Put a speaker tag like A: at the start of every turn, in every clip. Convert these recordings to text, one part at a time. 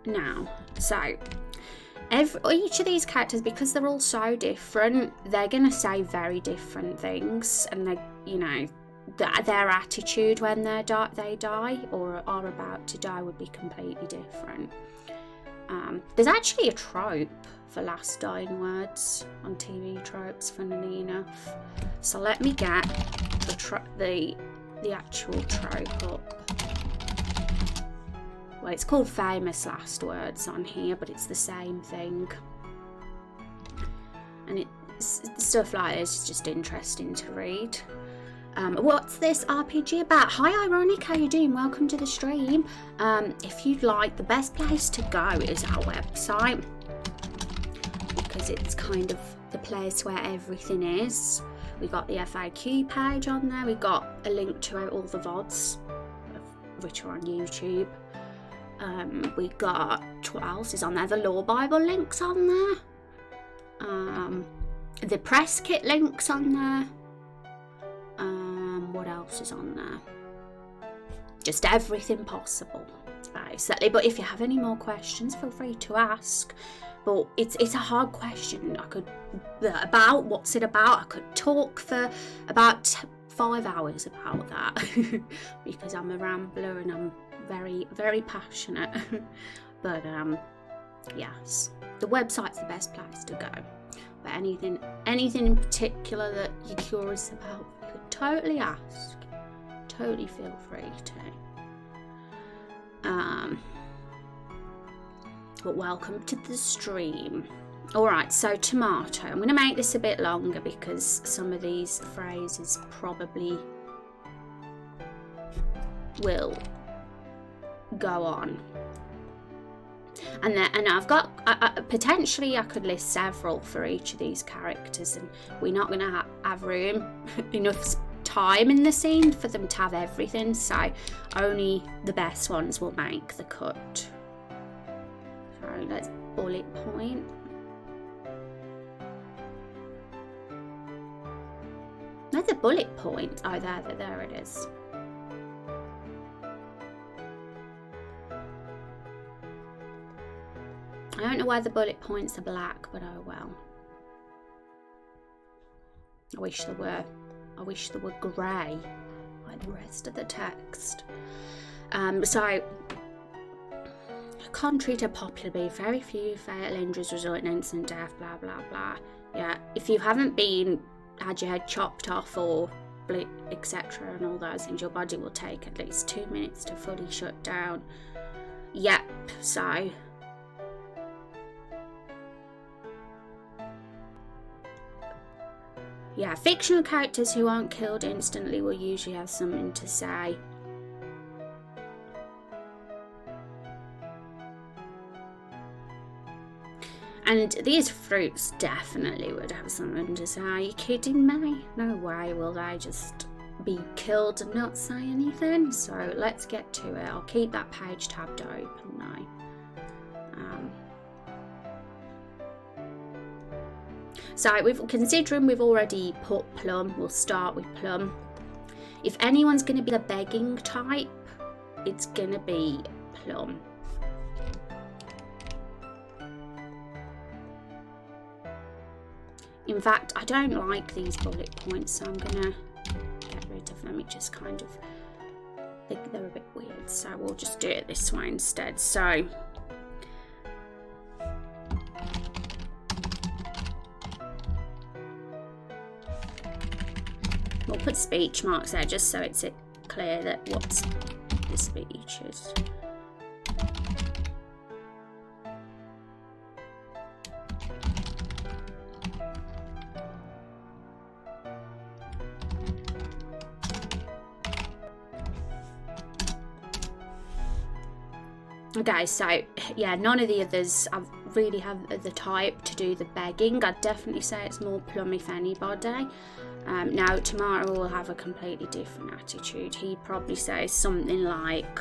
A: Now, so each of these characters, because they're all so different, they're gonna say very different things, and they, you know, their attitude when they die or are about to die would be completely different. There's actually a trope for last dying words on TV tropes, funnily enough. So let me get the actual trope up. Well, it's called famous last words on here, but it's the same thing. And stuff like this is just interesting to read. What's this RPG about? Hi Ironic, how you doing? Welcome to the stream. If you'd like, the best place to go is our website, because it's kind of the place where everything is. We got the FAQ page on there. We got a link to all the VODs, which are on YouTube. We got, what else is on there? The Law Bible links on there. The press kit links on there. What else is on there? Just everything possible, basically. But if you have any more questions, feel free to ask. But it's a hard question. About what's it about? I could talk for about 5 hours about that because I'm a rambler and I'm very, very passionate. But yes, the website's the best place to go. But anything in particular that you're curious about, you could totally ask. Totally feel free to. But welcome to the stream. Alright, so tomato. I'm going to make this a bit longer because some of these phrases probably will go on. And I've got, potentially I could list several for each of these characters, and we're not going to have room, enough time in the scene for them to have everything, so only the best ones will make the cut. So let's bullet point. Where's the bullet point? Oh, there it is. I don't know why the bullet points are black, but oh well. I wish they were grey, like the rest of the text. So, contrary to popular belief, very few fatal injuries result in instant death, blah blah blah. Yeah, if you haven't had your head chopped off or etc. and all those things, your body will take at least 2 minutes to fully shut down. Yep, so yeah, fictional characters who aren't killed instantly will usually have something to say. And these fruits definitely would have something to say. Are you kidding me? No way will they just be killed and not say anything. So let's get to it. I'll keep that page tabbed open now. So considering we've already put plum, we'll start with plum. If anyone's going to be the begging type, it's going to be plum. In fact, I don't like these bullet points, so I'm going to get rid of them. It just kind of, I think they're a bit weird, so we'll just do it this way instead. So we'll put speech marks there just so it's clear that what the speech is. Okay, so yeah, none of the others I really have the type to do the begging. I'd definitely say it's more plum if anybody. Now, Tomato will have a completely different attitude. He'd probably say something like,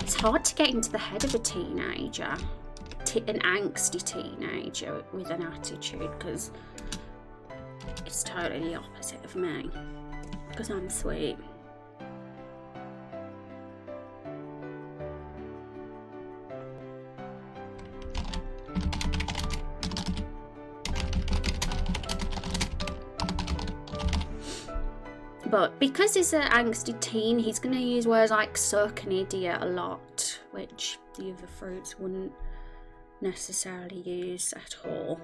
A: it's hard to get into the head of a teenager, an angsty teenager with an attitude, because it's totally the opposite of me, because I'm sweet. But because he's an angsty teen, he's going to use words like suck and idiot a lot, which the other fruits wouldn't necessarily use at all.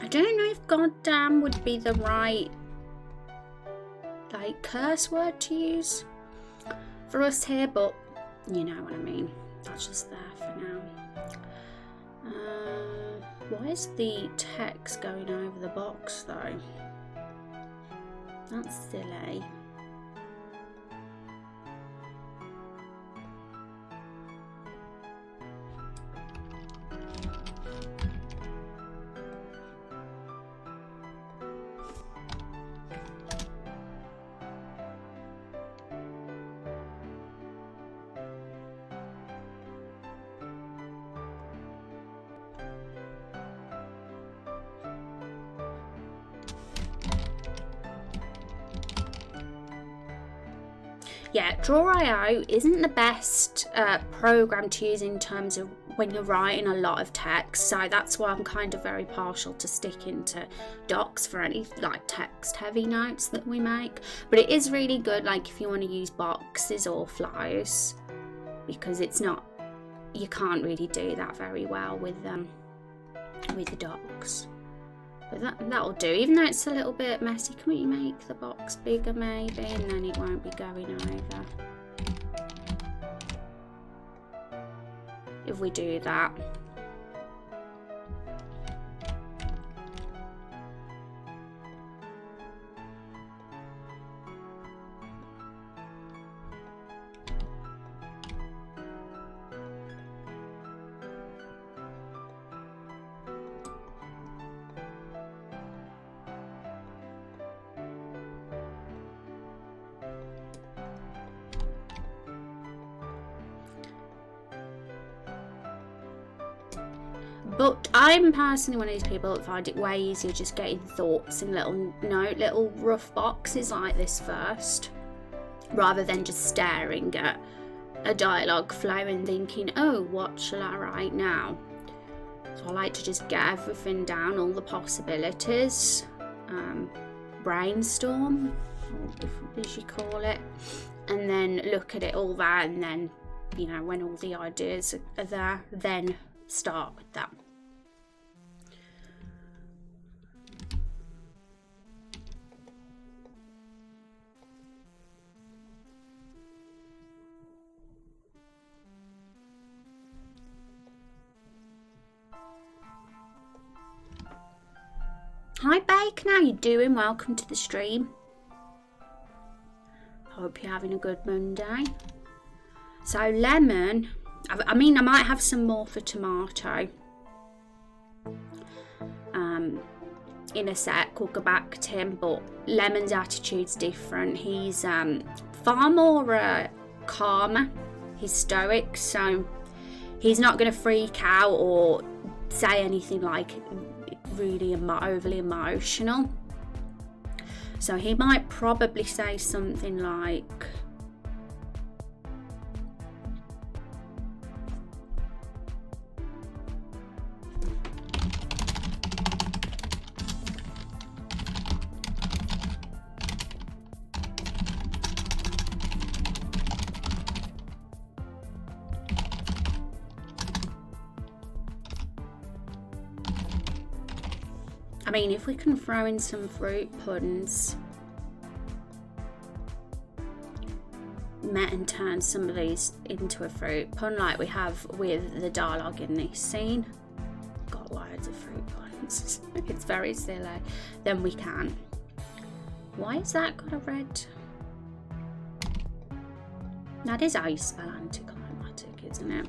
A: I don't know if goddamn would be the right like curse word to use for us here, but you know what I mean. That's just there for now. Why is the text going over the box though? That's silly. Yeah, Draw.io isn't the best program to use in terms of when you're writing a lot of text, so that's why I'm kind of very partial to sticking to docs for any like text heavy notes that we make. But it is really good like if you want to use boxes or flyers, because it's not, you can't really do that very well with the docs. But that'll do, even though it's a little bit messy. Can we make the box bigger maybe, and then it won't be going over if we do that. But I'm personally one of these people that find it way easier just getting thoughts in little rough boxes like this first, rather than just staring at a dialogue flow and thinking, oh, what shall I write now? So I like to just get everything down, all the possibilities, brainstorm, as you call it, and then look at it all there, and then, you know, when all the ideas are there, then start with that. Hi Bacon, how you doing? Welcome to the stream. Hope you're having a good Monday. So lemon, I mean I might have some more for tomato in a sec. We'll go back to him, but Lemon's attitude's different. He's far more calmer. He's stoic, so he's not going to freak out or say anything like really overly emotional. So he might probably say something like, I mean, if we can throw in some fruit puns and turn some of these into a fruit pun like we have with the dialogue in this scene, got loads of fruit puns, it's very silly, then we can. Why has that got a red? That is how you spell anticlimactic, isn't it?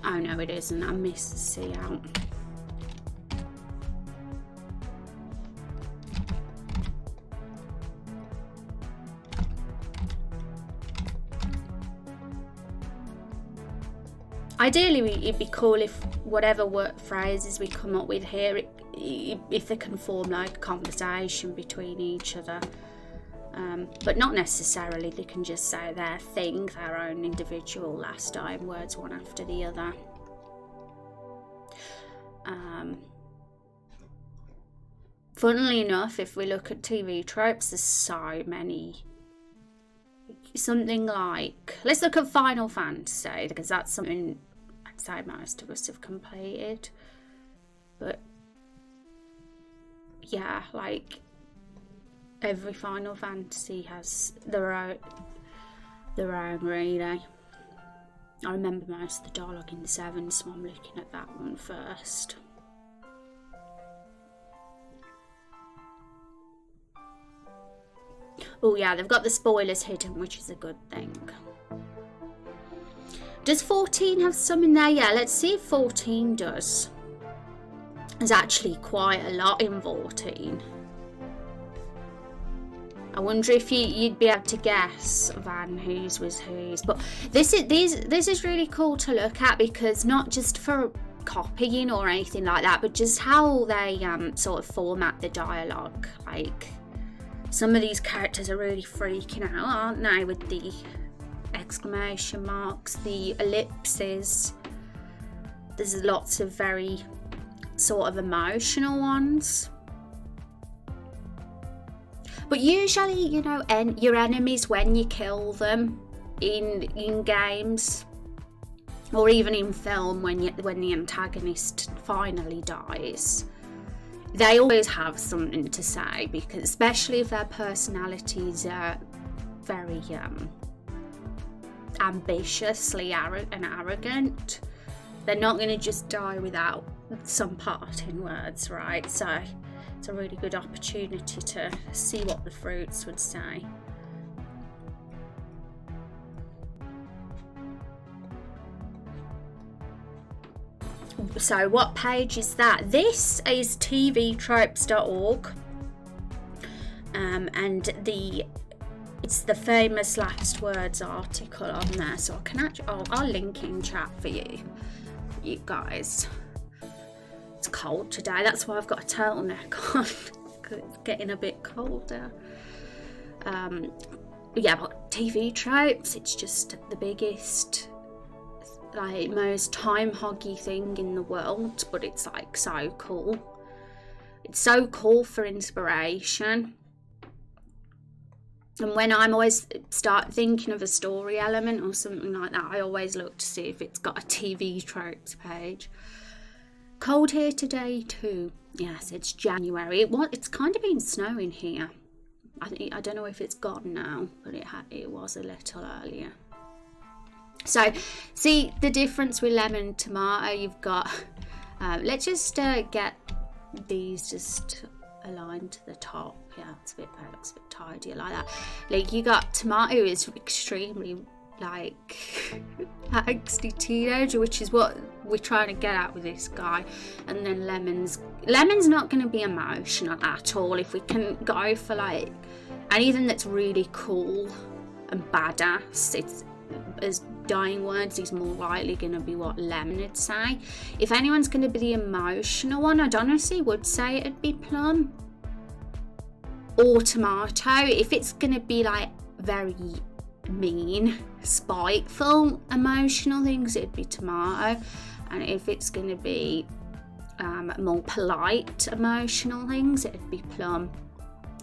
A: Oh no, it isn't. I missed the C out. Ideally, it'd be cool if whatever word phrases we come up with here, if they can form like a conversation between each other. But not necessarily, they can just say their thing, their own individual last time words, one after the other. Funnily enough, if we look at TV tropes, there's so many. Something like, let's look at Final Fantasy, because that's something I'd say most of us have completed. But yeah, like every Final Fantasy has their own really. I remember most of the dialogue in the 7, so I'm looking at that one first. Oh yeah, they've got the spoilers hidden, which is a good thing. Does 14 have some in there? Yeah, let's see if 14 does. There's actually quite a lot in 14. I wonder if you'd be able to guess, Van, whose was whose. But this is really cool to look at, because not just for copying or anything like that, but just how they sort of format the dialogue. Like, some of these characters are really freaking out, aren't they, with the exclamation marks, the ellipses. There's lots of very sort of emotional ones. But usually, you know, your enemies, when you kill them in games, or even in film, when the antagonist finally dies, they always have something to say, because especially if their personalities are very ambitiously arrogant, they're not going to just die without some parting words, right? So it's a really good opportunity to see what the fruits would say. So what page is that? This is tvtropes.org, and it's the famous last words article on there. So I can I'll link in chat for you guys. It's cold today, that's why I've got a turtleneck on. It's getting a bit colder. Yeah, but TV tropes, it's just the biggest, like, most time hoggy thing in the world, but it's like so cool. It's so cool for inspiration. And when I'm always start thinking of a story element or something like that, I always look to see if it's got a TV tropes page. Cold here today too. Yes, it's January. It's kind of been snowing here. I don't know if it's gone now, but it was a little earlier. So, see the difference with lemon and tomato. You've got, let's just get these just aligned to the top. Yeah, it's a bit better, looks a bit tidier like that. Like, you got tomato is extremely like angsty teenager, which is what we're trying to get at with this guy. And then lemon's not going to be emotional at all. If we can go for like anything that's really cool and badass, it's as dying words is more likely going to be what lemon would say. If anyone's going to be the emotional one, I'd honestly would say it'd be plum or tomato. If it's going to be like very mean, spiteful, emotional things, it'd be tomato. And if it's going to be more polite, emotional things, it'd be plum.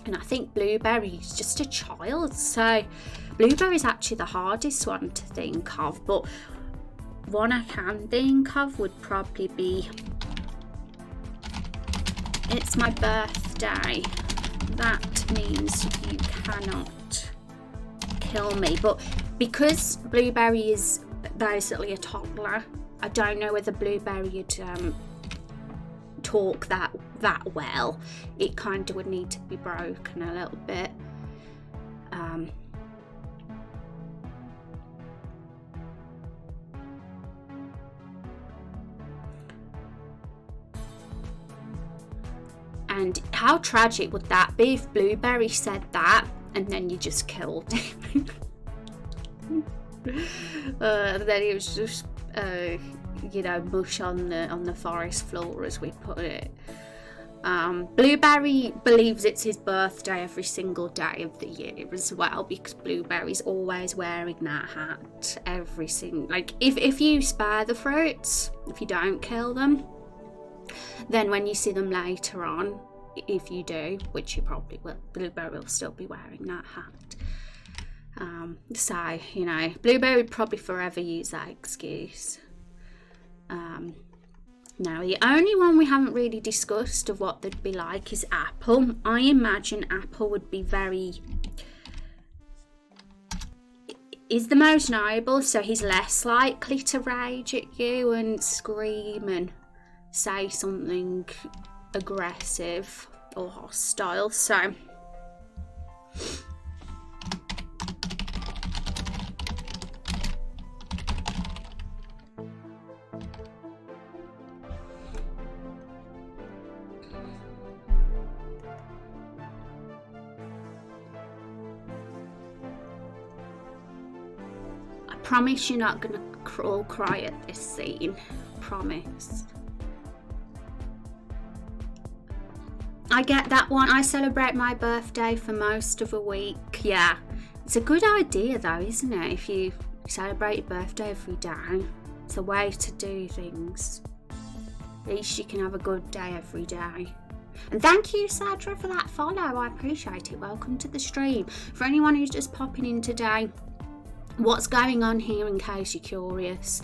A: And I think blueberry is just a child, so blueberry is actually the hardest one to think of, but one I can think of would probably be, it's my birthday. That means you cannot kill me. But because blueberry is basically a toddler, I don't know whether blueberry would talk that well. It kind of would need to be broken a little bit. And how tragic would that be if Blueberry said that and then you just killed him? And then he was just you know, mush on the forest floor, as we put it. Blueberry believes it's his birthday every single day of the year as well, because Blueberry's always wearing that hat every single, like, if you spare the fruits, if you don't kill them, then when you see them later on, if you do, which you probably will, Blueberry will still be wearing that hat. So, you know, Blueberry would probably forever use that excuse. Now, the only one we haven't really discussed of what they'd be like is Apple. I imagine Apple would be is the most knowable, so he's less likely to rage at you and scream and say something aggressive or hostile. So promise you're not gonna all cry at this scene. Promise. I get that one. I celebrate my birthday for most of a week. Yeah, it's a good idea though, isn't it? If you celebrate your birthday every day, it's a way to do things. At least you can have a good day every day. And thank you, Sadra, for that follow. I appreciate it. Welcome to the stream. For anyone who's just popping in today, what's going on here, in case you're curious,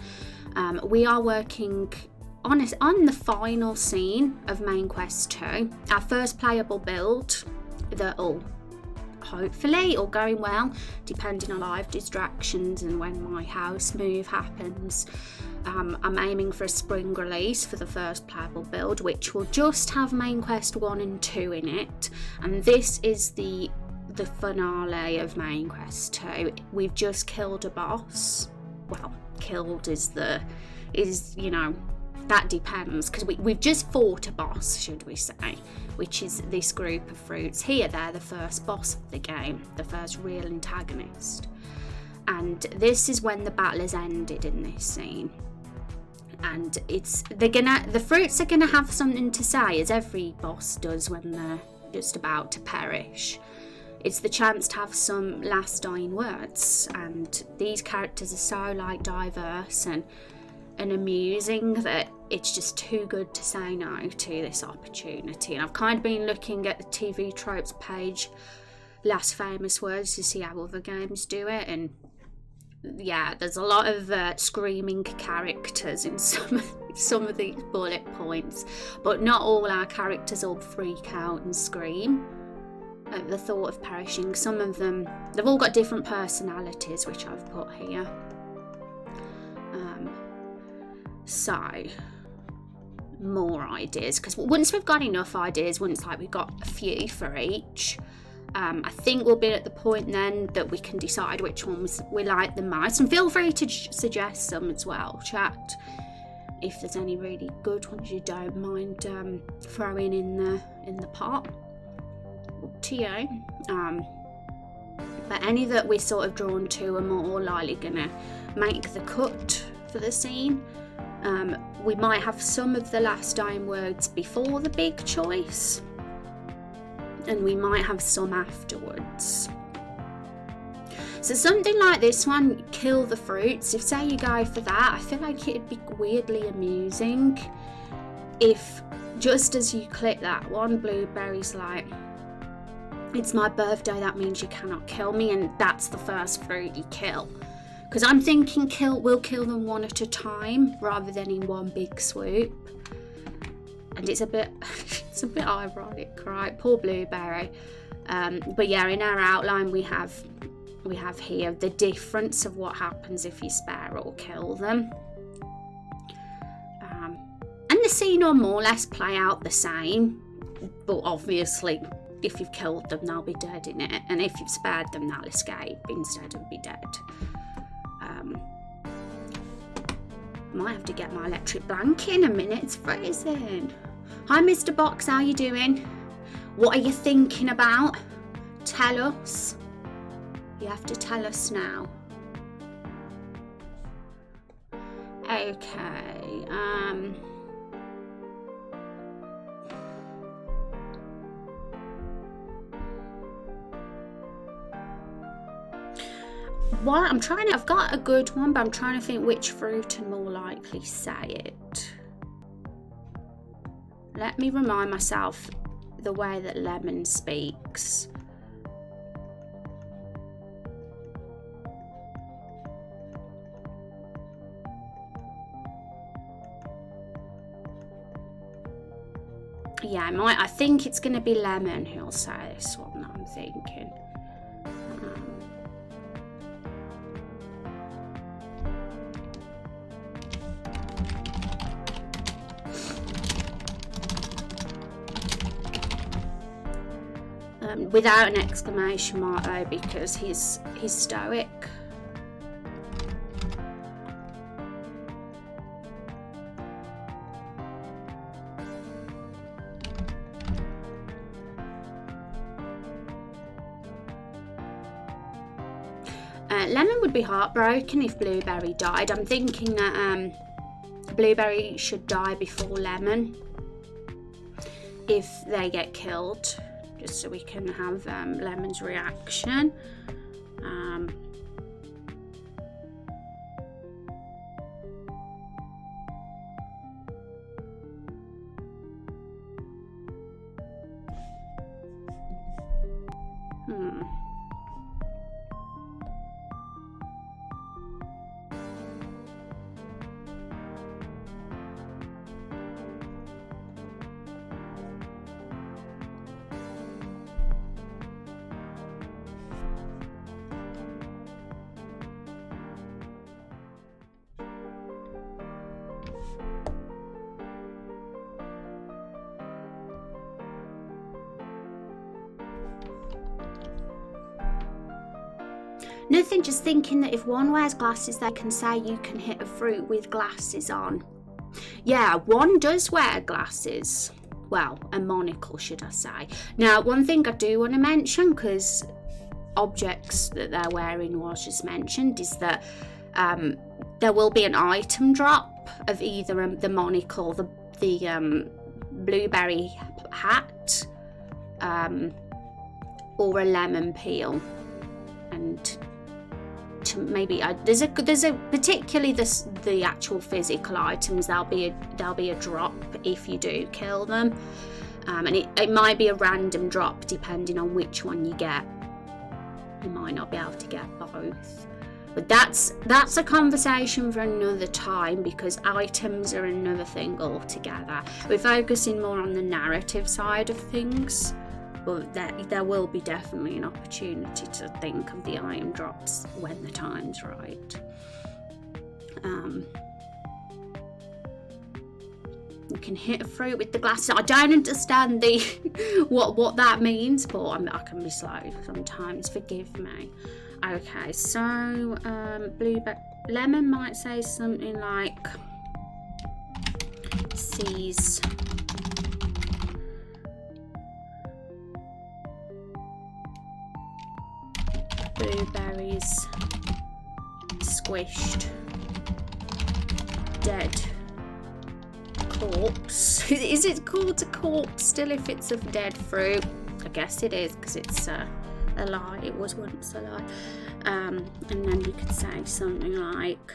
A: we are working on the final scene of Main Quest 2, our first playable build that'll hopefully, or going well, depending on live distractions and when my house move happens, I'm aiming for a spring release for the first playable build, which will just have Main Quest 1 and 2 in it, and this is the finale of Main Quest 2. We've just killed a boss. Well, killed is you know, that depends, because we've just fought a boss, should we say, which is this group of fruits here. They're the first boss of the game, the first real antagonist, and this is when the battle has ended in this scene. And the fruits are gonna have something to say, as every boss does when they're just about to perish. It's the chance to have some last dying words, and these characters are so like diverse and amusing that it's just too good to say no to this opportunity. And I've kind of been looking at the TV tropes page, last famous words, to see how other games do it, and yeah, there's a lot of screaming characters in some of these bullet points, but not all our characters all freak out and scream at the thought of perishing. Some of them, they've all got different personalities, which I've put here. So, more ideas, because once we've got enough ideas, once like we've got a few for each, I think we'll be at the point then that we can decide which ones we like the most. And feel free to suggest some as well, chat, if there's any really good ones you don't mind throwing in the pot. Up to you. But any that we're sort of drawn to are more likely gonna make the cut for the scene. We might have some of the last dying words before the big choice, and we might have some afterwards. So something like this one, kill the fruits, if say you go for that, I feel like it'd be weirdly amusing if just as you click that one, Blueberry's like, it's my birthday, that means you cannot kill me, and that's the first fruit you kill. Because I'm thinking we'll kill them one at a time rather than in one big swoop. And it's a bit ironic, right? Poor Blueberry. But yeah, in our outline we have here the difference of what happens if you spare or kill them. And the scene will more or less play out the same, but obviously if you've killed them they'll be dead in it, and if you've spared them they'll escape instead of be dead. Might have to get my electric blanket in a minute, it's freezing. Hi Mr. Box, how you doing? What are you thinking about? Tell us. You have to tell us now. Okay. Well, I've got a good one, but I'm trying to think which fruit would more likely say it. Let me remind myself the way that lemon speaks. Yeah, I think it's going to be lemon who'll say this one, I'm thinking. Without an exclamation mark though, because he's stoic. Lemon would be heartbroken if Blueberry died. I'm thinking that Blueberry should die before Lemon if they get killed, just so we can have Lemon's reaction. Nothing, just thinking that if one wears glasses, they can say you can hit a fruit with glasses on. Yeah, one does wear glasses. Well, a monocle, should I say. Now, one thing I do want to mention, because objects that they're wearing was just mentioned, is that there will be an item drop of either the monocle, the blueberry hat, or a lemon peel. And to maybe there's a particularly the actual physical items, there'll be a drop if you do kill them, and it might be a random drop depending on which one you get. You might not be able to get both, but that's a conversation for another time, because items are another thing altogether. We're focusing more on the narrative side of things. But there will be definitely an opportunity to think of the item drops when the time's right. You can hit a fruit with the glasses. I don't understand what that means, but I can be slow sometimes. Forgive me. Okay, so lemon might say something like sees blueberries squished dead corpse. Is it called a corpse still if it's a dead fruit? I guess it is, because it's a lie. It was once a lie. And then you could say something like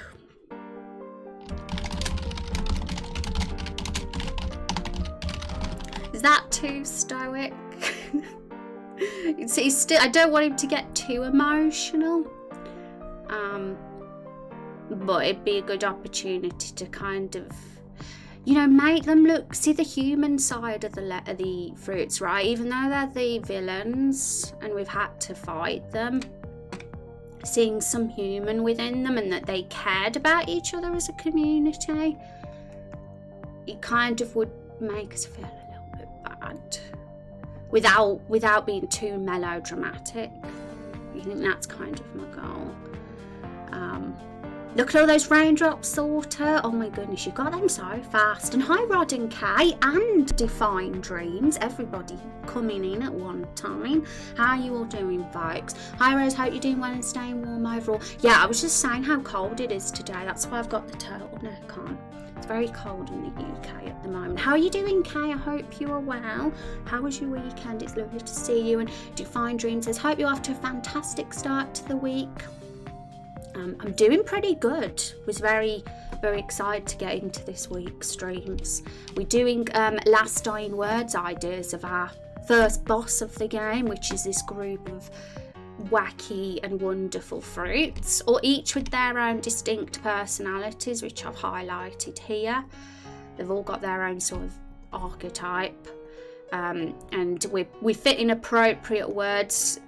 A: is that too stoic? He's still, I don't want him to get too emotional, but it'd be a good opportunity to kind of, make them see the human side of the fruits, right? Even though they're the villains and we've had to fight them, seeing some human within them and that they cared about each other as a community, it kind of would make us feel a little bit bad. Without being too melodramatic. I think that's kind of my goal. Look at all those raindrops, Sorter. Oh my goodness, you got them so fast. And hi Rod and Kay and Define Dreams. Everybody coming in at one time. How are you all doing, folks? Hi Rose, hope you're doing well and staying warm overall. Yeah, I was just saying how cold it is today. That's why I've got the turtleneck on. It's very cold in the UK at the moment. How are you doing, Kay? I hope you are well. How was your weekend? It's lovely to see you. And Define Dreams says, hope you're off to a fantastic start to the week. I'm doing pretty good. Was very, very excited to get into this week's streams. We're doing last dying words ideas of our first boss of the game, which is this group of wacky and wonderful fruits, or each with their own distinct personalities, which I've highlighted here. They've all got their own sort of archetype. And we fit in appropriate words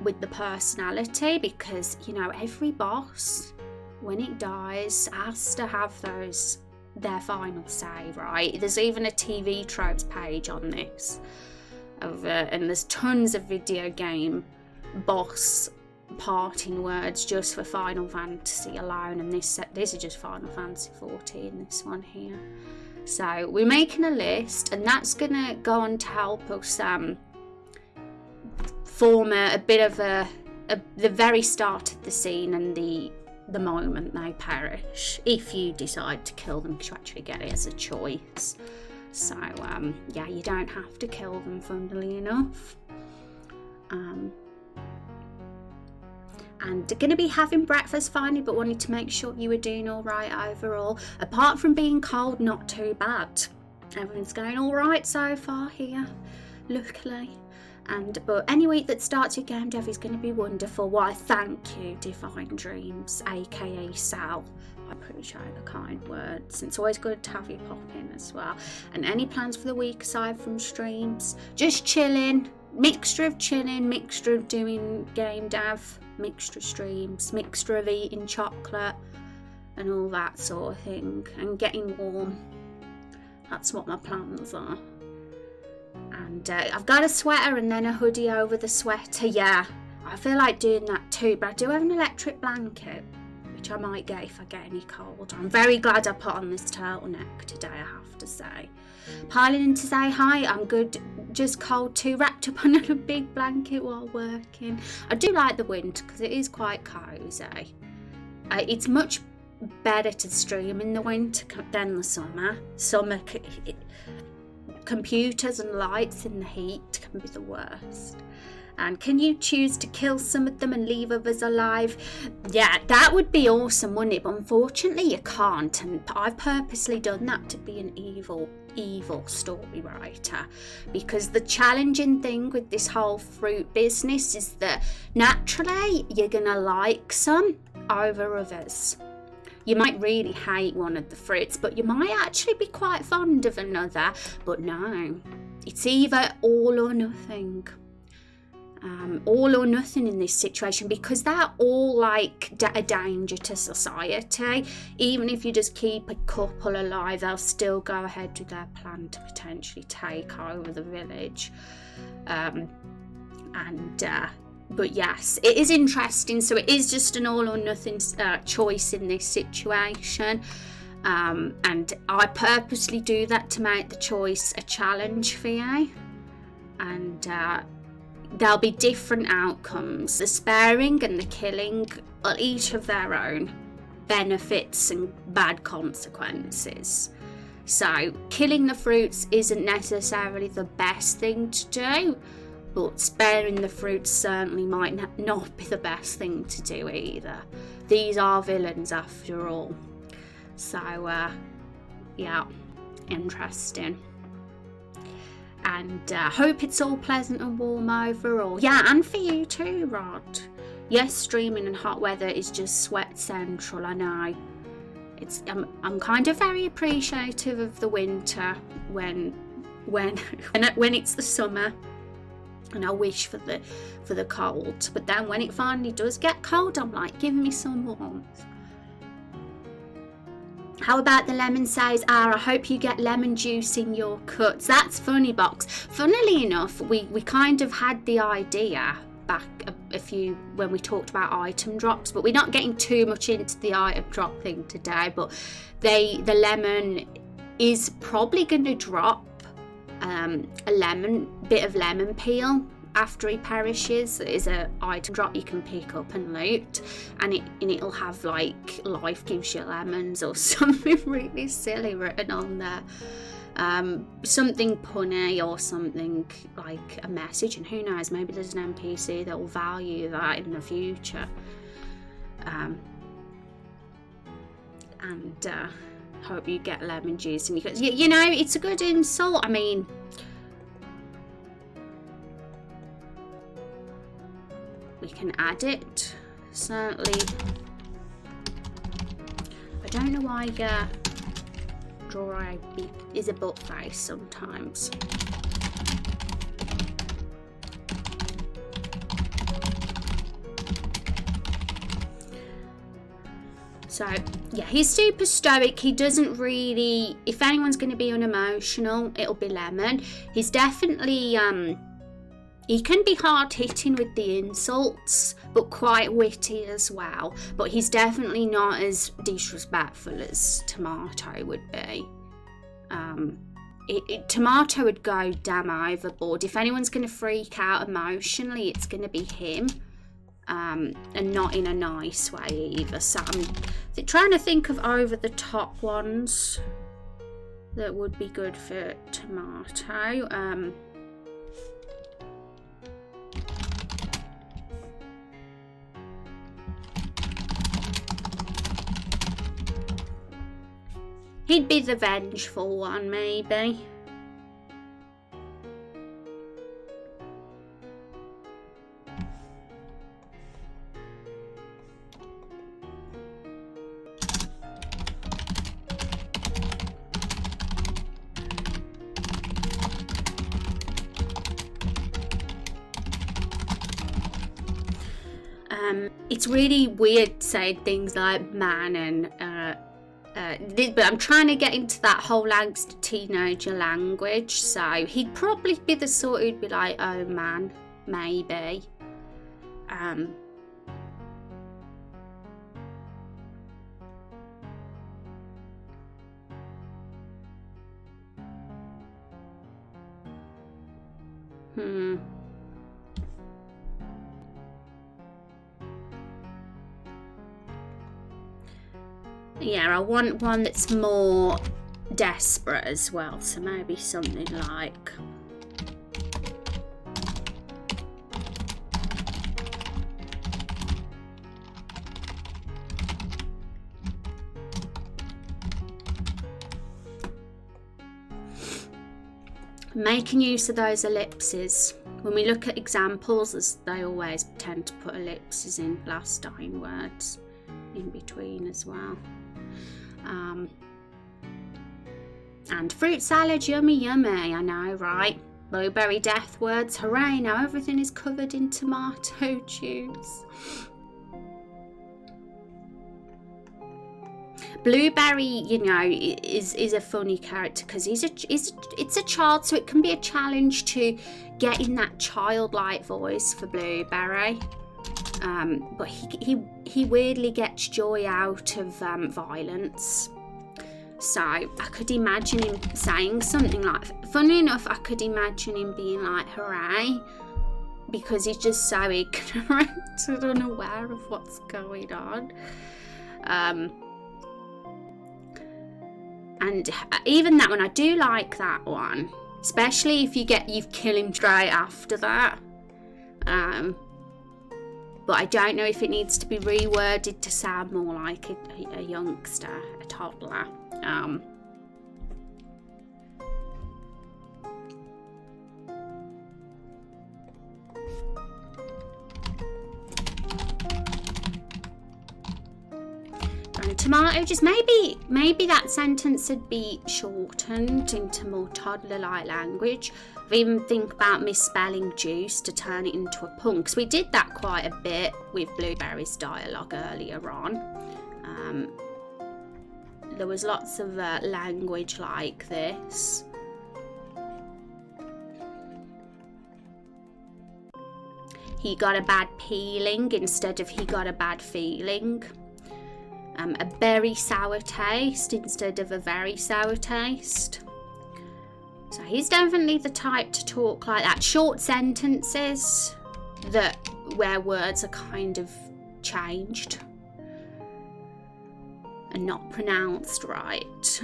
A: with the personality, because you know every boss when it dies has to have their final say, right? There's even a TV tropes page on this, and there's tons of video game boss parting words just for Final Fantasy alone, and this is just Final Fantasy 14, this one here. So we're making a list, and that's going to go on to help us form a bit of the very start of the scene and the moment they perish, if you decide to kill them, because you actually get it as a choice. So yeah, you don't have to kill them, funnily enough. And going to be having breakfast finally, but wanted to make sure you were doing all right overall. Apart from being cold, not too bad. Everyone's going all right so far here, luckily. But any week that starts your game dev is going to be wonderful. Why, thank you, Define Dreams, aka Sal. I appreciate the kind words. It's always good to have you pop in as well. And any plans for the week aside from streams? Just chilling. Mixture of chilling, mixture of doing game dev, mixture of streams, mixture of eating chocolate and all that sort of thing, and getting warm. That's what my plans are. And I've got a sweater and then a hoodie over the sweater. Yeah, I feel like doing that too, but I do have an electric blanket, which I might get if I get any cold. I'm very glad I put on this turtleneck today, I have to say. Piling in to say hi, I'm good, just cold too, wrapped up under a big blanket while working. I do like the winter because it is quite cosy. It's much better to stream in the winter than the summer. Computers and lights in the heat can be the worst. And can you choose to kill some of them and leave others alive? Yeah, that would be awesome, wouldn't it? But unfortunately you can't, and I've purposely done that to be an evil story writer, because the challenging thing with this whole fruit business is that naturally you're gonna like some over others. You might really hate one of the fruits, but you might actually be quite fond of another. But no, it's either all or nothing. All or nothing in this situation, because they're all like a danger to society. Even if you just keep a couple alive, they'll still go ahead with their plan to potentially take over the village. But yes, it is interesting. So it is just an all or nothing choice in this situation. And I purposely do that to make the choice a challenge for you. And there'll be different outcomes. The sparing and the killing will each have their own benefits and bad consequences. So killing the fruits isn't necessarily the best thing to do, but sparing the fruits certainly might not be the best thing to do either. These are villains after all. So yeah, interesting. And hope it's all pleasant and warm overall. Yeah, and for you too, Rod. Yes, streaming in hot weather is just sweat central, I know. I'm kind of very appreciative of the winter when it's the summer, and I wish for the cold. But then when it finally does get cold, I'm like, give me some warmth. How about the lemon says, I hope you get lemon juice in your cuts. That's funny, Box. Funnily enough, we kind of had the idea back a few when we talked about item drops, but we're not getting too much into the item drop thing today. But the lemon is probably going to drop a bit of lemon peel after he perishes. There is an item drop you can pick up and loot, and it'll have like life gives you lemons or something really silly written on there. Something punny or something like a message, and who knows, maybe there's an NPC that will value that in the future. And hope you get lemon juice, and you know, it's a good insult. I mean, we can add it, certainly. I don't know why draw eye is a butt face sometimes. So yeah, he's super stoic. He doesn't really, if anyone's going to be unemotional, it'll be Lemon. He's definitely he can be hard hitting with the insults, but quite witty as well. But he's definitely not as disrespectful as Tomato would be. Tomato would go damn overboard. If anyone's going to freak out emotionally, it's going to be him. And not in a nice way either. So I'm trying to think of over the top ones that would be good for Tomato. He'd be the vengeful one, maybe. It's really weird saying things like man and but I'm trying to get into that whole angst teenager language, so he'd probably be the sort who'd be like, oh man, maybe. Yeah, I want one that's more desperate as well, so maybe something like making use of those ellipses. When we look at examples, as they always tend to put ellipses in last dying words in between as well. And fruit salad, yummy, yummy. I know, right? Blueberry death words, hooray! Now everything is covered in tomato juice. Blueberry, you know, is a funny character because it's a child, so it can be a challenge to get in that childlike voice for Blueberry. But he weirdly gets joy out of violence. So I could imagine him saying something like, funny enough, I could imagine him being like, hooray, because he's just so ignorant and unaware of what's going on. And even that one, I do like that one, especially if you kill him straight after that. But I don't know if it needs to be reworded to sound more like a youngster, a toddler. And Tomato, just maybe that sentence would be shortened into more toddler-like language. I've even think about misspelling juice to turn it into a pun, because we did that quite a bit with Blueberry's dialogue earlier on. There was lots of language like this. he got a bad peeling instead of he got a bad feeling. A very sour taste instead of a very sour taste. So he's definitely the type to talk like that. Short sentences where words are kind of changed and not pronounced right.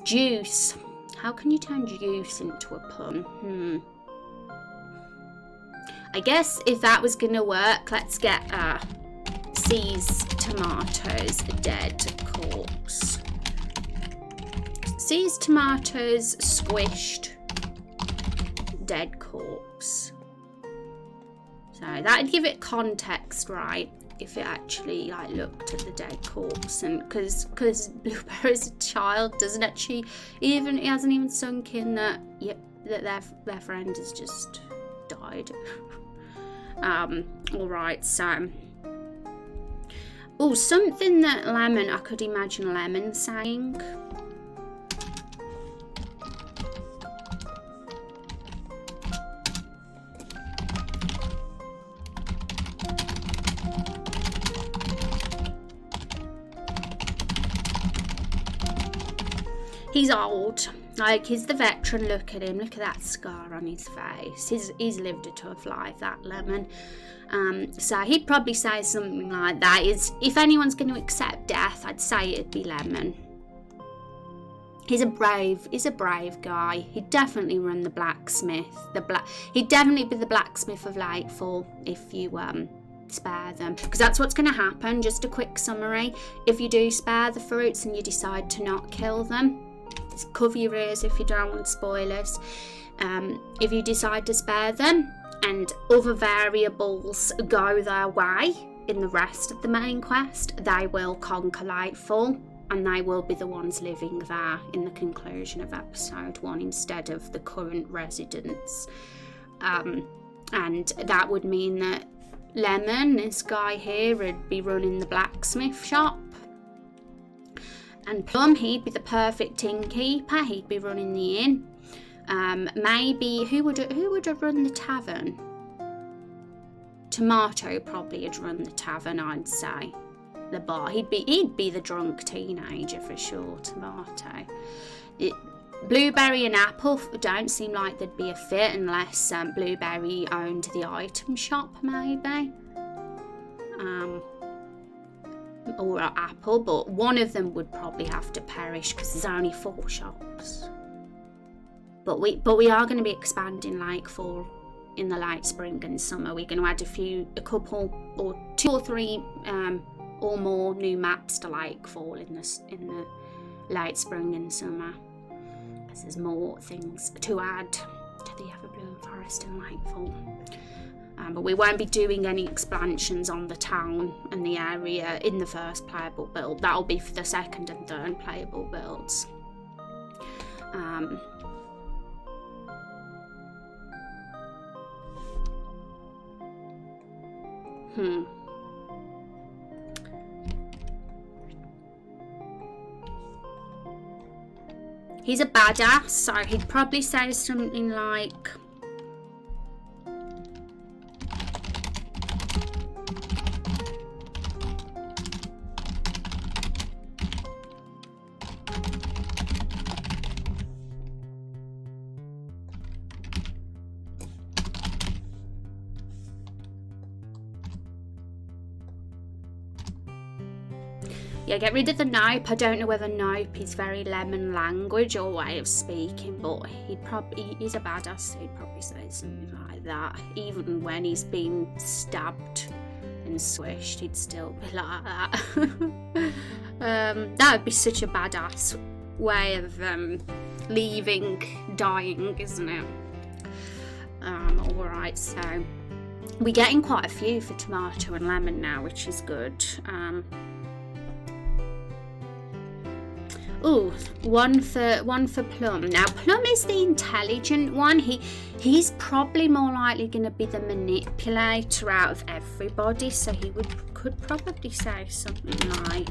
A: Juice. How can you turn juice into a pun? I guess if that was going to work, let's get C's tomatoes dead corpse. C's tomatoes squished dead corpse. So that'd give it context, right? If it actually like looked at the dead corpse, and because Blueberry's a child, doesn't actually even, it hasn't even sunk in that that their friend has just died. All right, so something that Lemon, I could imagine Lemon saying. He's old, like he's the veteran. Look at him, look at that scar on his face. He's lived a tough life, that Lemon. So he'd probably say something like that. If anyone's going to accept death, I'd say it'd be Lemon. He's a brave guy. He'd definitely run the blacksmith. He'd definitely be the blacksmith of Lightfall if you spare them, because that's what's going to happen. Just a quick summary: if you do spare the fruits and you decide to not kill them, cover your ears if you don't want spoilers. If you decide to spare them and other variables go their way in the rest of the main quest, they will conquer Lightfall, and they will be the ones living there in the conclusion of episode 1 instead of the current residents. And that would mean that Lemon, this guy here, would be running the blacksmith shop. And Plum, he'd be the perfect innkeeper. He'd be running the inn. Maybe who would have run the tavern? Tomato probably had run the tavern, I'd say. The bar. He'd be the drunk teenager for sure. Tomato. Blueberry and Apple don't seem like they'd be a fit unless Blueberry owned the item shop, maybe. Or Apple, but one of them would probably have to perish because there's only 4 shops. But we are going to be expanding Lightfall in the late spring and summer. We're going to add a couple or 2 or 3 or more new maps to Lightfall in the late spring and summer, because there's more things to add to the Everbloom Forest and Lightfall. But we won't be doing any expansions on the town and the area in the first playable build. That'll be for the second and third playable builds. He's a badass, so he'd probably say something like, yeah, get rid of the nope. I don't know whether nope is very Lemon language or way of speaking, but he's a badass, so he'd probably say something like that. Even when he's been stabbed and squished, he'd still be like that. That would be such a badass way of leaving, dying, isn't it? Alright, so we're getting quite a few for Tomato and Lemon now, which is good. One for Plum. Now Plum is the intelligent one. He's probably more likely going to be the manipulator out of everybody, so he could probably say something like,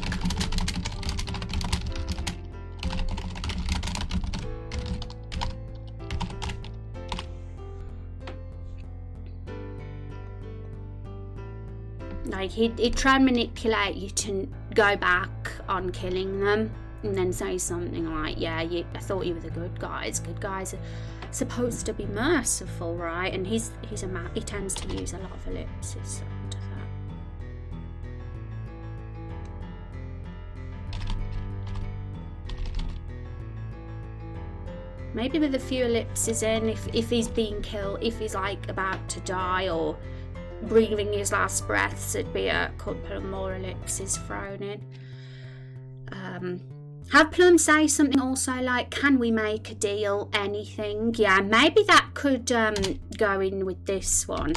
A: like he'd try and manipulate you to go back on killing them, and then say something like, yeah, I thought you were the good guys. Good guys are supposed to be merciful, right? And he tends to use a lot of ellipses, so does that. Maybe with a few ellipses in, if he's being killed, if he's like about to die or breathing his last breaths, it'd be a couple of more ellipses thrown in. Have Plum say something also like, can we make a deal, anything? Yeah, maybe that could go in with this one.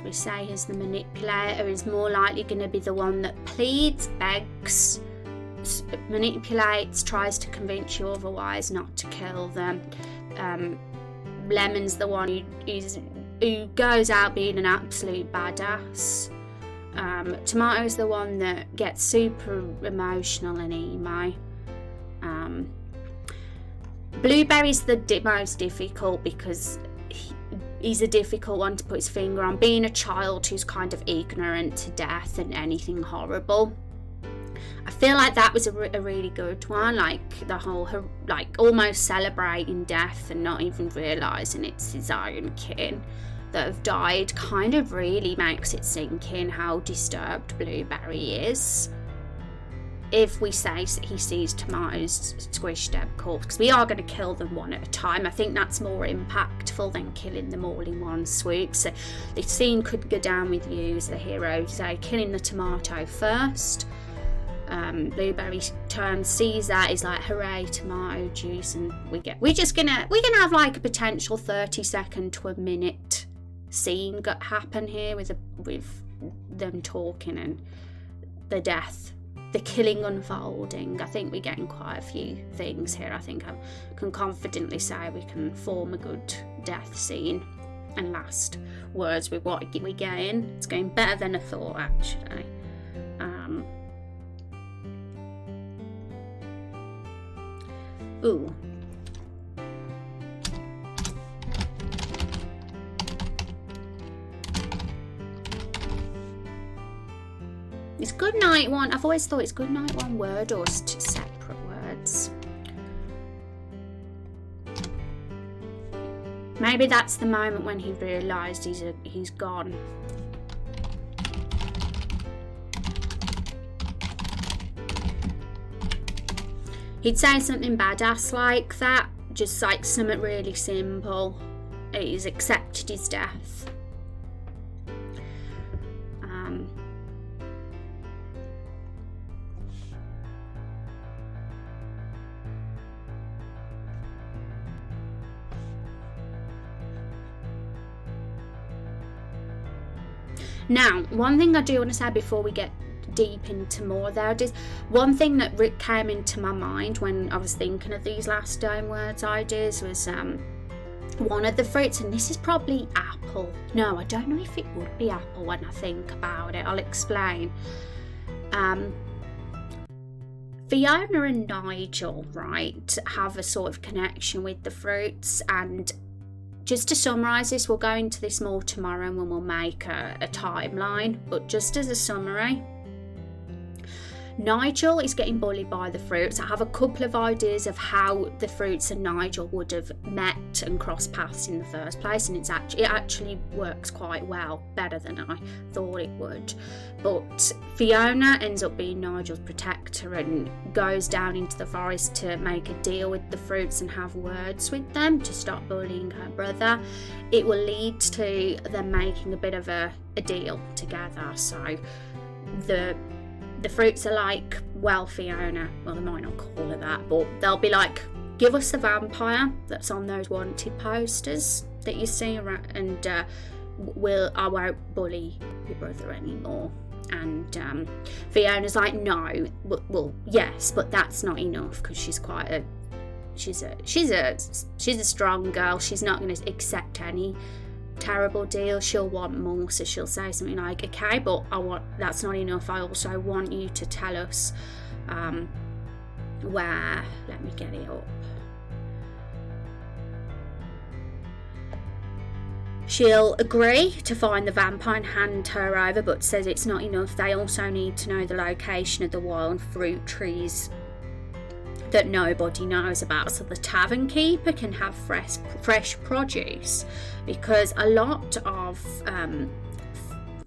A: We say as the manipulator is more likely going to be the one that pleads, begs, manipulates, tries to convince you otherwise not to kill them. Lemon's the one who goes out being an absolute badass. Tomato's the one that gets super emotional and emo. Blueberry's the most difficult because he's a difficult one to put his finger on, being a child who's kind of ignorant to death and anything horrible. I feel like that was a really good one, like the whole, like almost celebrating death and not even realising it's his own kin that have died, kind of really makes it sink in how disturbed Blueberry is. If we say he sees Tomato's squished dead corpse, because we are going to kill them one at a time. I think that's more impactful than killing them all in one swoop. So the scene could go down with you as the hero, say killing the tomato first. Blueberry turns, sees that, is like, hooray, tomato juice, and we're gonna have like a potential 30-second to a minute scene happen here with them talking and the death. The killing unfolding. I think we're getting quite a few things here. I think I can confidently say we can form a good death scene. And last words with what we're getting. It's going better than I thought, actually. Ooh. Is good night one? I've always thought it's good night one word or separate words. Maybe that's the moment when he realised he's gone. He'd say something badass like that, just like something really simple. He's accepted his death. Now, one thing I do want to say before we get deep into more there is one thing that came into my mind when I was thinking of these last words ideas was one of the fruits, and this is probably apple. No, I don't know if it would be apple when I think about it. I'll explain. Fiona and Nigel, right, have a sort of connection with the fruits, and just to summarise this, we'll go into this more tomorrow when we'll make a timeline, but just as a summary, Nigel is getting bullied by the fruits. I have a couple of ideas of how the fruits and Nigel would have met and crossed paths in the first place, and it actually works quite well, better than I thought it would. But Fiona ends up being Nigel's protector and goes down into the forest to make a deal with the fruits and have words with them to stop bullying her brother. It will lead to them making a bit of a deal together. So the fruits are like, well, Fiona, well, they might not call her that, but they'll be like, give us the vampire that's on those wanted posters that you see around, and I won't bully your brother anymore. And Fiona's like, no, well, yes, but that's not enough, because she's she's a strong girl. She's not going to accept any terrible deal. She'll want more, so she'll say something like, okay, but that's not enough. I also want you to tell us where. Let me get it up. She'll agree to find the vampire and hand her over, but says it's not enough. They also need to know the location of the wild fruit trees that nobody knows about, so the tavern keeper can have fresh produce, because a lot of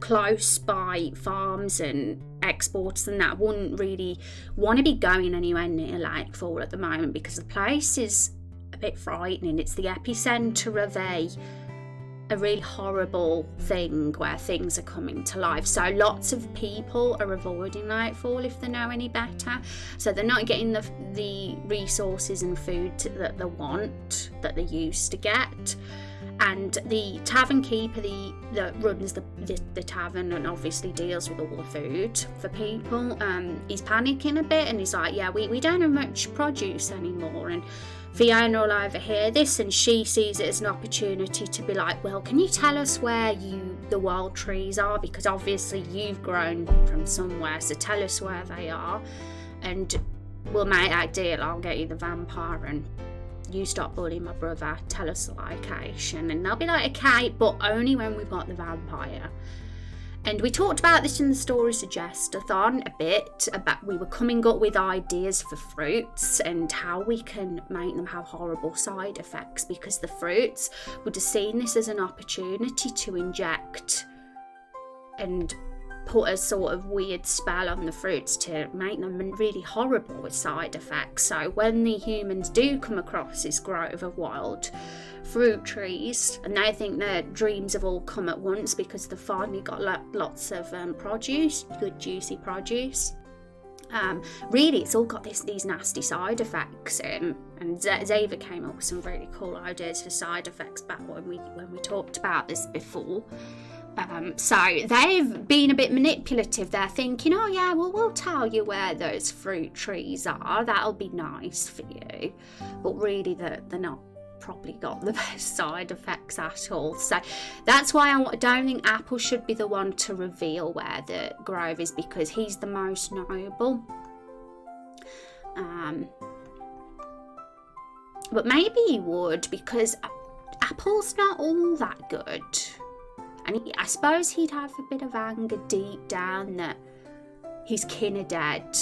A: close by farms and exporters and that wouldn't really want to be going anywhere near Lakefall at the moment, because the place is a bit frightening. It's the epicenter of a really horrible thing where things are coming to life. So lots of people are avoiding Lakefall if they know any better. So they're not getting the resources and food that they want, that they used to get. And the tavern keeper that runs the tavern and obviously deals with all the food for people, he's panicking a bit, and he's like, yeah, we don't have much produce anymore. And Fiona will overhear this, and she sees it as an opportunity to be like, well, can you tell us where the wild trees are? Because obviously you've grown from somewhere, so tell us where they are, and we'll make that deal. I'll get you the vampire, and you stop bullying my brother. Tell us the location. And they'll be like, okay, but only when we've got the vampire. And we talked about this in the Story Suggest-a-thon a bit, about we were coming up with ideas for fruits and how we can make them have horrible side effects, because the fruits would have seen this as an opportunity to inject and put a sort of weird spell on the fruits to make them really horrible with side effects. So when the humans do come across this grove of wild fruit trees, and they think their dreams have all come at once because they've finally got lots of produce, good juicy produce, really it's all got these nasty side effects, and Zava came up with some really cool ideas for side effects back when we talked about this before. So they've been a bit manipulative. They're thinking, oh yeah, well, we'll tell you where those fruit trees are. That'll be nice for you. But really, they're not probably got the best side effects at all. So that's why I don't think Apple should be the one to reveal where the grove is, because he's the most noble. But maybe he would, because Apple's not all that good. And I suppose he'd have a bit of anger deep down that his kin are dead.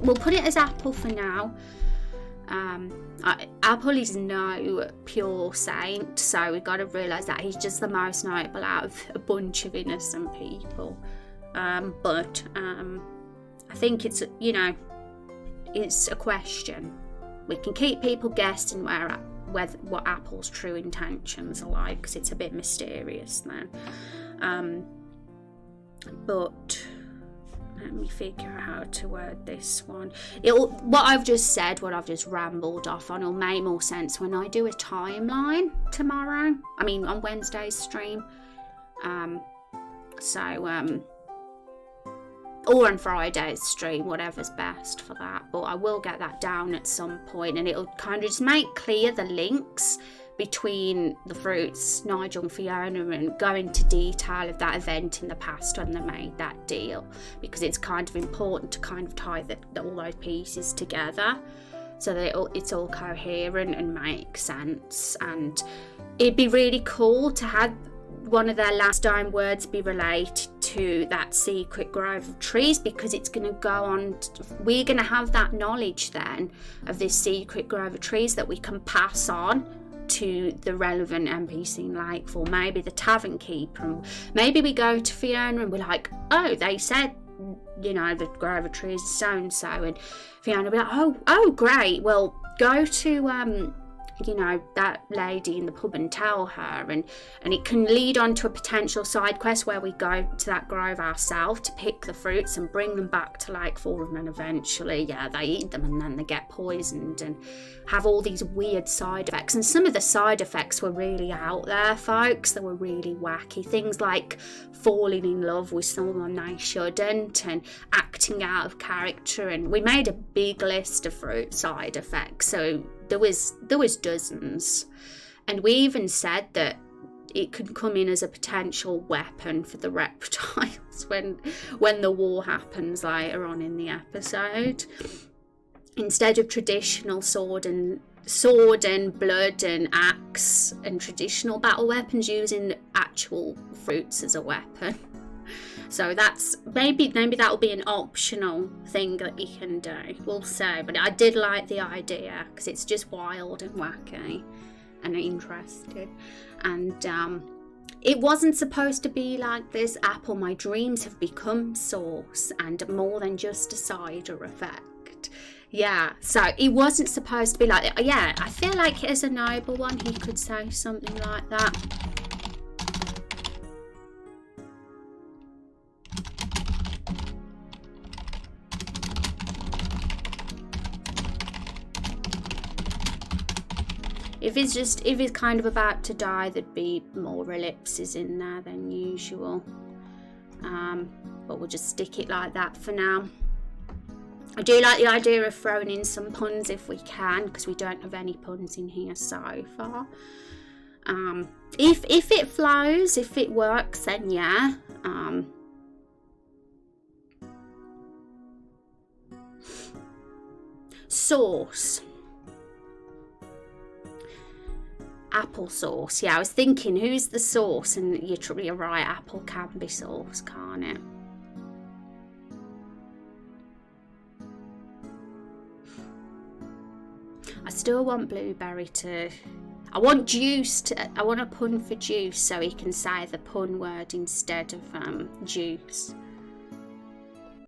A: We'll put it as Apple for now. Apple is no pure saint, so we've got to realise that he's just the most notable out of a bunch of innocent people. But I think it's a question. We can keep people guessing what Apple's true intentions are like, because it's a bit mysterious then. But let me figure out how to word this one. What I've just rambled off on, will make more sense when I do a timeline tomorrow. I mean, on Wednesday's stream. Or on Friday's stream, whatever's best for that. But I will get that down at some point, and it'll kind of just make clear the links between the fruits, Nigel and Fiona, and go into detail of that event in the past when they made that deal, because it's kind of important to kind of tie all those pieces together so that it's all coherent and makes sense. And it'd be really cool to have one of their last dying words be related to that secret grove of trees, because it's going to go on. We're going to have that knowledge then of this secret grove of trees that we can pass on to the relevant NPC in Lakefall, maybe the tavern keeper. And maybe we go to Fiona and we're like, oh, they said, the grove of trees is so and so, and Fiona will be like, oh, great. Well, go to that lady in the pub and tell her, and it can lead on to a potential side quest where we go to that grove ourselves to pick the fruits and bring them back to Lakefall, and then eventually they eat them and then they get poisoned and have all these weird side effects. And some of the side effects were really out there, folks. They were really wacky, things like falling in love with someone they shouldn't, and acting out of character. And we made a big list of fruit side effects, so there was dozens, and we even said that it could come in as a potential weapon for the reptiles when the war happens later on in the episode. Instead of traditional sword and blood and axe and traditional battle weapons, using actual fruits as a weapon. So that's maybe that'll be an optional thing that you can do. We'll see. But I did like the idea because it's just wild and wacky and interesting. And it wasn't supposed to be like this. Apple, my dreams have become sauce and more than just a cider effect. Yeah, so it wasn't supposed to be like that. Yeah, I feel like as a noble one, he could say something like that. If it's kind of about to die, there'd be more ellipses in there than usual. But we'll just stick it like that for now. I do like the idea of throwing in some puns if we can, because we don't have any puns in here so far. If it flows, if it works, then yeah. Sauce. Applesauce. Yeah, I was thinking, who's the sauce? And you're right, apple can be sauce, can't it? I still want Blueberry to... I want juice I want a pun for juice, so he can say the pun word instead of juice.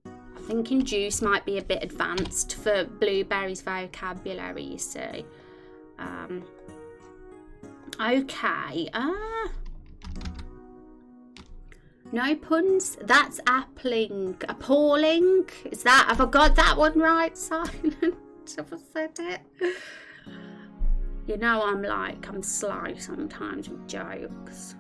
A: I'm thinking juice might be a bit advanced for Blueberry's vocabulary, you see. Okay. No puns? That's appling. Appalling? Is that... Have I got that one right, Silent? Have I said it? You know I'm sly sometimes with jokes.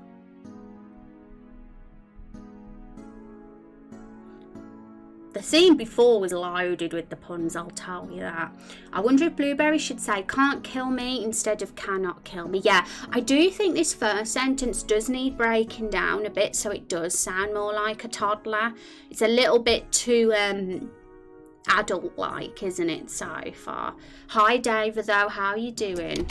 A: The scene before was loaded with the puns, I'll tell you that. I wonder if Blueberry should say can't kill me instead of cannot kill me. Yeah, I do think this first sentence does need breaking down a bit so it does sound more like a toddler. It's a little bit too adult-like, isn't it, so far? Hi, David, though. How are you doing?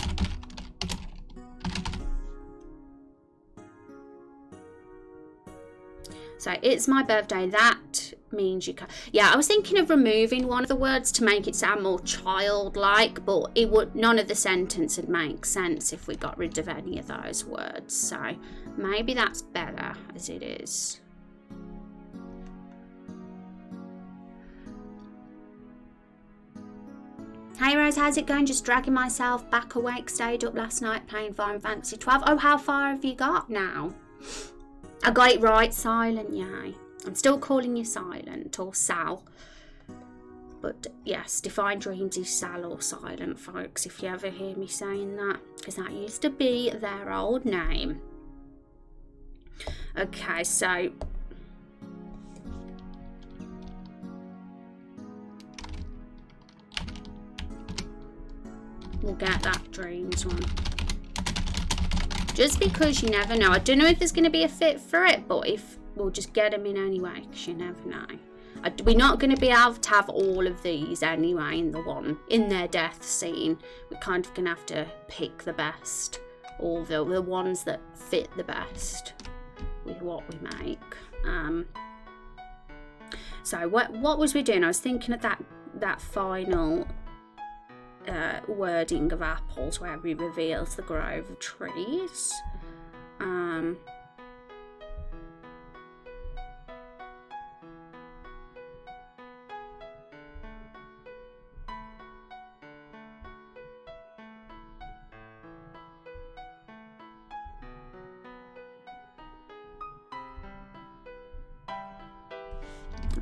A: So, it's my birthday. That means you can... Yeah, I was thinking of removing one of the words to make it sound more childlike, but it would... None of the sentence would make sense if we got rid of any of those words. So, maybe that's better as it is. Hey Rose, how's it going? Just dragging myself back awake. Stayed up last night playing Final Fantasy 12. Oh, how far have you got now? I got it right, Silent, yay. I'm still calling you Silent or Sal. But yes, Defined Dreams is Sal or Silent, folks, if you ever hear me saying that. Because that used to be their old name. Okay, so... We'll get that Dreams one. Just because you never know. I don't know if there's going to be a fit for it, but if we'll just get them in anyway, because you never know. We're not going to be able to have all of these anyway in their death scene. We're kind of going to have to pick the best, or the ones that fit the best with what we make. So what was we doing? I was thinking of that final wording of apples where he reveals the grove of trees.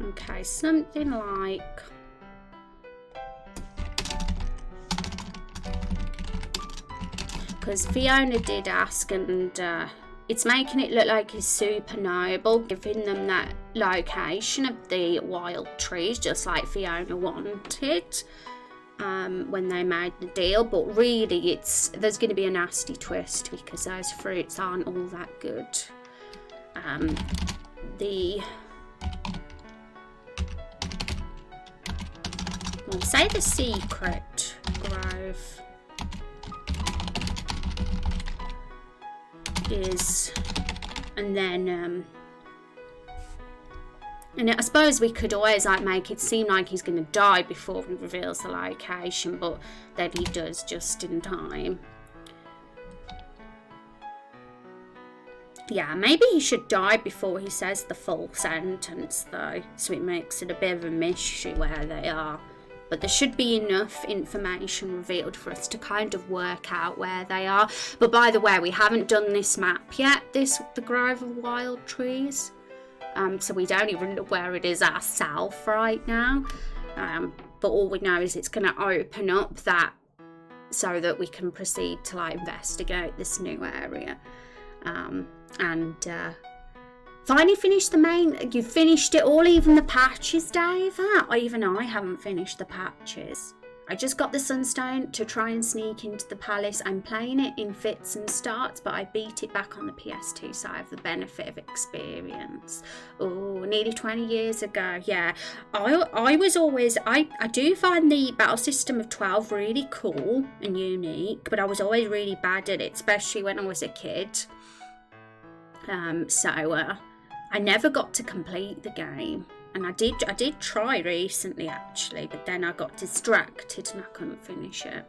A: Okay, something like... Because Fiona did ask, and it's making it look like he's super noble, giving them that location of the wild trees, just like Fiona wanted. when they made the deal, but really there's going to be a nasty twist because those fruits aren't all that good. Say the secret grove is, and then and I suppose we could always like make it seem like he's going to die before he reveals the location, but then he does just in time. Yeah, maybe he should die before he says the full sentence though, so it makes it a bit of a mystery where they are. But there should be enough information revealed for us to kind of work out where they are. But by the way, we haven't done this map yet, the Grove of Wild Trees. So we don't even know where it is ourselves right now. But all we know is it's going to open up that so that we can proceed to like investigate this new area. Finally finished the main. You finished it all, even the patches, Dave? Even I haven't finished the patches. I just got the Sunstone to try and sneak into the palace. I'm playing it in fits and starts, but I beat it back on the PS2, so I have the benefit of experience. Oh, nearly 20 years ago. Yeah, I was always... I do find the battle system of 12 really cool and unique, but I was always really bad at it, especially when I was a kid. I never got to complete the game, and I did try recently actually, but then I got distracted and I couldn't finish it.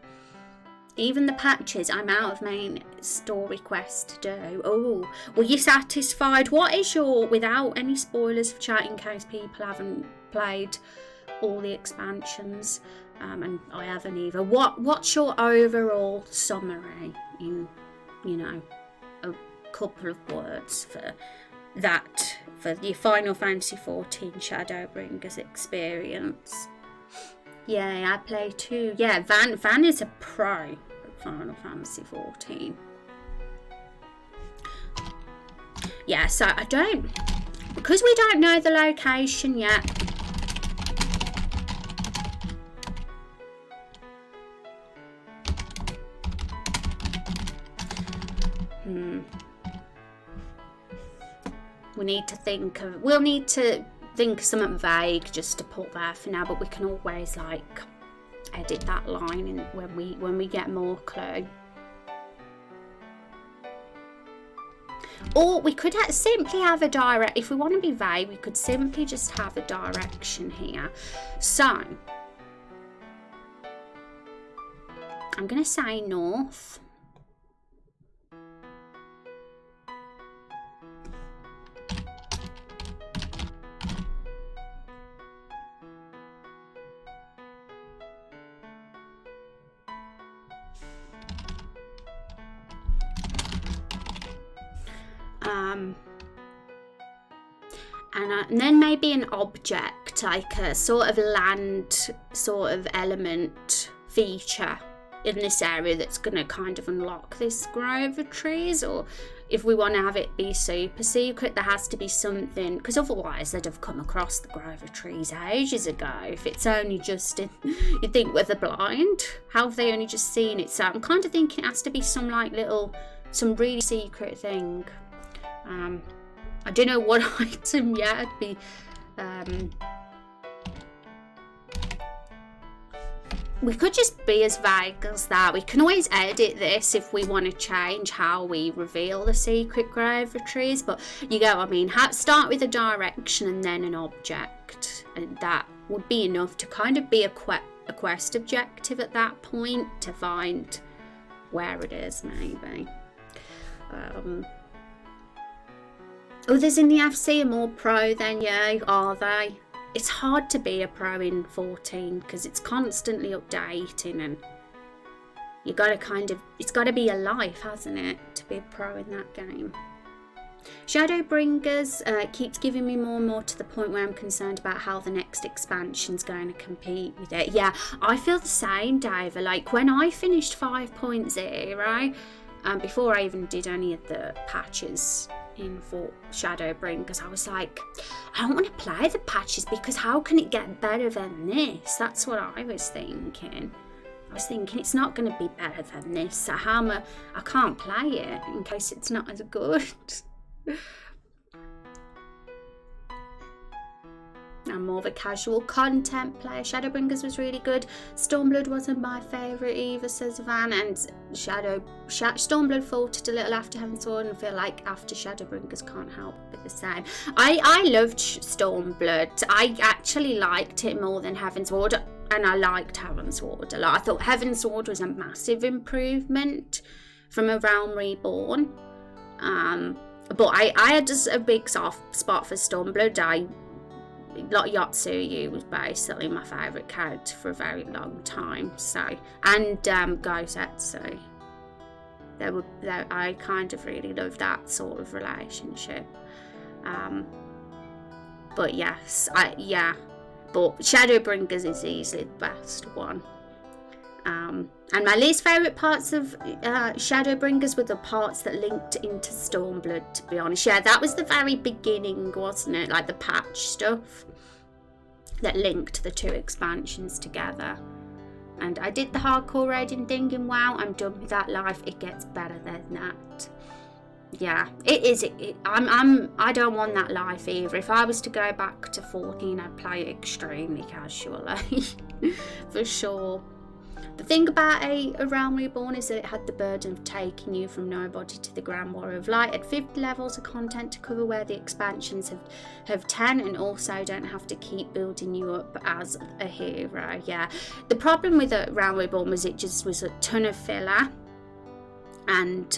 A: Even the patches, I'm out of main story quest to do. Oh, were you satisfied? What is your, without any spoilers for chat in case people haven't played all the expansions, and I haven't either. What's your overall summary in, a couple of words for that, for your Final Fantasy XIV Shadowbringers experience? Yeah, I play too. Yeah, Van is a pro at Final Fantasy XIV. Yeah, so because we don't know the location yet, we'll need to think of something vague just to put there for now, but we can always like edit that line in when we get more clue. Or we could simply have a direct, if we want to be vague, we could simply just have a direction here. So I'm going to say north. And then maybe an object, like a sort of land sort of element feature in this area that's going to kind of unlock this grove of trees. Or if we want to have it be super secret, there has to be something, because otherwise they'd have come across the grove of trees ages ago. If it's only just in, you think with the blind, how have they only just seen it? So I'm kind of thinking it has to be some really secret thing. I don't know what item yet. It'd be we could just be as vague as that. We can always edit this if we want to change how we reveal the secret grove of trees, but you get what I mean. Start with a direction and then an object, and that would be enough to kind of be a quest objective at that point to find where it is, maybe. Others in the FC are more pro than you, are they? It's hard to be a pro in 14 because it's constantly updating, and you gotta it's gotta be a life, hasn't it, to be a pro in that game. Shadowbringers keeps giving me more and more to the point where I'm concerned about how the next expansion's going to compete with it. Yeah, I feel the same, Dave. Like when I finished 5.0, before I even did any of the patches for Shadowbringers, I was like, I don't want to play the patches because how can it get better than this? That's what I was thinking. I was thinking it's not going to be better than this, so I can't play it in case it's not as good. I'm more of a casual content player. Shadowbringers was really good. Stormblood wasn't my favourite either, says Van, and Stormblood faltered a little after Heavensward, and I feel like after Shadowbringers can't help but the same. I loved Stormblood. I actually liked it more than Heavensward, and I liked Heavensward a lot. I thought Heavensward was a massive improvement from A Realm Reborn. But I had just a big soft spot for Stormblood. Yotsuyu was basically my favourite character for a very long time. So, and Gosetsu. I kind of really loved that sort of relationship. But yes, but Shadowbringers is easily the best one. And my least favourite parts of Shadowbringers were the parts that linked into Stormblood, to be honest. Yeah, that was the very beginning, wasn't it? Like the patch stuff that linked the two expansions together. And I did the hardcore raiding thing in WoW. I'm done with that life. It gets better than that. Yeah, it is. I don't want that life either. If I was to go back to 14, I'd play it extremely casually. For sure. The thing about A Realm Reborn is that it had the burden of taking you from nobody to the Grand Warrior of Light at 50 levels of content to cover, where the expansions have 10, and also don't have to keep building you up as a hero. Yeah, the problem with A Realm Reborn was it just was a ton of filler, and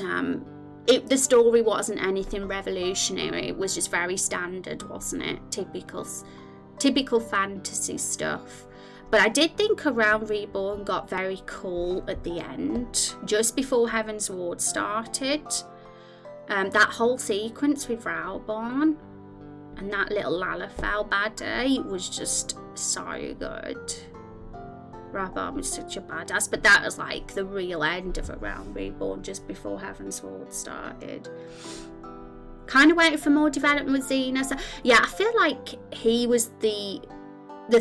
A: the story wasn't anything revolutionary. It was just very standard, wasn't it? Typical fantasy stuff. But I did think A Realm Reborn got very cool at the end, just before Heavensward started. That whole sequence with Raubon and that little Lalafell baddie was just so good. Raubon was such a badass, but that was like the real end of A Realm Reborn, just before Heavensward started. Kind of waited for more development with Xena. So, yeah, I feel like he was the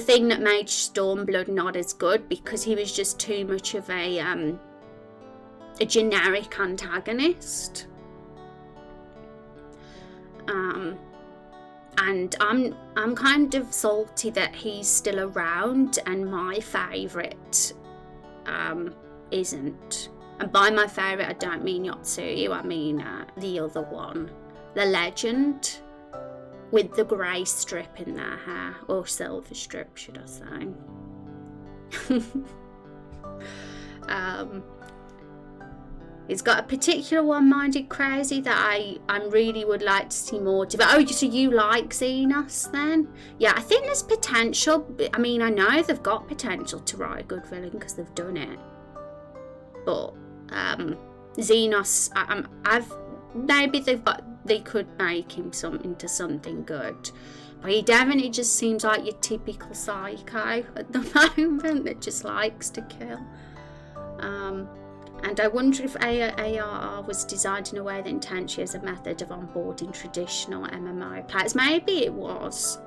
A: thing that made Stormblood not as good, because he was just too much of a generic antagonist. And I'm kind of salty that he's still around and my favourite isn't. And by my favourite I don't mean Yotsuyu, I mean the other one, the Legend, with the grey strip in their hair, or silver strip should I say. It's got a particular one-minded crazy that I really would like to see more develop. Oh, so you like Xenos then? Yeah, I think there's potential. I mean, I know they've got potential to write a good villain because they've done it. But Xenos, maybe they could make him into something good. But he definitely just seems like your typical psycho at the moment that just likes to kill. And I wonder if ARR was designed in a way that intentionally as a method of onboarding traditional MMO players. Maybe it was.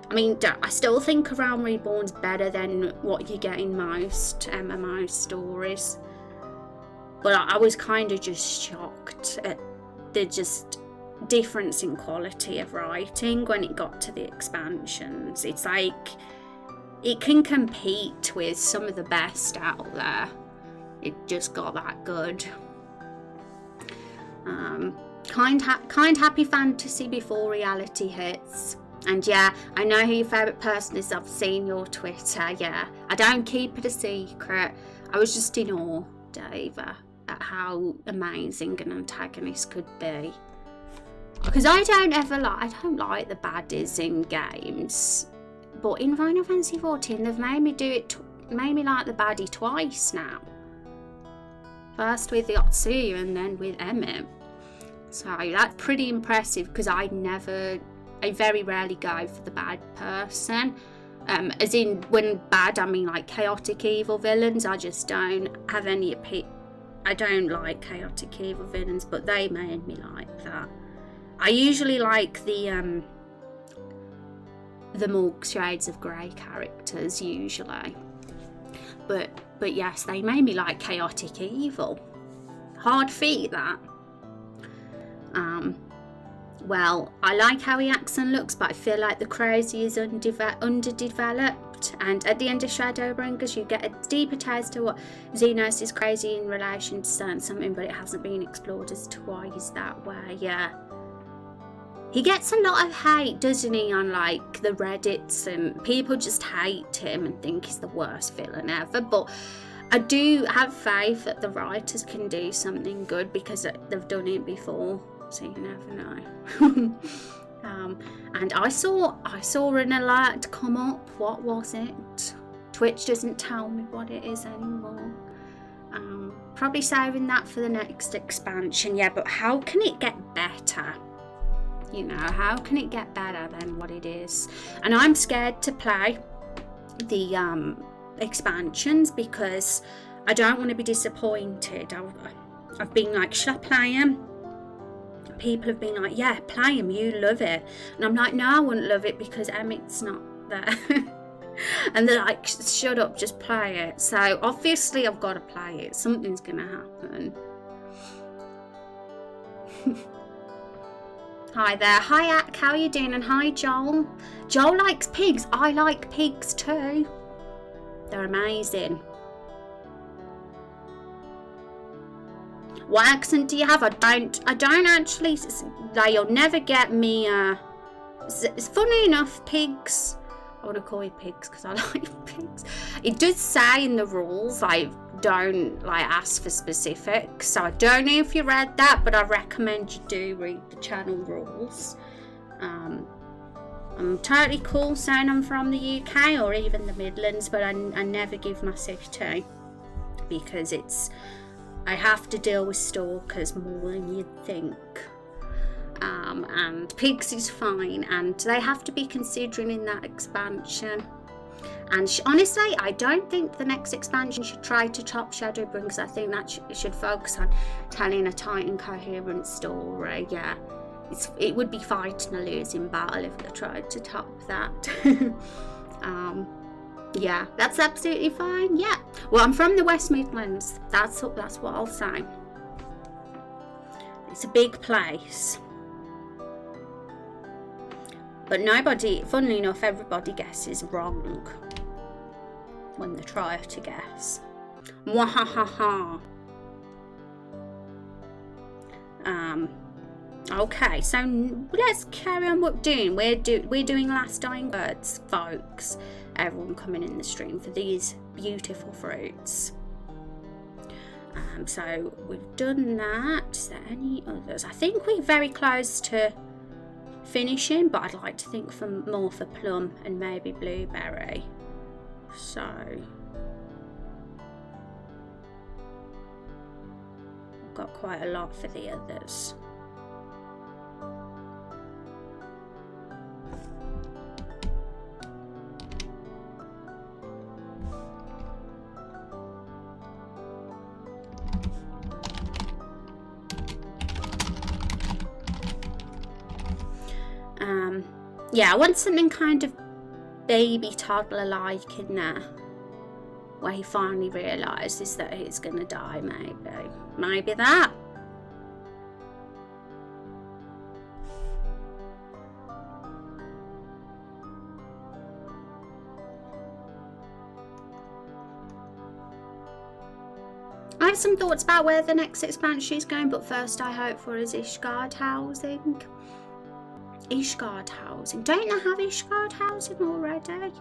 A: I mean, I still think A Realm Reborn's better than what you get in most MMO stories. But I was kind of just shocked at the just difference in quality of writing when it got to the expansions. It's like it can compete with some of the best out there. It just got that good. Kind happy fantasy before reality hits. And yeah, I know who your favourite person is. I've seen your Twitter. Yeah, I don't keep it a secret. I was just in awe, Dave, at how amazing an antagonist could be. Because I don't like the baddies in games. But in Final Fantasy XIV, they've made me like the baddie twice now. First with the Yotsuyu and then with Emmett. So that's pretty impressive, because I very rarely go for the bad person. As in, when bad, I mean like chaotic evil villains. I just don't have any I don't like chaotic evil villains, but they made me like that. I usually like the more shades of grey characters usually, but yes, they made me like chaotic evil. Hard feat, that. Well, I like how he acts and looks, but I feel like the crazy is underdeveloped. And at the end of Shadowbringers, you get a deeper taste of what Xenos is crazy in relation to something, but it hasn't been explored as to why he's that way. Yeah. He gets a lot of hate, doesn't he, on like the Reddits, and people just hate him and think he's the worst villain ever. But I do have faith that the writers can do something good because they've done it before. So you never know. And I saw an alert come up. What was it? Twitch doesn't tell me what it is anymore. Probably saving that for the next expansion. Yeah, but how can it get better? You know, how can it get better than what it is? And I'm scared to play the expansions because I don't want to be disappointed. I've been like, should I play them? People have been like, yeah, play him, you love it. And I'm like, no, I wouldn't love it because Emmett's not there. And they're like, shut up, just play it. So obviously I've got to play it. Something's going to happen. Hi there. Hi, Ak, how are you doing? And hi, Joel. Joel likes pigs. I like pigs too. They're amazing. What accent do you have? I don't actually. You'll never get me. It's funny enough, pigs. I want to call you pigs because I like pigs. It does say in the rules I don't like ask for specifics, so I don't know if you read that, but I recommend you do read the channel rules. I'm totally cool saying I'm from the UK or even the Midlands, but I never give my city because I have to deal with stalkers more than you'd think. And pigs is fine, and they have to be considering in that expansion. And honestly, I don't think the next expansion should try to top Shadowbringers. I think that should focus on telling a tight and coherent story. Yeah, it would be fighting a losing battle if they tried to top that. Yeah, that's absolutely fine. Yeah. Well, I'm from the West Midlands. That's what I'll say. It's a big place. But funnily enough, everybody guesses wrong when they try to guess. Mwahaha. Okay, so let's carry on what we're doing. We're doing Last Dying Words, folks. Everyone coming in the stream for these beautiful fruits. So we've done that. Is there any others? I think we're very close to finishing, but I'd like to think more for plum and maybe blueberry. So we've got quite a lot for the others. Yeah, I want something kind of baby toddler-like in there, where he finally realises that he's going to die, maybe that. I have some thoughts about where the next expansion is going, but first I hope for is Ishgard housing. Ishgard housing. Don't they have Ishgard housing already?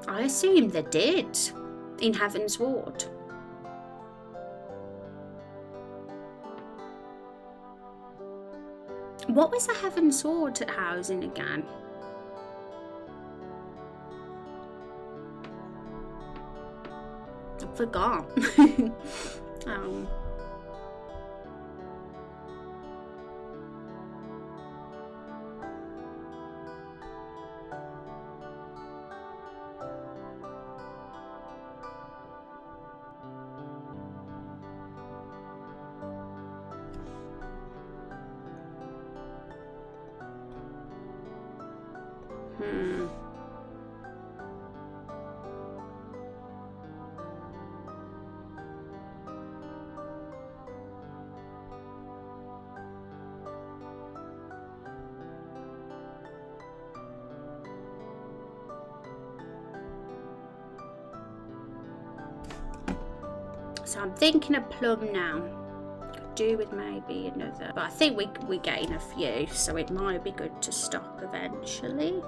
A: I assume they did in Heaven's Ward. What was the Heaven's Ward housing again? I forgot. So I'm thinking of plum now. Could do with maybe another, but I think we're getting a few, so it might be good to stop eventually.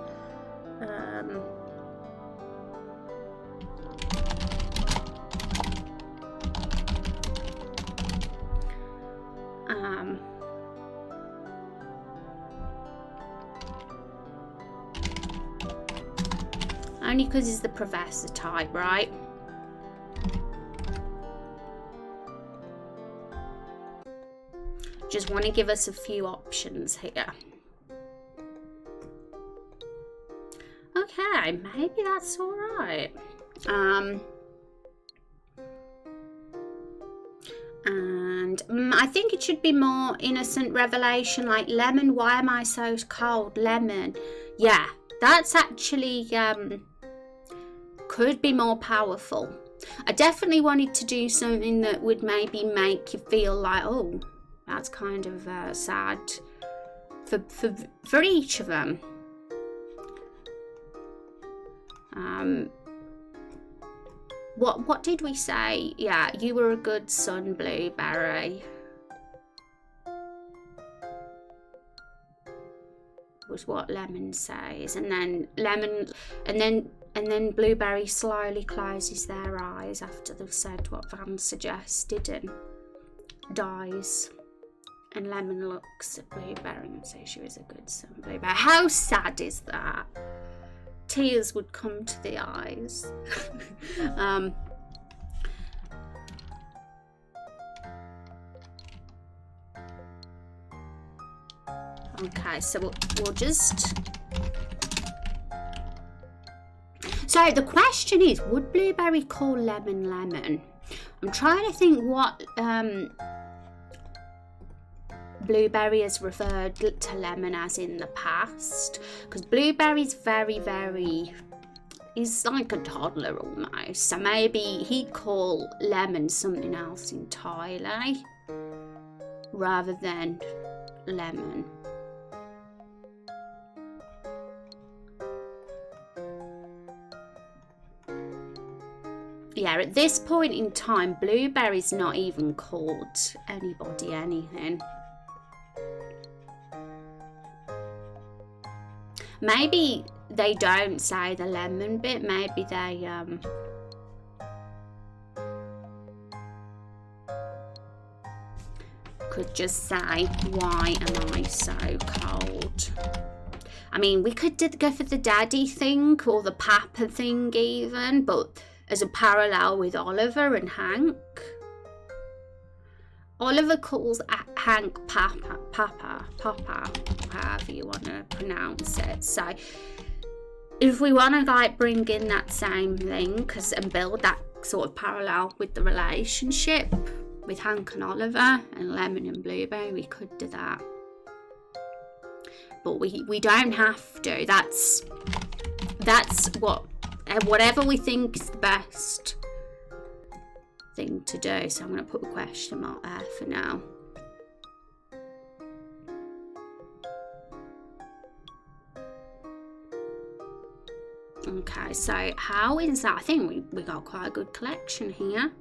A: Only because he's the professor type, right? Just want to give us a few options here. Okay, maybe that's all right. And I think it should be more innocent revelation, like lemon. Why am I so cold? Lemon. Yeah, that's actually could be more powerful. I definitely wanted to do something that would maybe make you feel like, oh, that's kind of sad for each of them. What did we say? Yeah, you were a good son, Blueberry. Was what Lemon says, and then Blueberry slowly closes their eyes after they've said what Van suggested and dies. And Lemon looks at Blueberry and says she was a good son, Blueberry. How sad is that? Tears would come to the eyes. Okay, so we'll just... So the question is, would Blueberry call Lemon Lemon? I'm trying to think what Blueberry has referred to Lemon as in the past, because Blueberry's very, he's like a toddler almost, so maybe he'd call Lemon something else entirely rather than Lemon. Yeah, at this point in time, Blueberry's not even called anybody anything. Maybe they don't say the lemon bit, maybe they could just say, why am I so cold? I mean, we could go for the daddy thing or the papa thing even, but as a parallel with Oliver and Hank. Oliver calls Hank Papa, however you want to pronounce it. So if we want to like bring in that same thing and build that sort of parallel with the relationship with Hank and Oliver and Lemon and Blueberry, we could do that. But we don't have to. That's whatever we think is the best thing to do. So I'm going to put a question mark there for now. Okay, so how is that? I think we got quite a good collection here.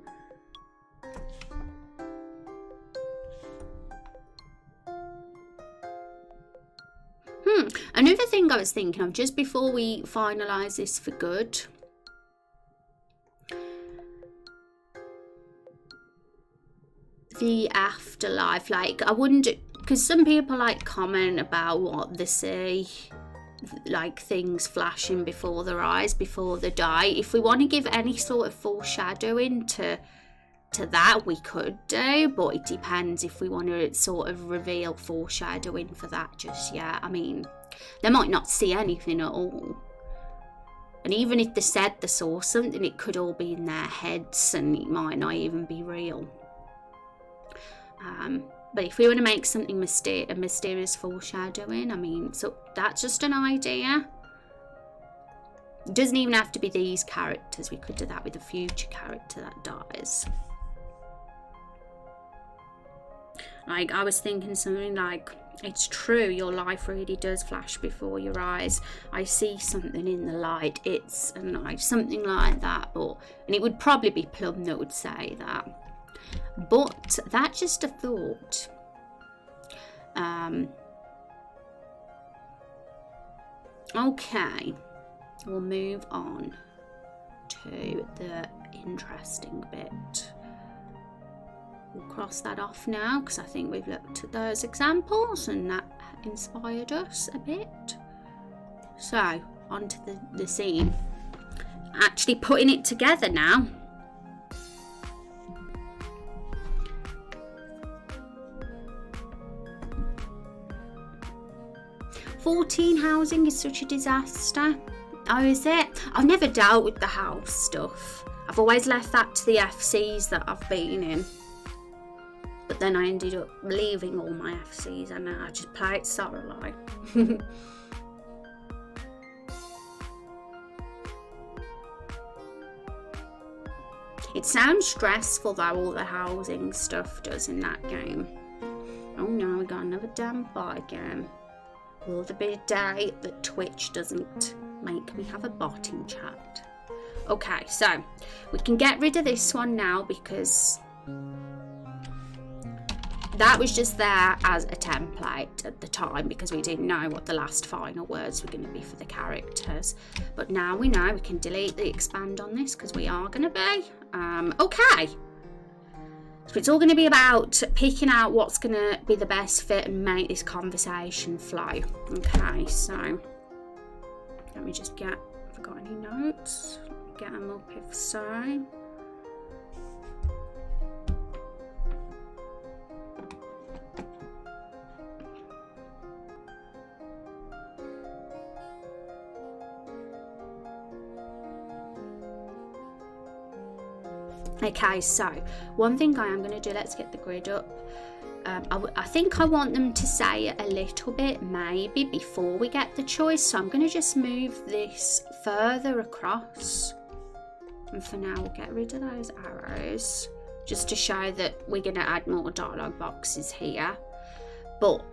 A: Another thing I was thinking of just before we finalise this for good. The afterlife, like I wonder, because some people like comment about what they see, like things flashing before their eyes before they die. If we want to give any sort of foreshadowing to that, we could do, but it depends if we want to sort of reveal foreshadowing for that just yet. I mean, they might not see anything at all, and even if they said they saw something, it could all be in their heads and it might not even be real. But if we want to make something a mysterious foreshadowing, I mean, so that's just an idea. It doesn't even have to be these characters. We could do that with a future character that dies. Like, I was thinking something like, it's true, your life really does flash before your eyes. I see something in the light. It's, I don't know, something like that. And it would probably be Plum that would say that. But that's just a thought. Okay, we'll move on to the interesting bit. We'll cross that off now because I think we've looked at those examples and that inspired us a bit. So, onto the scene. Actually putting it together now. "14 housing is such a disaster." Oh, is it? I've never dealt with the house stuff. I've always left that to the FCs that I've been in. But then I ended up leaving all my FCs and I just played Sorrowlight. It sounds stressful though, all the housing stuff does in that game. Oh no, we got another damn bot game. Will there be a day that Twitch doesn't make me have a bot in chat? Okay, so we can get rid of this one now because that was just there as a template at the time because we didn't know what the last final words were going to be for the characters. But now we know we can delete the expand on this because we are going to be. Okay. So it's all going to be about picking out what's going to be the best fit and make this conversation flow. Okay, so let me just get, have I got any notes? Get them up if so. Okay, so one thing I am going to do, let's get the grid up. I think I want them to say a little bit maybe before we get the choice, so I'm going to just move this further across, and for now we'll get rid of those arrows just to show that we're going to add more dialogue boxes here. But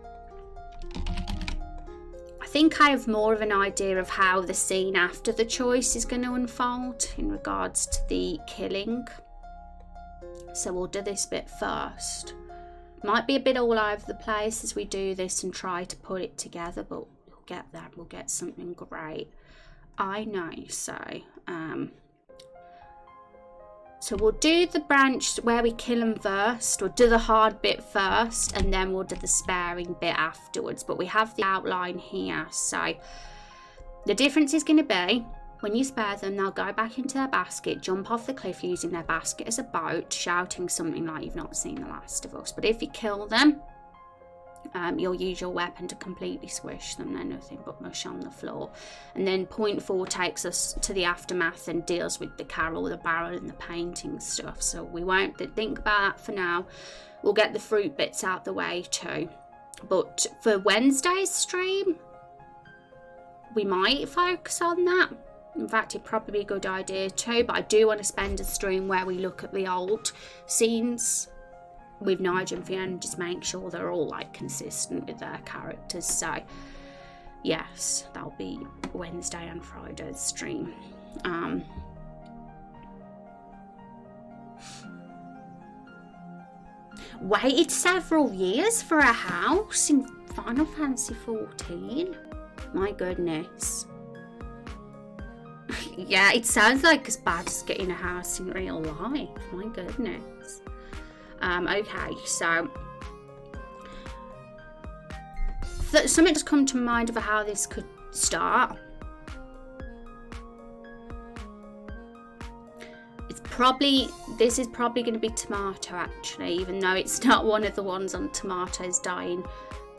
A: I think I have more of an idea of how the scene after the choice is going to unfold in regards to the killing. So we'll do this bit first. Might be a bit all over the place as we do this and try to put it together, but we'll get that. We'll get something great. I know. So we'll do the branch where we kill them first. We'll do the hard bit first, and then we'll do the sparing bit afterwards. But we have the outline here. So the difference is going to be, when you spare them, they'll go back into their basket, jump off the cliff using their basket as a boat, shouting something like you've not seen The Last of Us. But if you kill them, you'll use your weapon to completely squish them. They're nothing but mush on the floor. And then point 4 takes us to the aftermath and deals with the carol, the barrel and the painting stuff. So we won't think about that for now. We'll get the fruit bits out the way too. But for Wednesday's stream, we might focus on that. In fact, it'd probably be a good idea too, but I do want to spend a stream where we look at the old scenes with Nigel and Fiona and just make sure they're all like consistent with their characters. So yes, that'll be Wednesday and Friday's stream. Waited several years for a house in Final Fantasy 14. My goodness. Yeah, it sounds like as bad as getting a house in real life. My goodness. Okay, so something just come to mind of how this could start. This is probably going to be Tomato actually, even though it's not one of the ones on Tomato's dying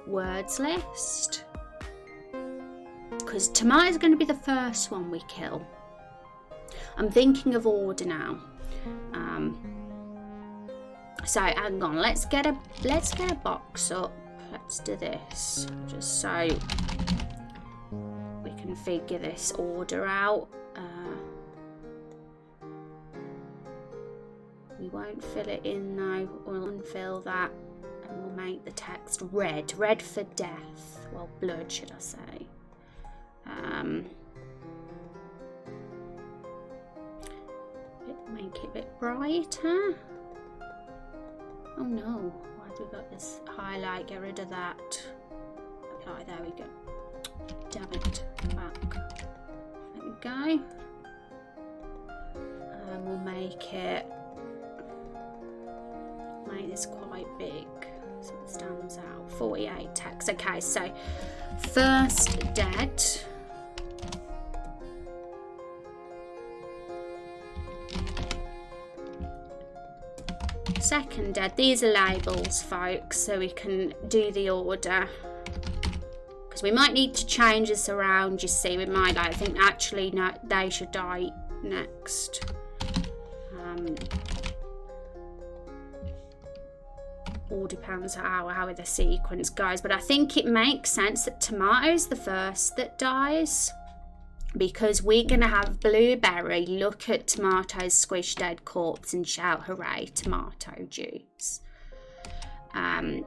A: words list. Because Tomato's going to be the first one we kill. I'm thinking of order now. So hang on, let's get a box up. Let's do this just so we can figure this order out. We won't fill it in though. We'll unfill that and we'll make the text red. Red for death. Well, blood, should I say. Make it a bit brighter. Oh no, why have we got this highlight? Get rid of that. Apply, there we go. Damn it, back. There we go. And we'll make this quite big so it stands out. 48 text. Okay, so first dead. Second dead. These are labels, folks, so we can do the order. Because we might need to change this around, you see. We might, I think, actually, no, they should die next. All depends how the sequence goes. But I think it makes sense that tomato's the first that dies. Because we're going to have Blueberry look at Tomato's squished dead corpse and shout, hooray, tomato juice. And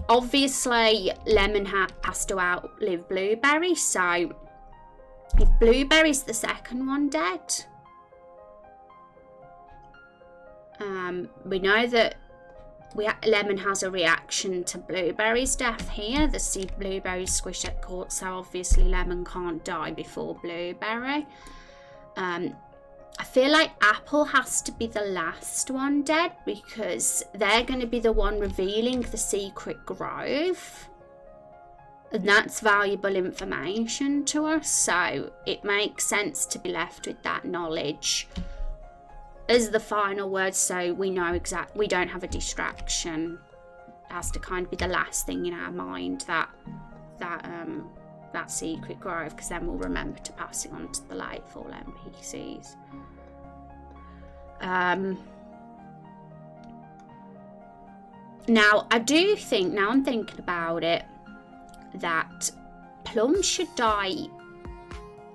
A: obviously Lemon has to outlive Blueberry. So if Blueberry's the second one dead, we know that Lemon has a reaction to Blueberry's death here. The Blueberry's squished at court, so obviously Lemon can't die before Blueberry. I feel like Apple has to be the last one dead because they're going to be the one revealing the secret grove. And that's valuable information to us, so it makes sense to be left with that knowledge as the final word, so we know we don't have a distraction. It has to kind of be the last thing in our mind, that secret grove, because then we'll remember to pass it on to the Lightfall NPCs. Now I do think, now I'm thinking about it, that Plum should die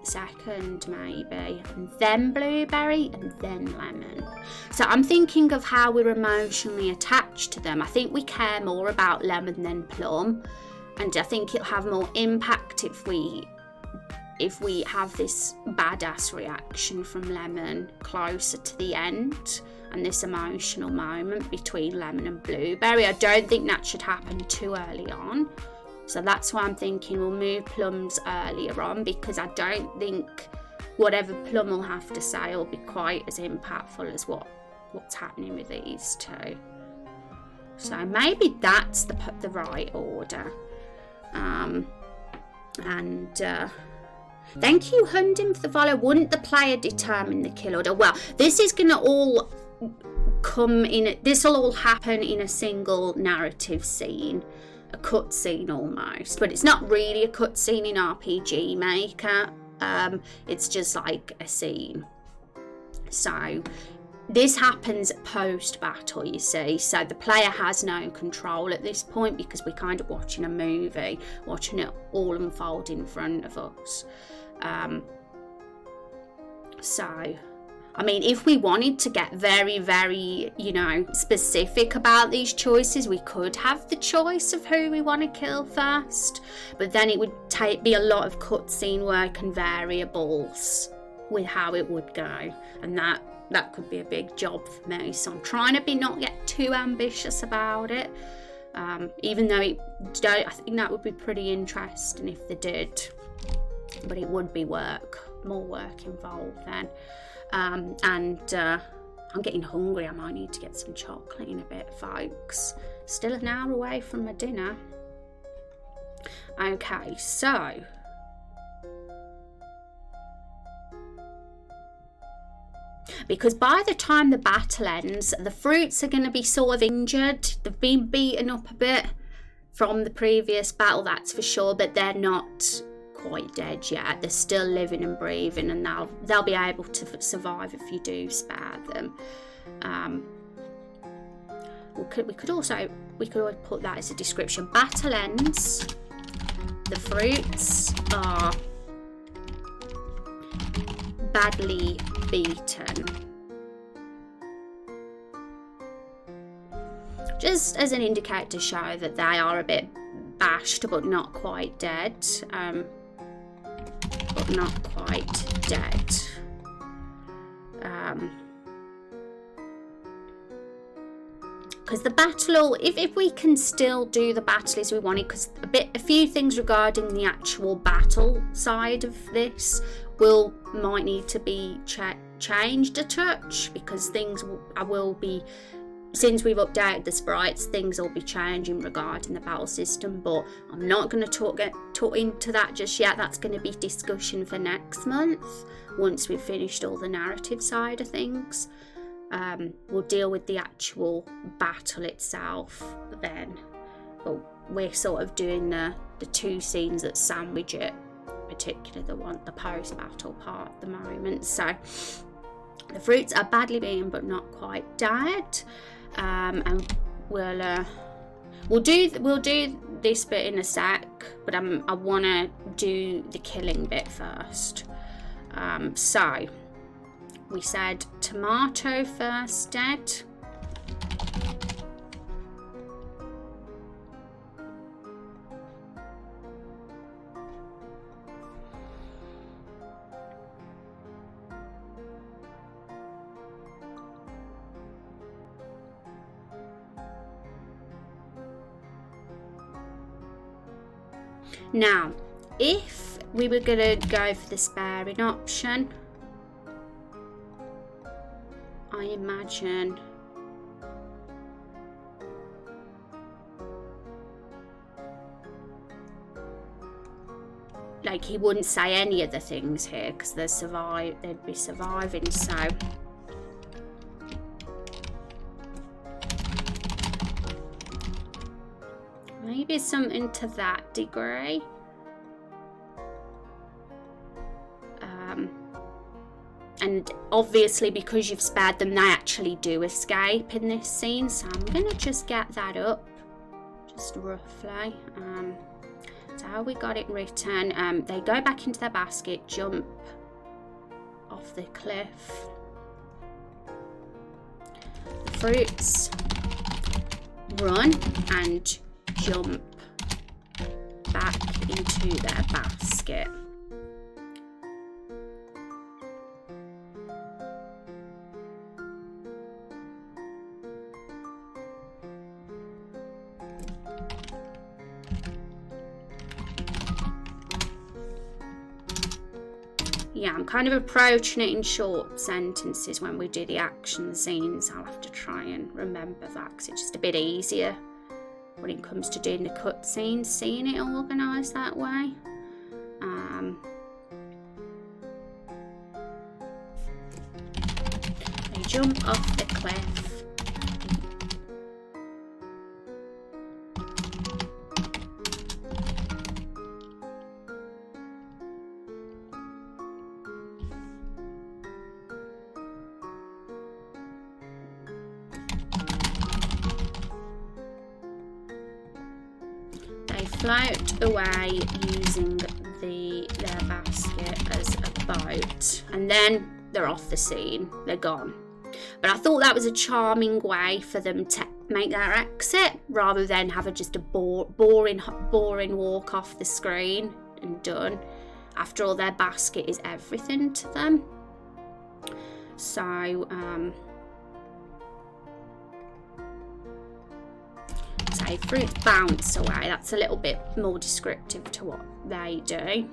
A: second maybe, and then Blueberry, and then Lemon. So I'm thinking of how we're emotionally attached to them. I think we care more about Lemon than Plum, and I think it'll have more impact if we have this badass reaction from Lemon closer to the end and this emotional moment between Lemon and Blueberry. I don't think that should happen too early on. So that's why I'm thinking we'll move Plum's earlier on, because I don't think whatever Plum will have to say will be quite as impactful as what's happening with these two. So maybe that's the right order. Thank you, Hundin, for the follow. Wouldn't the player determine the kill order? Well, this is going to all this will all happen in a single narrative scene. A cutscene almost, but it's not really a cutscene in RPG Maker. It's just like a scene. So this happens post-battle, you see. So the player has no control at this point because we're kind of watching a movie, watching it all unfold in front of us. So I mean, if we wanted to get very, very, specific about these choices, we could have the choice of who we want to kill first. But then it would be a lot of cutscene work and variables with how it would go. And that could be a big job for me. So I'm trying to not get too ambitious about it. Even though I think that would be pretty interesting if they did. But it would be more work involved then. I'm getting hungry. I might need to get some chocolate in a bit, folks. Still an hour away from my dinner. Okay, so because by the time the battle ends, the fruits are going to be sort of injured. They've been beaten up a bit from the previous battle, that's for sure, but they're not quite dead yet. They're still living and breathing, and they'll be able to survive if you do spare them. We could always put that as a description. Battle ends. The fruits are badly beaten. Just as an indicator to show that they are a bit bashed but not quite dead. But not quite dead. Because the battle, if we can still do the battle as we wanted, because a few things regarding the actual battle side of this might need to be changed a touch, because things will be, since we've updated the sprites, things will be changing regarding the battle system. But I'm not going to talk into that just yet. That's going to be discussion for next month once we've finished all the narrative side of things. We'll deal with the actual battle itself then, but we're sort of doing the two scenes that sandwich it, particularly the post-battle part at the moment. So the fruits are badly beaten but not quite dead, and we'll do this bit in a sec, but I want to do the killing bit first. So we said tomato first dead. Now, if we were going to go for the sparing option, I imagine like he wouldn't say any of the things here because they'd be surviving, so maybe something to that degree. And obviously, because you've spared them, they actually do escape in this scene. So I'm going to just get that up, just roughly. So how we got it written. They go back into their basket, jump off the cliff. The fruits run and jump back into their basket. Yeah, I'm kind of approaching it in short sentences when we do the action scenes. I'll have to try and remember that because it's just a bit easier when it comes to doing the cut scenes, seeing it organised that way. They jump off the cliff. Float away using their basket as a boat, and then they're off the scene, they're gone. But I thought that was a charming way for them to make their exit rather than have just a boring walk off the screen and done. After all, their basket is everything to them. So fruits bounce away. That's a little bit more descriptive to what they do.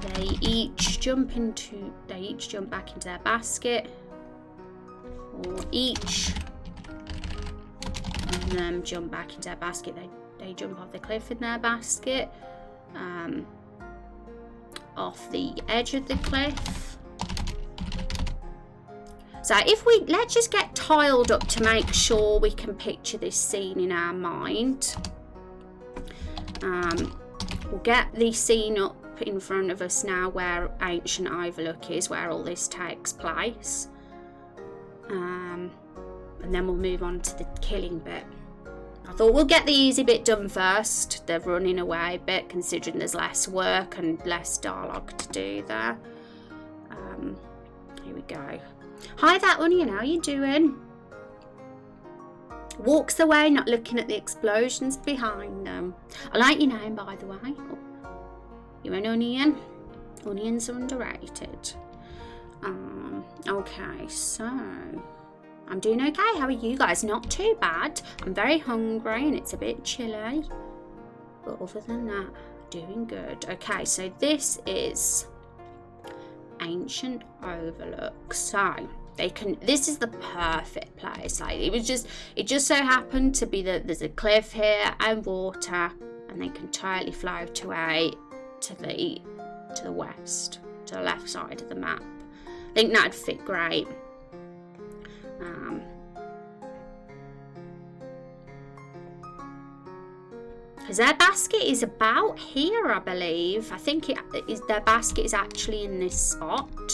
A: They each jump back into their basket, or each of them jump back into their basket. They jump off the cliff in their basket, off the edge of the cliff. So let's just get tiled up to make sure we can picture this scene in our mind. We'll get the scene up in front of us now where Ancient Overlook is, where all this takes place. And then we'll move on to the killing bit. I thought we'll get the easy bit done first, the running away bit, considering there's less work and less dialogue to do there. Here we go. Hi there, Onion, how you doing? Walks away, not looking at the explosions behind them. I like your name, by the way. Oh, you're an onion. Onions are underrated. Okay, so I'm doing okay. How are you guys? Not too bad. I'm very hungry and it's a bit chilly. But other than that, doing good. Okay, so this is Ancient Overlook. So this is the perfect place. Like it just so happened to be that there's a cliff here and water, and they can totally float away to the west, to the left side of the map. I think that'd fit great. Because their basket is about here, I believe. I think their basket is actually in this spot.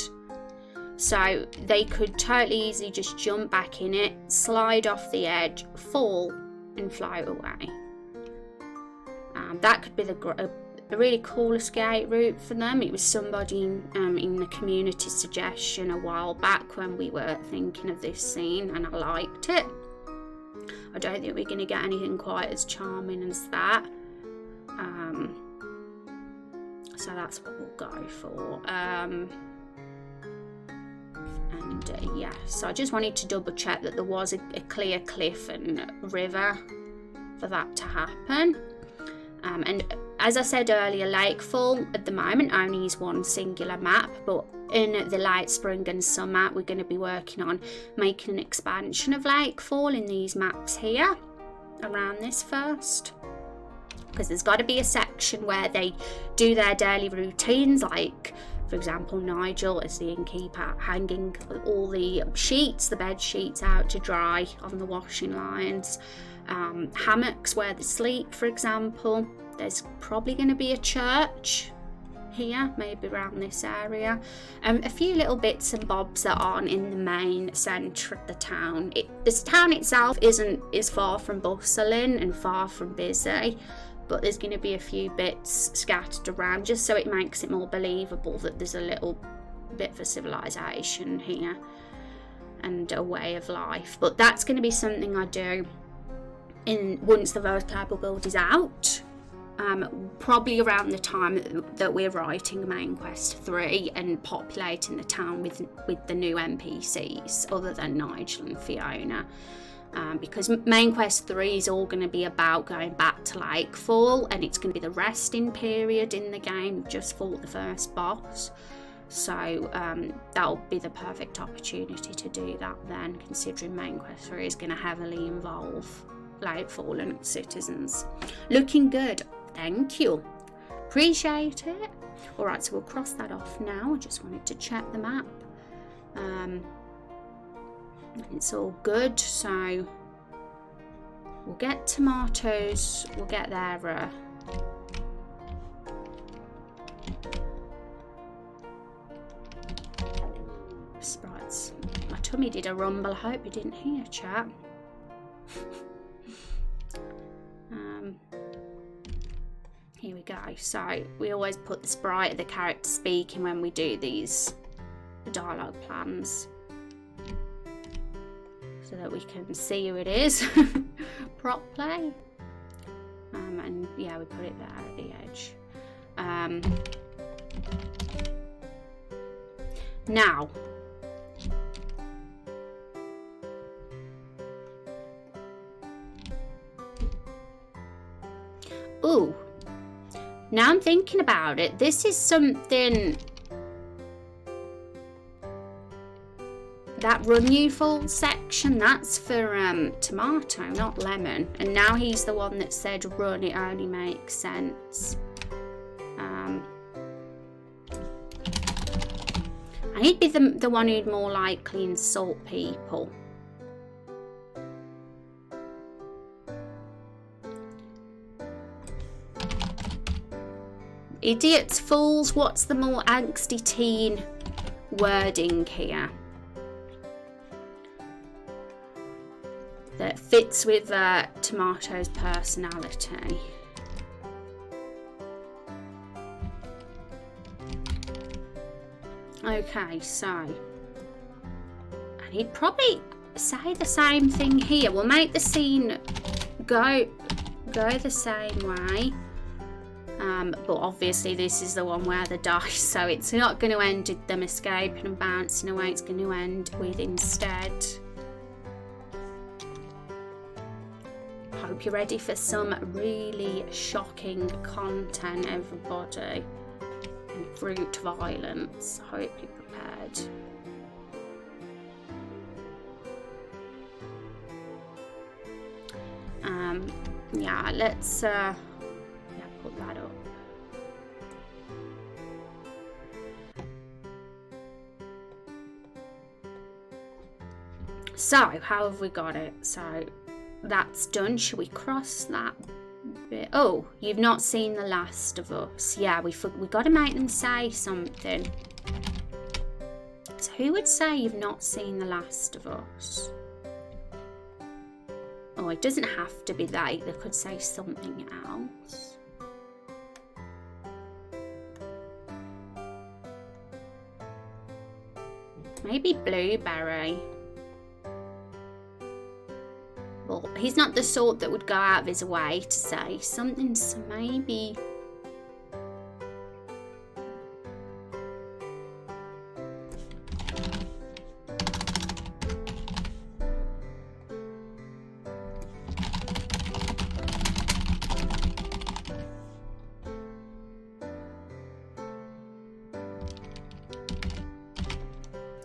A: So they could totally easily just jump back in it, slide off the edge, fall, and float away. That could be a really cool escape route for them. It was somebody in the community suggestion a while back when we were thinking of this scene, and I liked it. I don't think we're going to get anything quite as charming as that. So that's what we'll go for. Yeah, so I just wanted to double check that there was a clear cliff and river for that to happen. And as I said earlier, Lakefall at the moment only is one singular map, but in the late spring and summer we're going to be working on making an expansion of Lakefall in these maps here around this first, because there's got to be a section where they do their daily routines, like for example Nigel as the innkeeper hanging all the sheets, the bed sheets out to dry on the washing lines, hammocks where they sleep, for example. There's probably going to be a church here, maybe around this area. A few little bits and bobs that aren't in the main centre of the town. This town itself is far from bustling and far from busy, but there's going to be a few bits scattered around just so it makes it more believable that there's a little bit of a civilization here and a way of life. But that's going to be something I do once the vocable build is out. Probably around the time that we're writing Main Quest 3 and populating the town with the new NPCs other than Nigel and Fiona, because Main Quest 3 is all going to be about going back to Lakefall, and it's going to be the resting period in the game. We've just fought the first boss, so that'll be the perfect opportunity to do that then, considering Main Quest 3 is going to heavily involve Lakefall and its citizens. Looking good. Thank you. Appreciate it. Alright, so we'll cross that off now. I just wanted to check the map. It's all good, so we'll get tomatoes. We'll get their sprites. My tummy did a rumble. I hope you didn't hear, chat. Here we go. So we always put the sprite of the character speaking when we do the dialogue plans, so that we can see who it is properly. And yeah, we put it there at the edge. Now, ooh. Now I'm thinking about it, this is something that Run You Full section, that's for Tomato, not Lemon. And now he's the one that said run, it only makes sense. And he'd be the one who'd more likely insult people. Idiots, fools, what's the more angsty teen wording here? that fits with Tomato's personality. Okay, so, and he'd probably say the same thing here. We'll make the scene go the same way. But obviously this is the one where the dice, so it's not going to end with them escaping and bouncing away. It's going to end with instead. Hope you're ready for some really shocking content, everybody. And brute violence. Hope you're prepared. Yeah, let's put that up. So, how have we got it? So, that's done. Should we cross that bit? Oh, you've not seen The Last of Us. Yeah, we got to make them say something. So, who would say you've not seen The Last of Us? Oh, it doesn't have to be that. They could say something else. Maybe Blueberry. Well, he's not the sort that would go out of his way to say something, so maybe...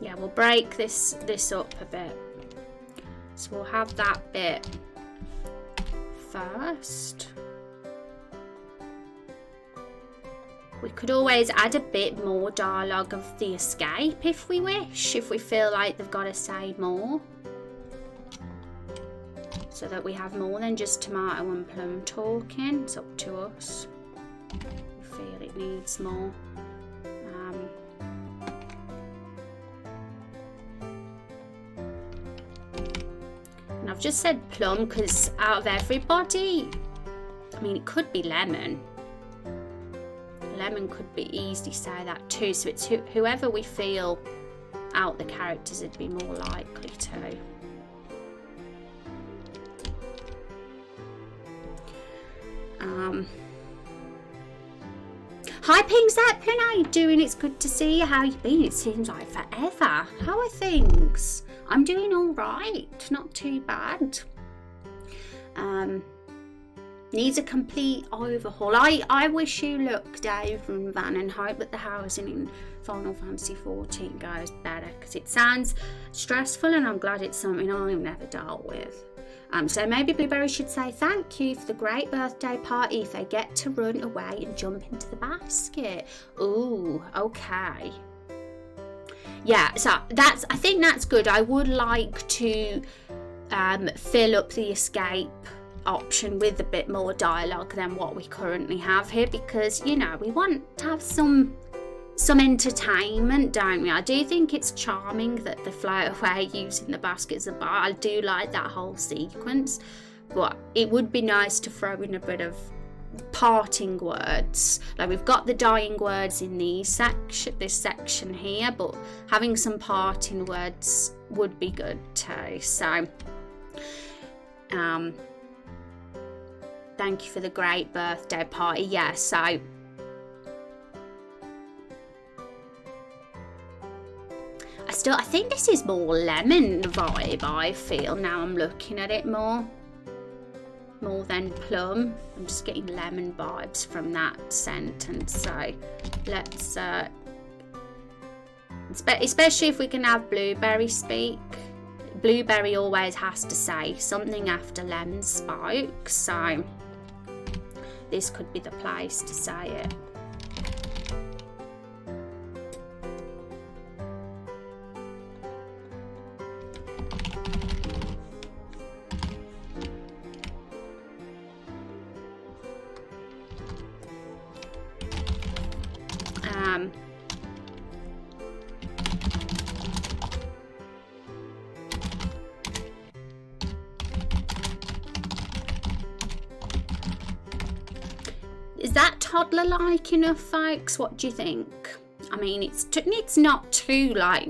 A: Yeah, we'll break this up a bit. So we'll have that bit first. We could always add a bit more dialogue of the escape if we wish, if we feel like they've got to say more. So that we have more than just Tomato and Plum talking. It's up to us. We feel it needs more. And I've just said Plum because out of everybody, I mean, it could be Lemon. Lemon could be easily say that too. So it's whoever we feel out the characters would be more likely to. Hi Pink Zeppelin, how you doing? It's good to see you. How you been? It seems like forever. How are things? I'm doing all right, not too bad. Needs a complete overhaul. I wish you luck, Dave and Van, and hope that the housing in Final Fantasy XIV goes better, because it sounds stressful and I'm glad it's something I've never dealt with. So maybe Blueberry should say thank you for the great birthday party if they get to run away and jump into the basket. Ooh, okay. Yeah, so I think that's good. I would like to fill up the escape option with a bit more dialogue than what we currently have here, because, you know, we want to have some entertainment, don't we? I do think it's charming that they float away using the basket as a bar. I do like that whole sequence, but it would be nice to throw in a bit of parting words. Like, we've got the dying words in this section here, but having some parting words would be good too. So thank you for the great birthday party. Yeah, so I think this is more Lemon vibe, I feel, now I'm looking at it more than Plum. I'm just getting Lemon vibes from that sentence. So let's especially if we can have Blueberry speak. Blueberry always has to say something after Lemon spoke, so this could be the place to say it. is that toddler-like enough, folks? What do you think? I mean, it's not too like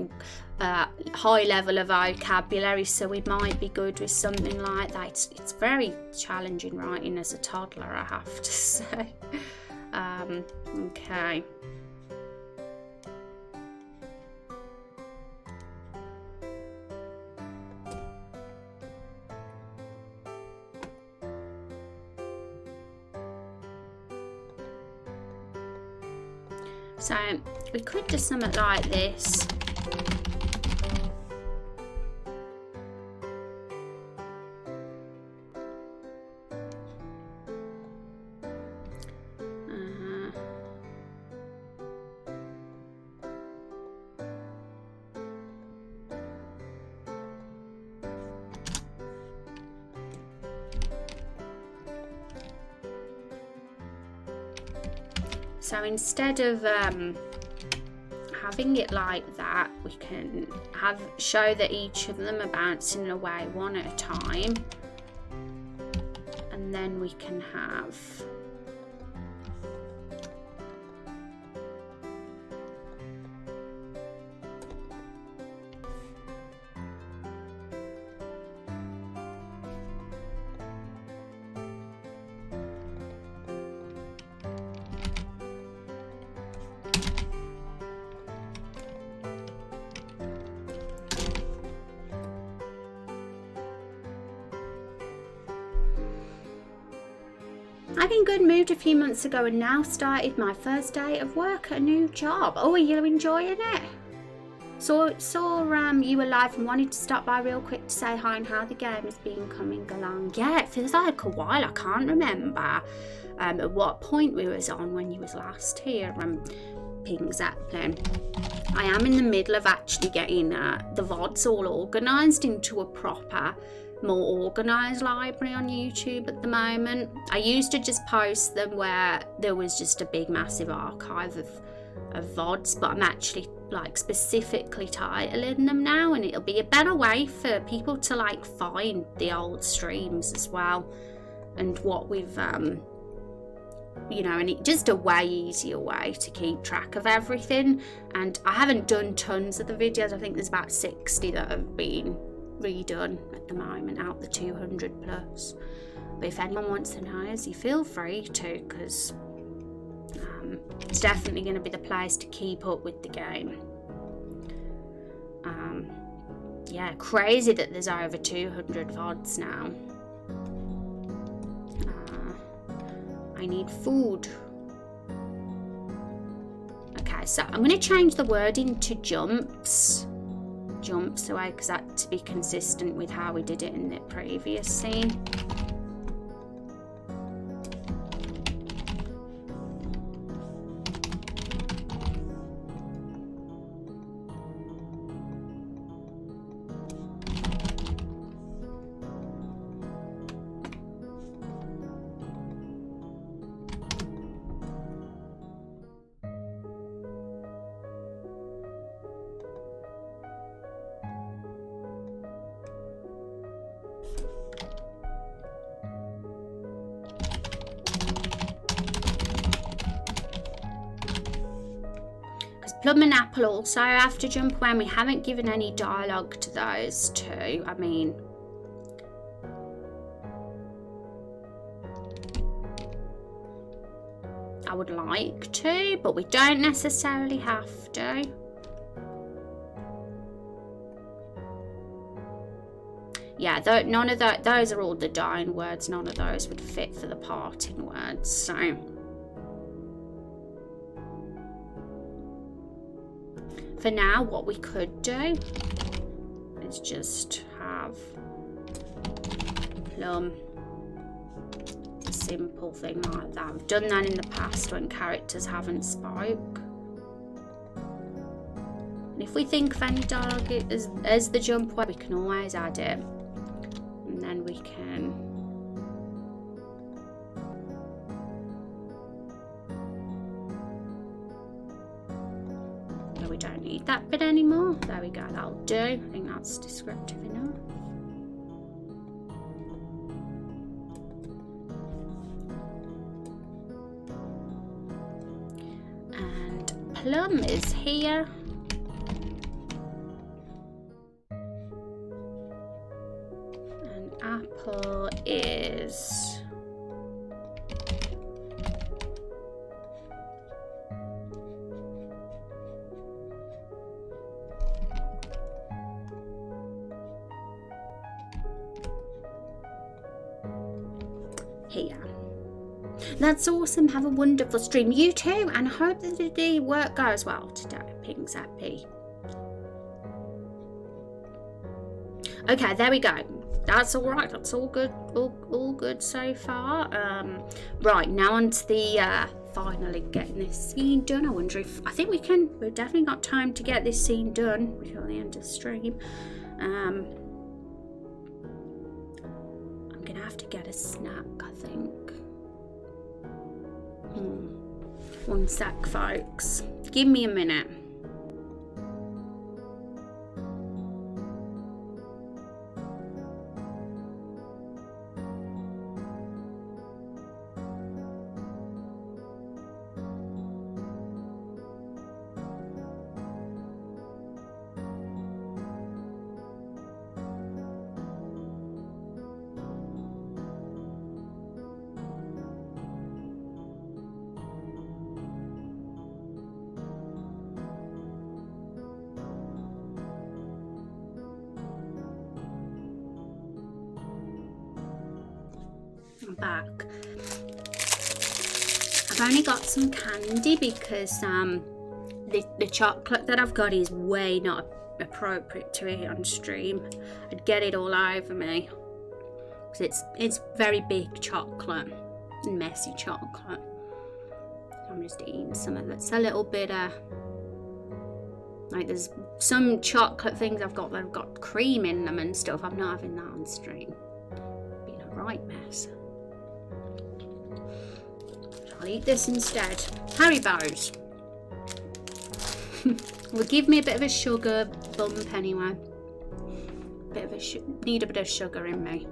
A: high level of vocabulary, so we might be good with something like that. It's very challenging writing as a toddler, I have to say. Okay. So we could do something like this. So instead of having it like that, we can show that each of them are bouncing away one at a time, and then we can have I've been good moved a few months ago and now started my first day of work at a new job. Oh, are you enjoying it? Saw you were live and wanted to stop by real quick to say hi and how the game has been coming along. Yeah, it feels like a while. I can't remember at what point we was on when you was last here. Ping Zeppelin. I am in the middle of actually getting the VODs all organised into a proper, more organised library on YouTube at the moment. I used to just post them where there was just a big massive archive of VODs, but I'm actually like specifically titling them now, and it'll be a better way for people to like find the old streams as well, and what we've and it's just a way easier way to keep track of everything. And I haven't done tons of the videos. I think there's about 60 that have been redone at the moment out the 200 plus. But if anyone wants to know, you feel free to, because it's definitely going to be the place to keep up with the game. Yeah, crazy that there's over 200 VODs now. I need food. Okay, so I'm going to change the wording to jumps away, because that to be consistent with how we did it in the previous scene. Plum and apple also have to jump when we haven't given any dialogue to those two. I mean, I would like to, but we don't necessarily have to. Yeah, none of those are all the dying words. None of those would fit for the parting words. So for now, what we could do is just have plum. It's a simple thing like that. I've done that in the past when characters haven't spoke. And if we think of any dialogue as the jump word, we can always add it. And then we can we don't need that bit anymore. There we go, that'll do. I think that's descriptive enough. plum is here. And apple is... here. That's awesome. Have a wonderful stream. You too, and I hope that the work goes well today. Ping's happy. Okay, there we go. That's all right. That's all good. All good so far. Right, now on to the finally getting this scene done. I wonder if we've definitely got time to get this scene done before the end of the stream. I'm gonna have to get a snack, I think. One sec, folks. Give me a minute. I'm back. I've only got some candy because the chocolate that I've got is way not appropriate to eat on stream. I'd get it all over me because it's very big chocolate and messy chocolate. I'm just eating some of it. It's a little bit like there's some chocolate things I've got that have got cream in them and stuff. I'm not having that on stream. Being a right mess. I'll eat this instead. Haribos. Will give me a bit of a sugar bump anyway. Need a bit of sugar in me.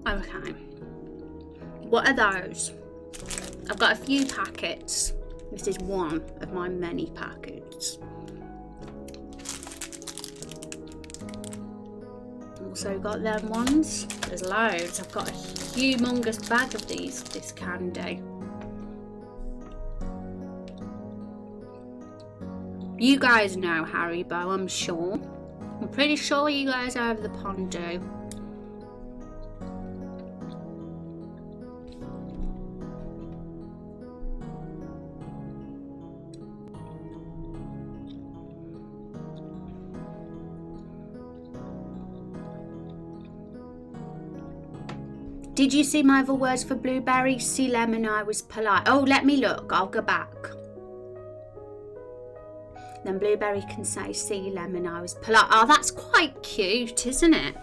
A: Okay. What are those? I've got a few packets. This is one of my many packets. Also got them ones. There's loads. I've got a humongous bag of this candy. You guys know Haribo, I'm sure. I'm pretty sure you guys over the pond do. Did you see my other words for blueberry? Sea lemon, I was polite. Oh, let me look. I'll go back. Then blueberry can say sea lemon, I was polite. Oh, that's quite cute, isn't it?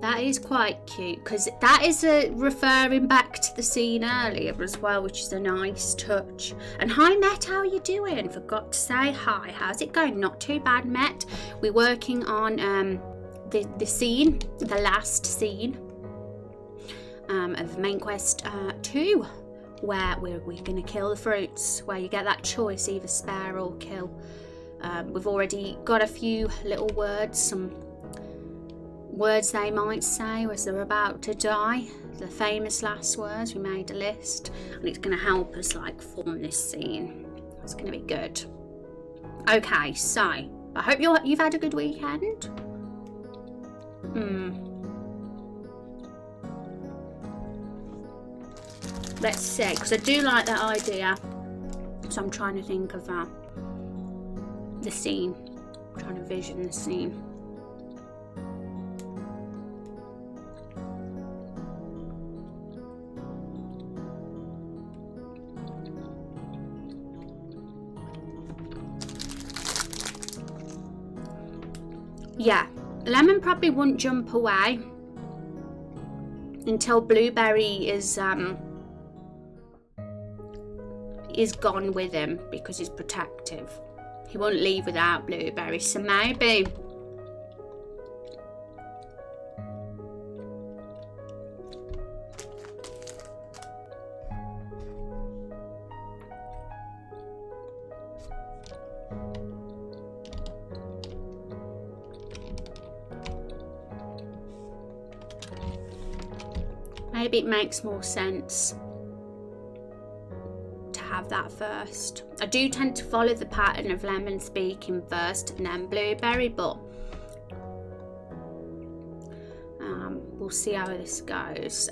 A: That is quite cute because that is referring back to the scene earlier as well, which is a nice touch. And hi Met, how are you doing? Forgot to say hi. How's it going? Not too bad, Met. We're working on the scene, the last scene of Main Quest 2, where we're going to kill the fruits, where you get that choice, either spare or kill. We've already got a few little words, some words they might say as they're about to die, the famous last words. We made a list and it's going to help us like form this scene. It's going to be good. Okay, so I hope you've had a good weekend. Let's see, because I do like that idea, so I'm trying to think of the scene. I'm trying to vision the scene. Yeah, Lemon probably won't jump away until Blueberry is gone with him because he's protective. He won't leave without Blueberry, so maybe Maybe it makes more sense to have that first. I do tend to follow the pattern of lemon speaking first and then blueberry, but we'll see how this goes.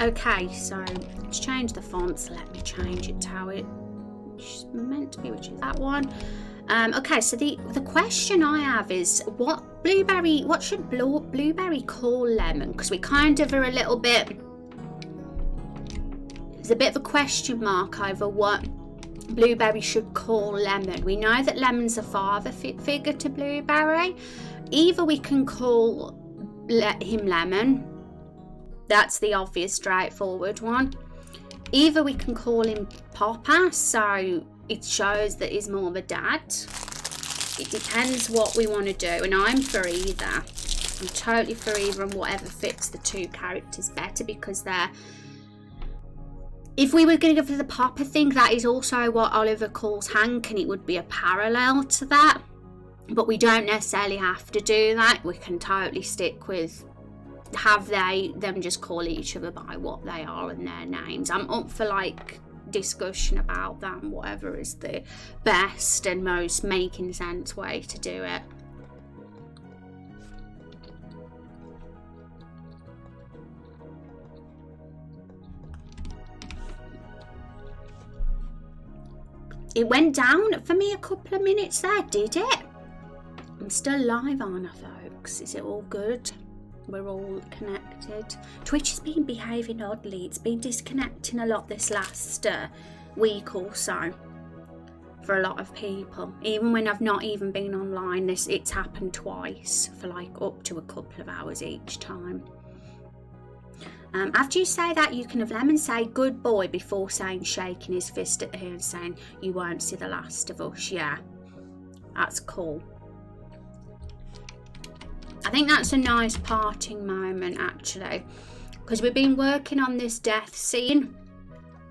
A: Okay, so it's changed the font, so let me change it to how it's meant to be, which is that one. Okay, so the question I have is, what should blueberry call lemon? Because we kind of are a little bit, there's a bit of a question mark over what blueberry should call lemon. We know that lemon's a father figure to blueberry. Either we can call him lemon. That's the obvious, straightforward one. Either we can call him Papa, so it shows that he's more of a dad. It depends what we want to do, and I'm for either. I'm totally for either, and whatever fits the two characters better, because they're... If we were going to go for the Papa thing, that is also what Oliver calls Hank, and it would be a parallel to that. But we don't necessarily have to do that. We can totally stick with... them just call each other by what they are and their names. I'm up for like discussion about that and whatever is the best and most making sense way to do it. It went down for me a couple of minutes there, did it? I'm still live, aren't I, folks? Is it all good? We're all connected. Twitch has been behaving oddly. It's been disconnecting a lot this last week or so for a lot of people. Even when I've not even been online, it's happened twice for like up to a couple of hours each time. After you say that, you can have Lemon say good boy before saying shaking his fist at her and saying you won't see the last of us. Yeah, that's cool. I think that's a nice parting moment, actually, because we've been working on this death scene,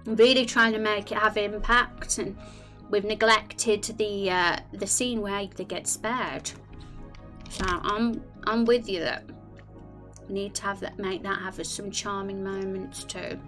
A: really trying to make it have impact, and we've neglected the scene where they get spared. So I'm with you that we need to have that, make that have some charming moments too.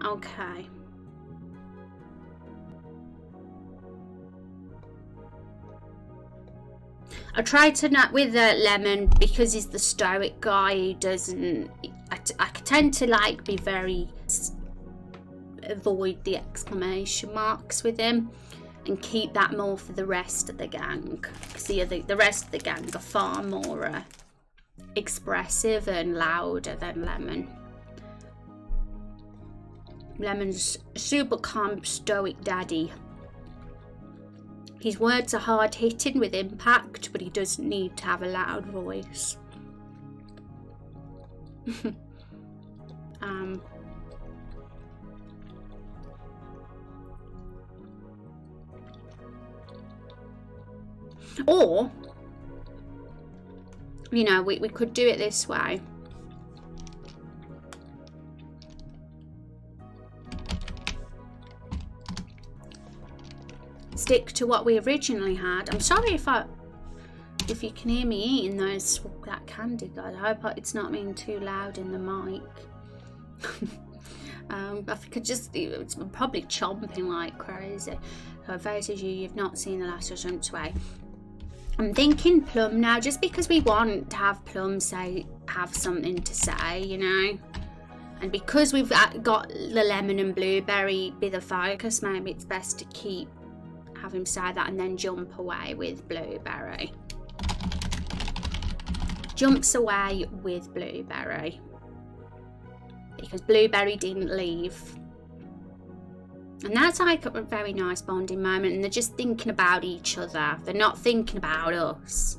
A: Okay. I tried to not with Lemon because he's the stoic guy. He doesn't. I tend to like be very avoid the exclamation marks with him and keep that more for the rest of the gang. Because the rest of the gang are far more expressive and louder than Lemon. Lemon's super calm, stoic daddy. His words are hard hitting with impact, but he doesn't need to have a loud voice. Or, you know, we could do it this way. stick to what we originally had. I'm sorry if you can hear me eating that candy, guys. I hope it's not being too loud in the mic. I think it's probably chomping like crazy. So for those of you've not seen the last Raindrop Way, I'm thinking plum now, just because we want to have plum have something to say, you know. And because we've got the lemon and blueberry be the focus, maybe it's best to have him say that and then jump away with blueberry. Jumps away with blueberry. Because blueberry didn't leave. And that's like a very nice bonding moment, and they're just thinking about each other. They're not thinking about us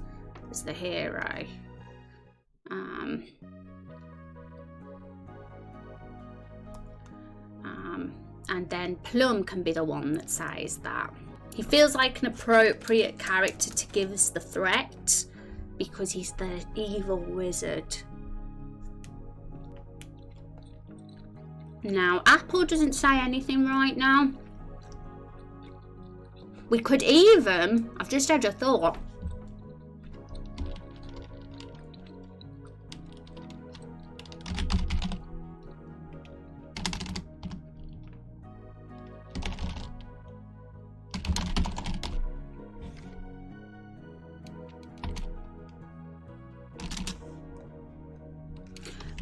A: as the hero. And then Plum can be the one that says that. He feels like an appropriate character to give us the threat because he's the evil wizard. Now, Apple doesn't say anything right now. We could even, I've just had a thought.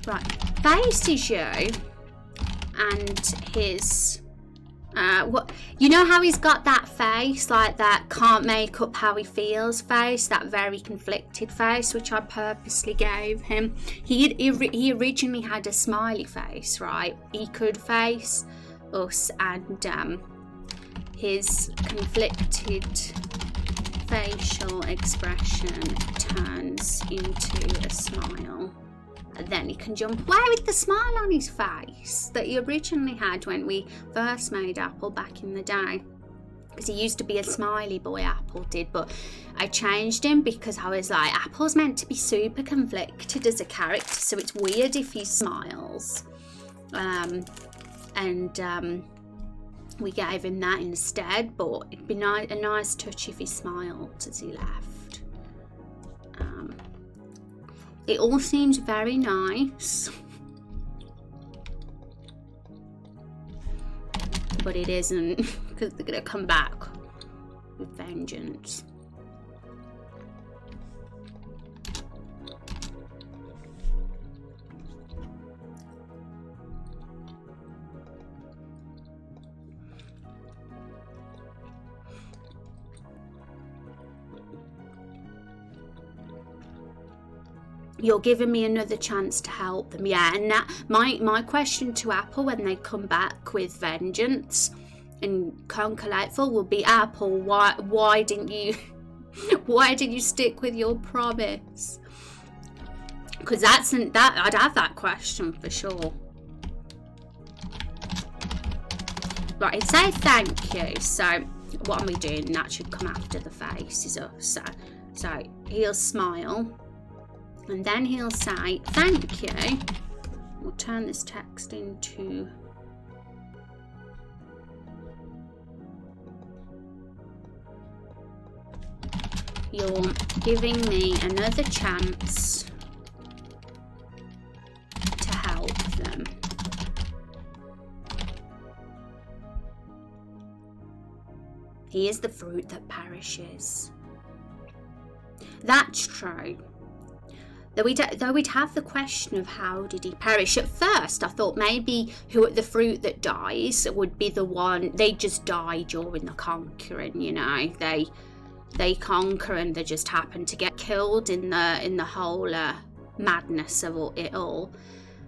A: Right, Face is you. And his what, you know how he's got that face, like that can't make up how he feels face, that very conflicted face, which I purposely gave him. He originally had a smiley face, right? He could face us, and his conflicted facial expression turns into a smile. And then he can jump away with the smile on his face that he originally had when we first made Apple back in the day. Because he used to be a smiley boy, Apple did, but I changed him because I was like, Apple's meant to be super conflicted as a character, so it's weird if he smiles. We gave him that instead, but it'd be a nice touch if he smiled as he left. It all seems very nice, but it isn't, because they're going to come back with vengeance. You're giving me another chance to help them, yeah. And that my question to Apple when they come back with vengeance and conquer Lightfall will be, Apple, why didn't you stick with your promise? Because I'd have that question for sure. Right, he'd say thank you. So what am we doing? That should come after the face is us. So he'll smile. And then he'll say, thank you. We'll turn this text into... You're giving me another chance to help them. He is the fruit that perishes. That's true. Though we'd have the question of how did he perish. At first I thought maybe the fruit that dies would be the one, they just die during the conquering, you know. They conquer and they just happen to get killed in the whole madness of it all.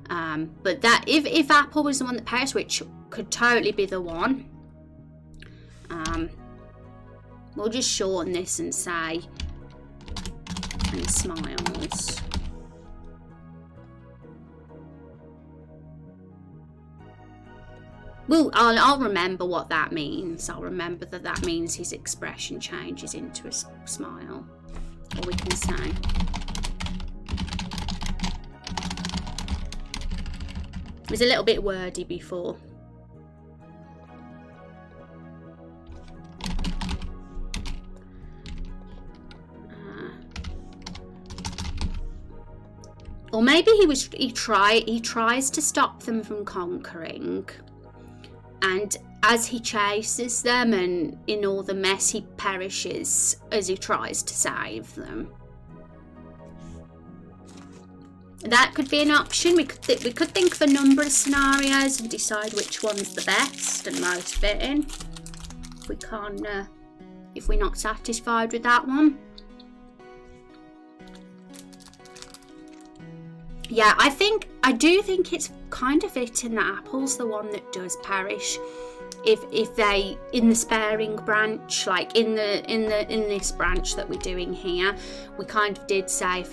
A: But that if Apple was the one that perished, which could totally be the one, we'll just shorten this and say, and smiles. Well, I'll remember what that means. I'll remember that means his expression changes into a smile. Or we can say, it was a little bit wordy before. Or maybe he tries to stop them from conquering, and as he chases them and in all the mess, he perishes as he tries to save them. That could be an option. We could think of a number of scenarios and decide which one's the best and most fitting. If we're not satisfied with that one. Yeah, I do think it's kind of fitting that Apple's the one that does perish. If they, in the sparing branch, like in this branch that we're doing here, we kind of did say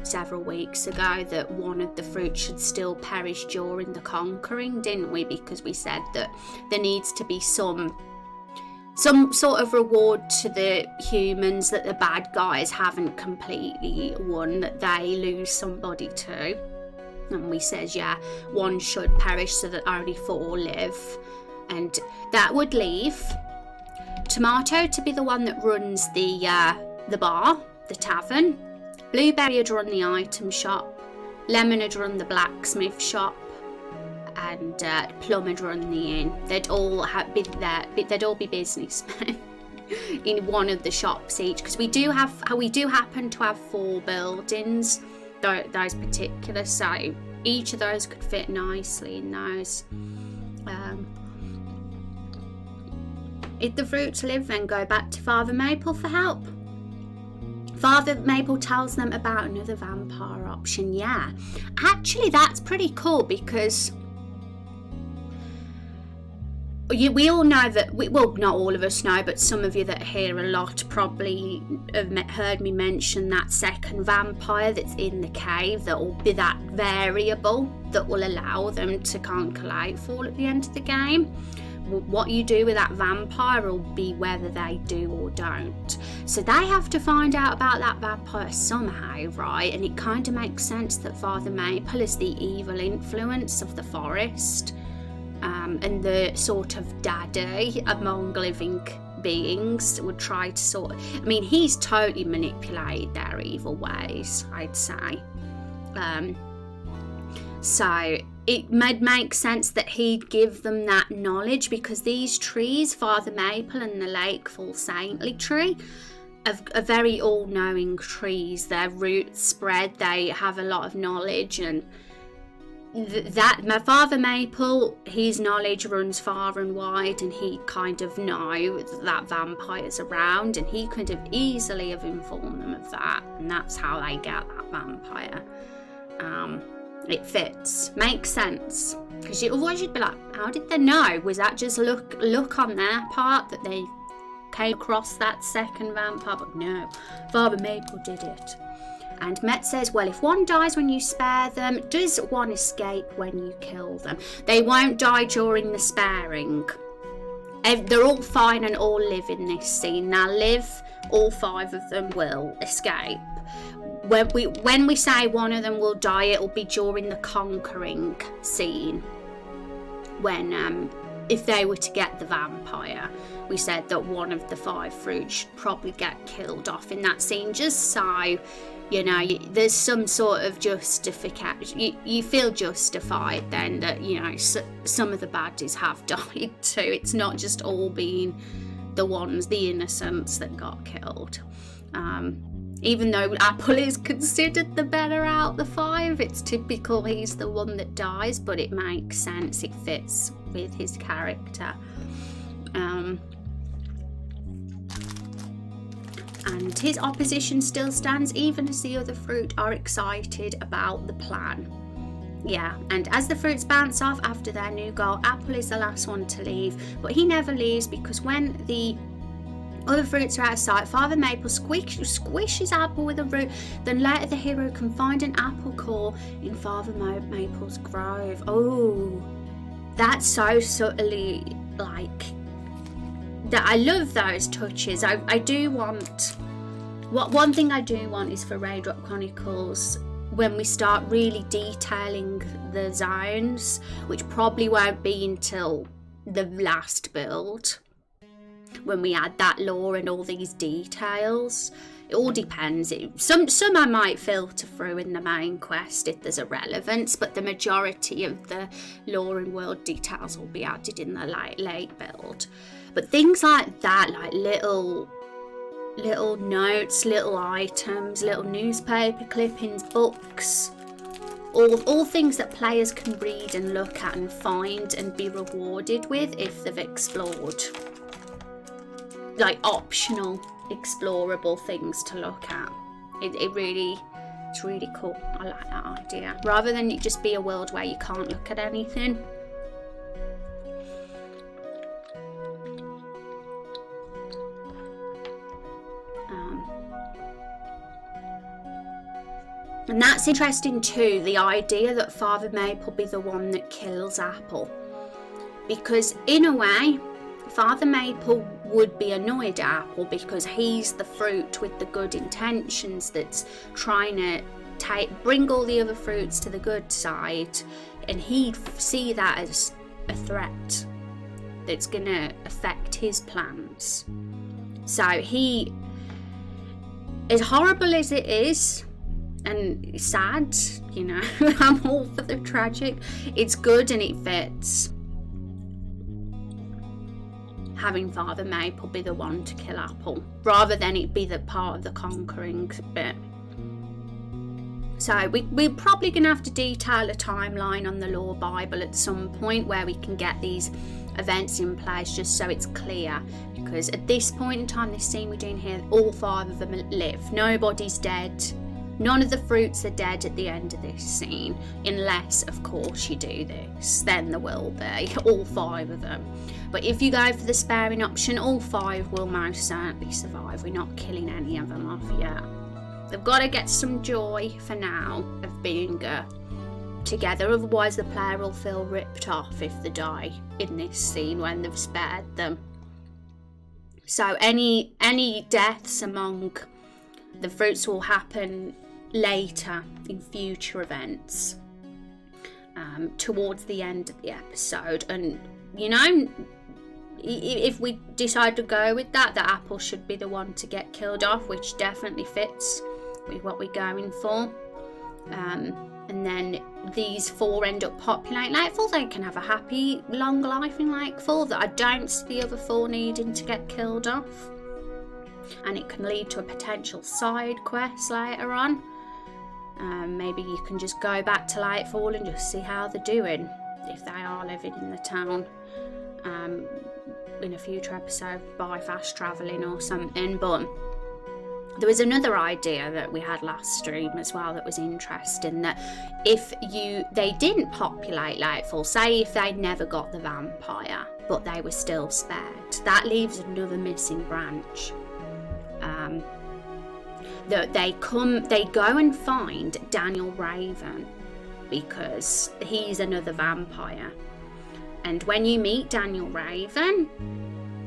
A: several weeks ago that one of the fruits should still perish during the conquering, didn't we? Because we said that there needs to be some sort of reward to the humans that the bad guys haven't completely won, that they lose somebody to. And we said, yeah, one should perish so that only 4 live. And that would leave Tomato to be the one that runs the bar, the tavern. Blueberry would run the item shop. Lemon would run the blacksmith shop. And Plum would run the inn. They'd all be there. They'd all be businessmen in one of the shops each, because we do happen to have 4 buildings, those particular. So each of those could fit nicely in those. If the fruits live, then go back to Father Maple for help. Father Maple tells them about another vampire option. Yeah, actually that's pretty cool, because we all know that, well, not all of us know, but some of you that hear a lot probably have heard me mention that second vampire that's in the cave, that will be that variable that will allow them to conquer Lightfall at the end of the game. What you do with that vampire will be whether they do or don't. So they have to find out about that vampire somehow, right? And it kind of makes sense that Father Maple is the evil influence of the forest, and the sort of daddy among living beings would try to he's totally manipulated their evil ways, I'd say. So it make sense that he'd give them that knowledge, because these trees, Father Maple and the Lakefall Saintly tree, are very all-knowing trees. Their roots spread, they have a lot of knowledge, and my Father Maple, his knowledge runs far and wide, and he kind of know that vampire's around, and he could have easily have informed them of that, and that's how they get that vampire. It fits, makes sense, because otherwise you'd be like, how did they know? Was that just luck on their part that they came across that second vampire? But no, Father Maple did it. And Met says, well, if one dies when you spare them, does one escape when you kill them? They won't die during the sparing. They're all fine and all live in this scene. Now live, all 5 of them will escape. When we say one of them will die, it'll be during the conquering scene. When if they were to get the vampire, we said that one of the 5 fruits should probably get killed off in that scene, just so there's some sort of justification. You feel justified then that some of the baddies have died too. It's not just all being the innocents that got killed. Even though Apple is considered the better out of the 5, it's typical he's the one that dies, but it makes sense, it fits with his character. And his opposition still stands, even as the other fruit are excited about the plan. Yeah, and as the fruits bounce off after their new goal, Apple is the last one to leave, but he never leaves, because when the other fruits are out of sight, Father Maple squishes Apple with a root. Then later the hero can find an apple core in Father Maple's grove. Oh, that's so subtly that. I love those touches. I do want. One thing I do want is for Raindrop Chronicles, when we start really detailing the zones, which probably won't be until the last build, when we add that lore and all these details, It all depends. Some I might filter through in the main quest if there's a relevance, but the majority of the lore and world details will be added in the late build. But things like that, like little notes, little items, little newspaper clippings, books, all things that players can read and look at and find and be rewarded with if they've explored. Like optional explorable things to look at. It's really cool. I like that idea. Rather than it just be a world where you can't look at anything. And that's interesting too, the idea that Father Maple be the one that kills Apple. Because in a way, Father Maple would be annoyed at Apple because he's the fruit with the good intentions that's trying to bring all the other fruits to the good side, and he'd see that as a threat that's going to affect his plans. So he, as horrible as it is, and sad, you know, I'm all for the tragic, it's good and it fits. Having Father Maple be the one to kill Apple, rather than it be the part of the conquering bit. So we're probably going to have to detail a timeline on the Lore Bible at some point where we can get these events in place just so it's clear. Because at this point in time, this scene we're doing here, all 5 of them live. Nobody's dead. None of the fruits are dead at the end of this scene, unless, of course, you do this. Then there will be, all 5 of them. But if you go for the sparing option, all 5 will most certainly survive. We're not killing any of them off yet. They've got to get some joy for now of being together, otherwise the player will feel ripped off if they die in this scene when they've spared them. So any deaths among the fruits will happen later in future events, towards the end of the episode. And you know, if we decide to go with that, the Apple should be the one to get killed off, which definitely fits with what we're going for. And then these 4 end up populating Lakefall. They can have a happy long life in Lakefall. That I don't see the other 4 needing to get killed off. And it can lead to a potential side quest later on. Maybe you can just go back to Lightfall and just see how they're doing, if they are living in the town, in a future episode by fast travelling or something. But there was another idea that we had last stream as well that was interesting, that if they didn't populate Lightfall, say if they never got the vampire but they were still spared, that leaves another missing branch. That they go and find Daniel Raven because he's another vampire. And when you meet Daniel Raven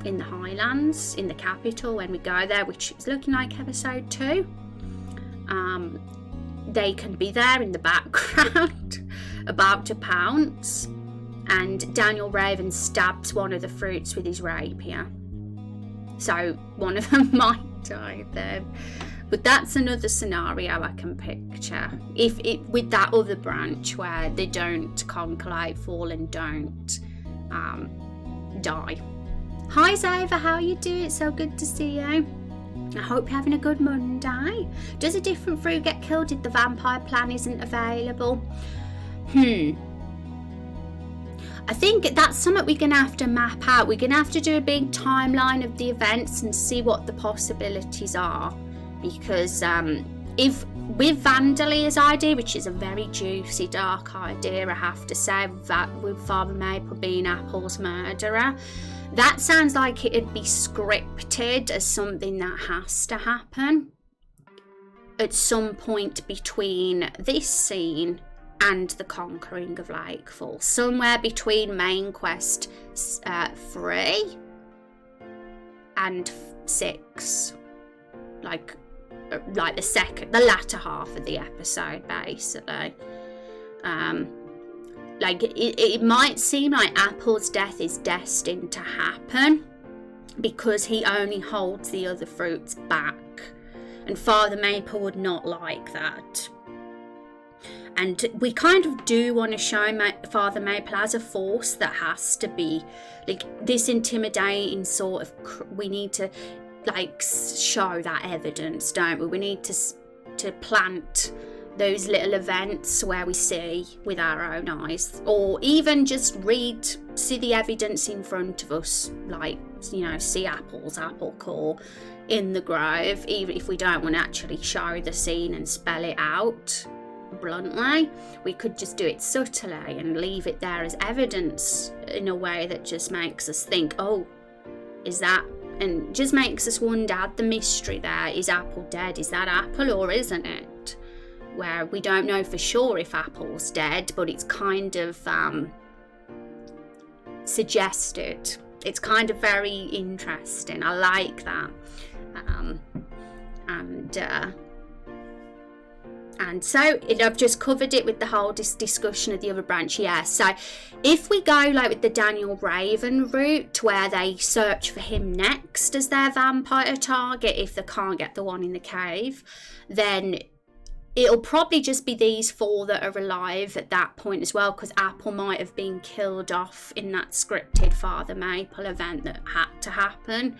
A: in the Highlands, in the capital, when we go there, which is looking like episode 2, they can be there in the background about to pounce, and Daniel Raven stabs one of the fruits with his rapier. So one of them might die then. But that's another scenario I can picture. If it with that other branch where they don't conquer Lightfall and don't die. Hi Zova, how are you doing? It's so good to see you. I hope you're having a good Monday. Does a different fruit get killed if the vampire plan isn't available? I think that's something we're going to have to map out. We're going to have to do a big timeline of the events and see what the possibilities are. Because if with Vandalia's idea, which is a very juicy, dark idea, I have to say, that with Father Maple being Apple's murderer, that sounds like it'd be scripted as something that has to happen at some point between this scene and the conquering of Lakefall. Somewhere between main quest 3 and 6. Like the latter half of the episode, basically. Like it might seem like Apple's death is destined to happen because he only holds the other fruits back And Father Maple would not like that. And we kind of do want to show Father Maple as a force that has to be like this intimidating sort of, we need to like show that evidence, don't we? We need to plant those little events where we see with our own eyes, or even just see the evidence in front of us, like, you know, see apple core in the grove, even if we don't want to actually show the scene and spell it out bluntly. We could just do it subtly and leave it there as evidence in a way that just makes us think, oh, is that, and just makes us wonder the mystery there. Is Apple dead? Is that Apple or isn't it? Where we don't know for sure if Apple's dead, but it's kind of suggested. It's kind of very interesting. I like that. And so I've just covered it with the whole discussion of the other branch. Yeah, so if we go like with the Daniel Raven route, where they search for him next as their vampire target, if they can't get the one in the cave, then it'll probably just be these 4 that are alive at that point as well, because Apple might have been killed off in that scripted Father Maple event that had to happen.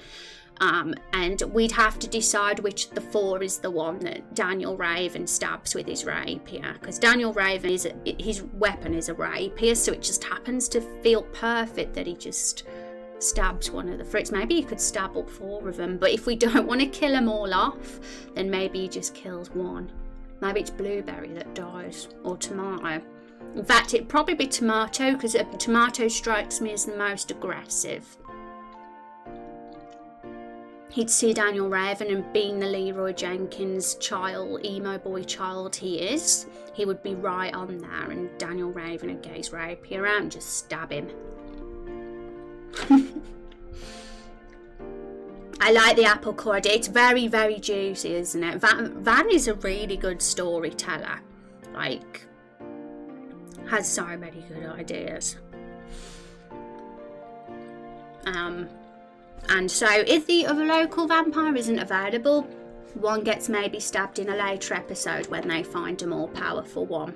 A: And we'd have to decide which of the 4 is the one that Daniel Raven stabs with his rapier, because Daniel Raven his weapon is a rapier, so it just happens to feel perfect that he just stabs one of the fruits. Maybe he could stab up 4 of them, but if we don't want to kill them all off, then maybe he just kills one. Maybe it's blueberry that dies, or tomato. In fact, it'd probably be tomato, because tomato strikes me as the most aggressive. He'd see Daniel Raven, and being the Leroy Jenkins child, emo boy child he is, he would be right on there, and Daniel Raven would get his rapier out and just stab him. I like the apple core idea. It's very, very juicy, isn't it? Van is a really good storyteller. Like, has so many good ideas. And so if the other local vampire isn't available, one gets maybe stabbed in a later episode when they find a more powerful one.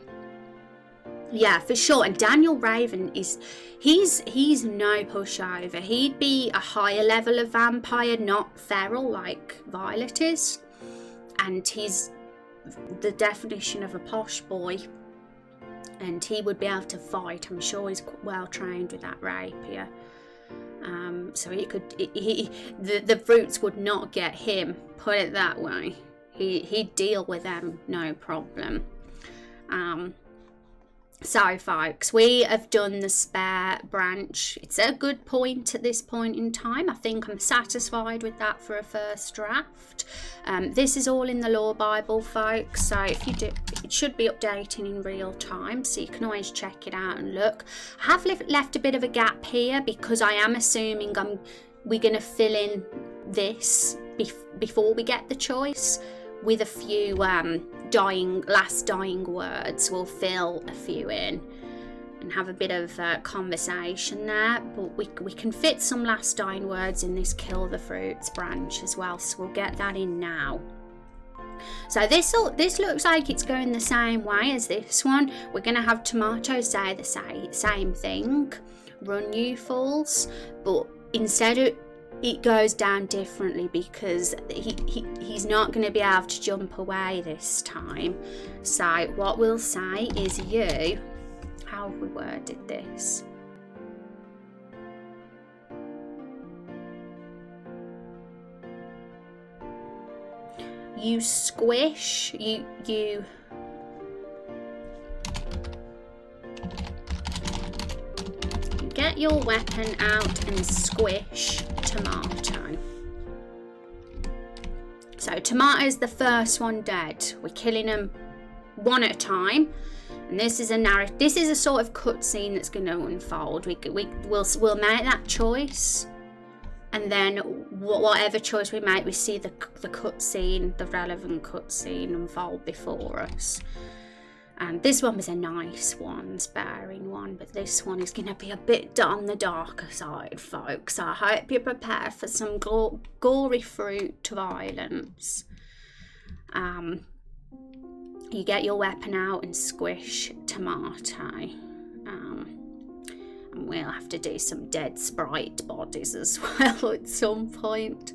A: Yeah, for sure. And Daniel Raven he's no pushover. He'd be a higher level of vampire, not feral like Violet is. And he's the definition of a posh boy. And he would be able to fight. I'm sure he's well trained with that rapier. So he could, the fruits would not get him, put it that way. He'd deal with them, no problem. So folks, we have done the spare branch. It's a good point at this point in time. I think I'm satisfied with that for a first draft. This is all in the Lore Bible, folks, so if you do, it should be updating in real time, so you can always check it out and look. I have left a bit of a gap here because I am assuming we're going to fill in this before we get the choice with a few last dying words. We'll fill a few in and have a bit of conversation there, but we can fit some last dying words in this kill the fruits branch as well, so we'll get that in now. So this looks like it's going the same way as this one. We're going to have Tomato say the same thing, run you fools, but instead of it goes down differently because he's not going to be able to jump away this time. So what we'll say is you, how have we worded this? You squish, you get your weapon out and squish Tomato. So Tomato's the first one dead. We're killing them one at a time, and this is a sort of cutscene that's going to unfold. We'll make that choice, and then whatever choice we make, we see the cutscene, the relevant cutscene unfold before us. And this one was a nice one, sparing one, but this one is going to be a bit on the darker side, folks. So I hope you're prepared for some gory fruit violence. You get your weapon out and squish tomato. And we'll have to do some dead sprite bodies as well at some point.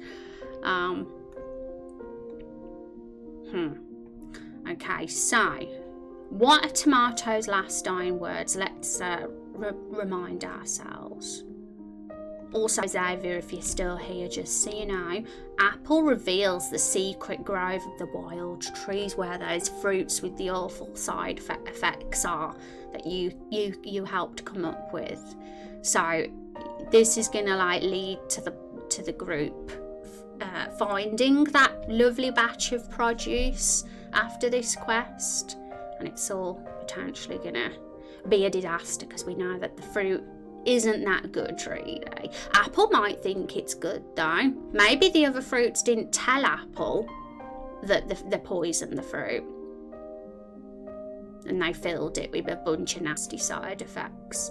A: Okay, so what are tomato's last dying words? Let's remind ourselves. Also, Xavier, if you're still here, just so you know, apple reveals the secret grove of the wild trees where those fruits with the awful side effects are that you helped come up with. So this is gonna like lead to the group finding that lovely batch of produce after this quest, and it's all potentially gonna be a disaster because we know that the fruit isn't that good really. Apple might think it's good though. Maybe the other fruits didn't tell Apple that they poisoned the fruit, and they filled it with a bunch of nasty side effects.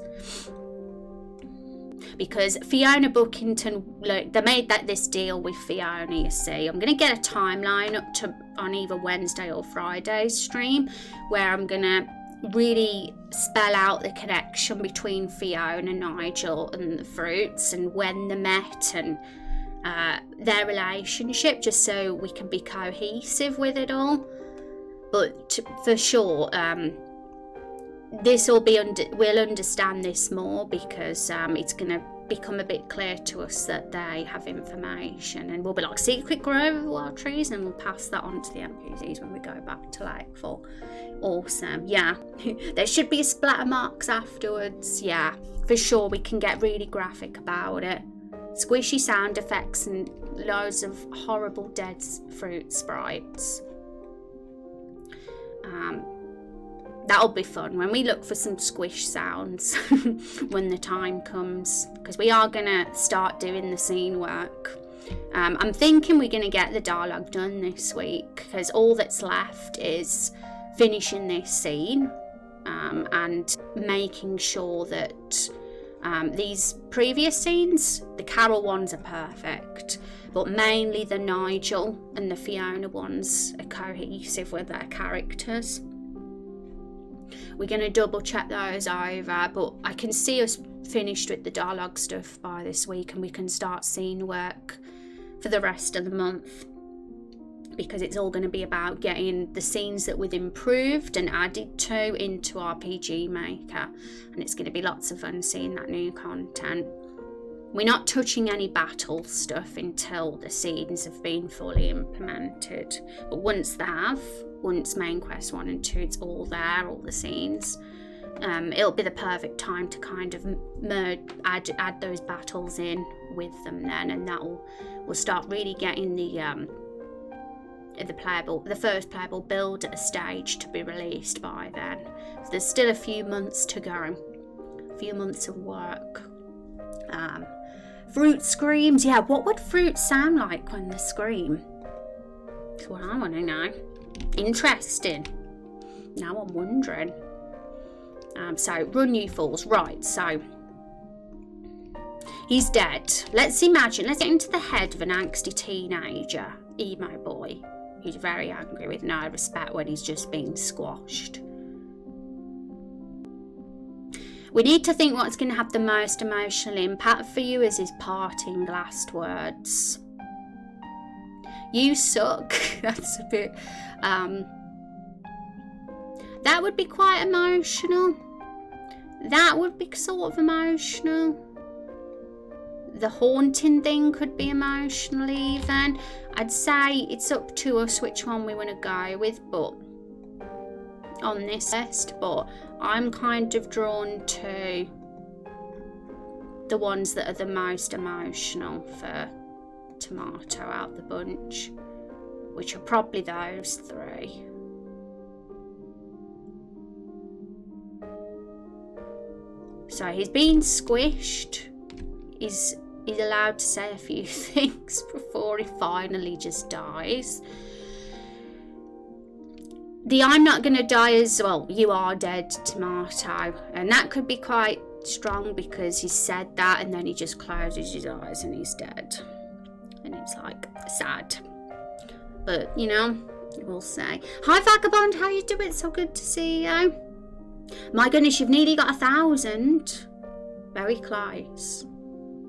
A: Because Fiona Bookington, look, they made this deal with Fiona, you see. I'm going to get a timeline up to on either Wednesday or Friday's stream where I'm going to really spell out the connection between Fiona, Nigel and the fruits and when they met and their relationship, just so we can be cohesive with it all. But for sure, we'll understand this more because it's going to become a bit clear to us that they have information, and we'll be like, secret grove of wild trees, and we'll pass that on to the NPCs when we go back to Lakefall. Awesome. Yeah. There should be a splatter marks afterwards. Yeah, for sure. We can get really graphic about it. Squishy sound effects and loads of horrible dead fruit sprites. That'll be fun when we look for some squish sounds when the time comes, because we are going to start doing the scene work. I'm thinking we're going to get the dialogue done this week because all that's left is finishing this scene and making sure that these previous scenes, the Carol ones are perfect, but mainly the Nigel and the Fiona ones are cohesive with their characters. We're going to double check those over, but I can see us finished with the dialogue stuff by this week, and we can start scene work for the rest of the month, because it's all going to be about getting the scenes that we've improved and added to into RPG Maker, and it's going to be lots of fun seeing that new content. We're not touching any battle stuff until the scenes have been fully implemented, but once they have, once main quest 1 and 2, it's all there, all the scenes, it'll be the perfect time to kind of add those battles in with them then, and we'll start really getting the first playable build at a stage to be released by then. So there's still a few months to go, a few months of work. Fruit screams, yeah, what would fruits sound like when they scream? That's what I want to know. Interesting. Now I'm wondering. So run, you fools. Right, so he's dead. Let's get into the head of an angsty teenager, emo boy, who's very angry with no respect when he's just been squashed. We need to think what's going to have the most emotional impact for you as his parting last words. You suck. That's a bit... that would be quite emotional. That would be sort of emotional. The haunting thing could be emotional even. I'd say it's up to us which one we want to go with, but on this list, but I'm kind of drawn to the ones that are the most emotional for Tomato out the bunch, which are probably those 3. So he's been squished. He's allowed to say a few things before he finally just dies. The I'm not gonna die as well, you are dead, Tomato, and that could be quite strong because he said that and then he just closes his eyes and he's dead, and it's like sad. But you know, We'll say. Hi Vagabond, how you doing? So good to see you. My goodness, you've nearly got 1,000. Very close.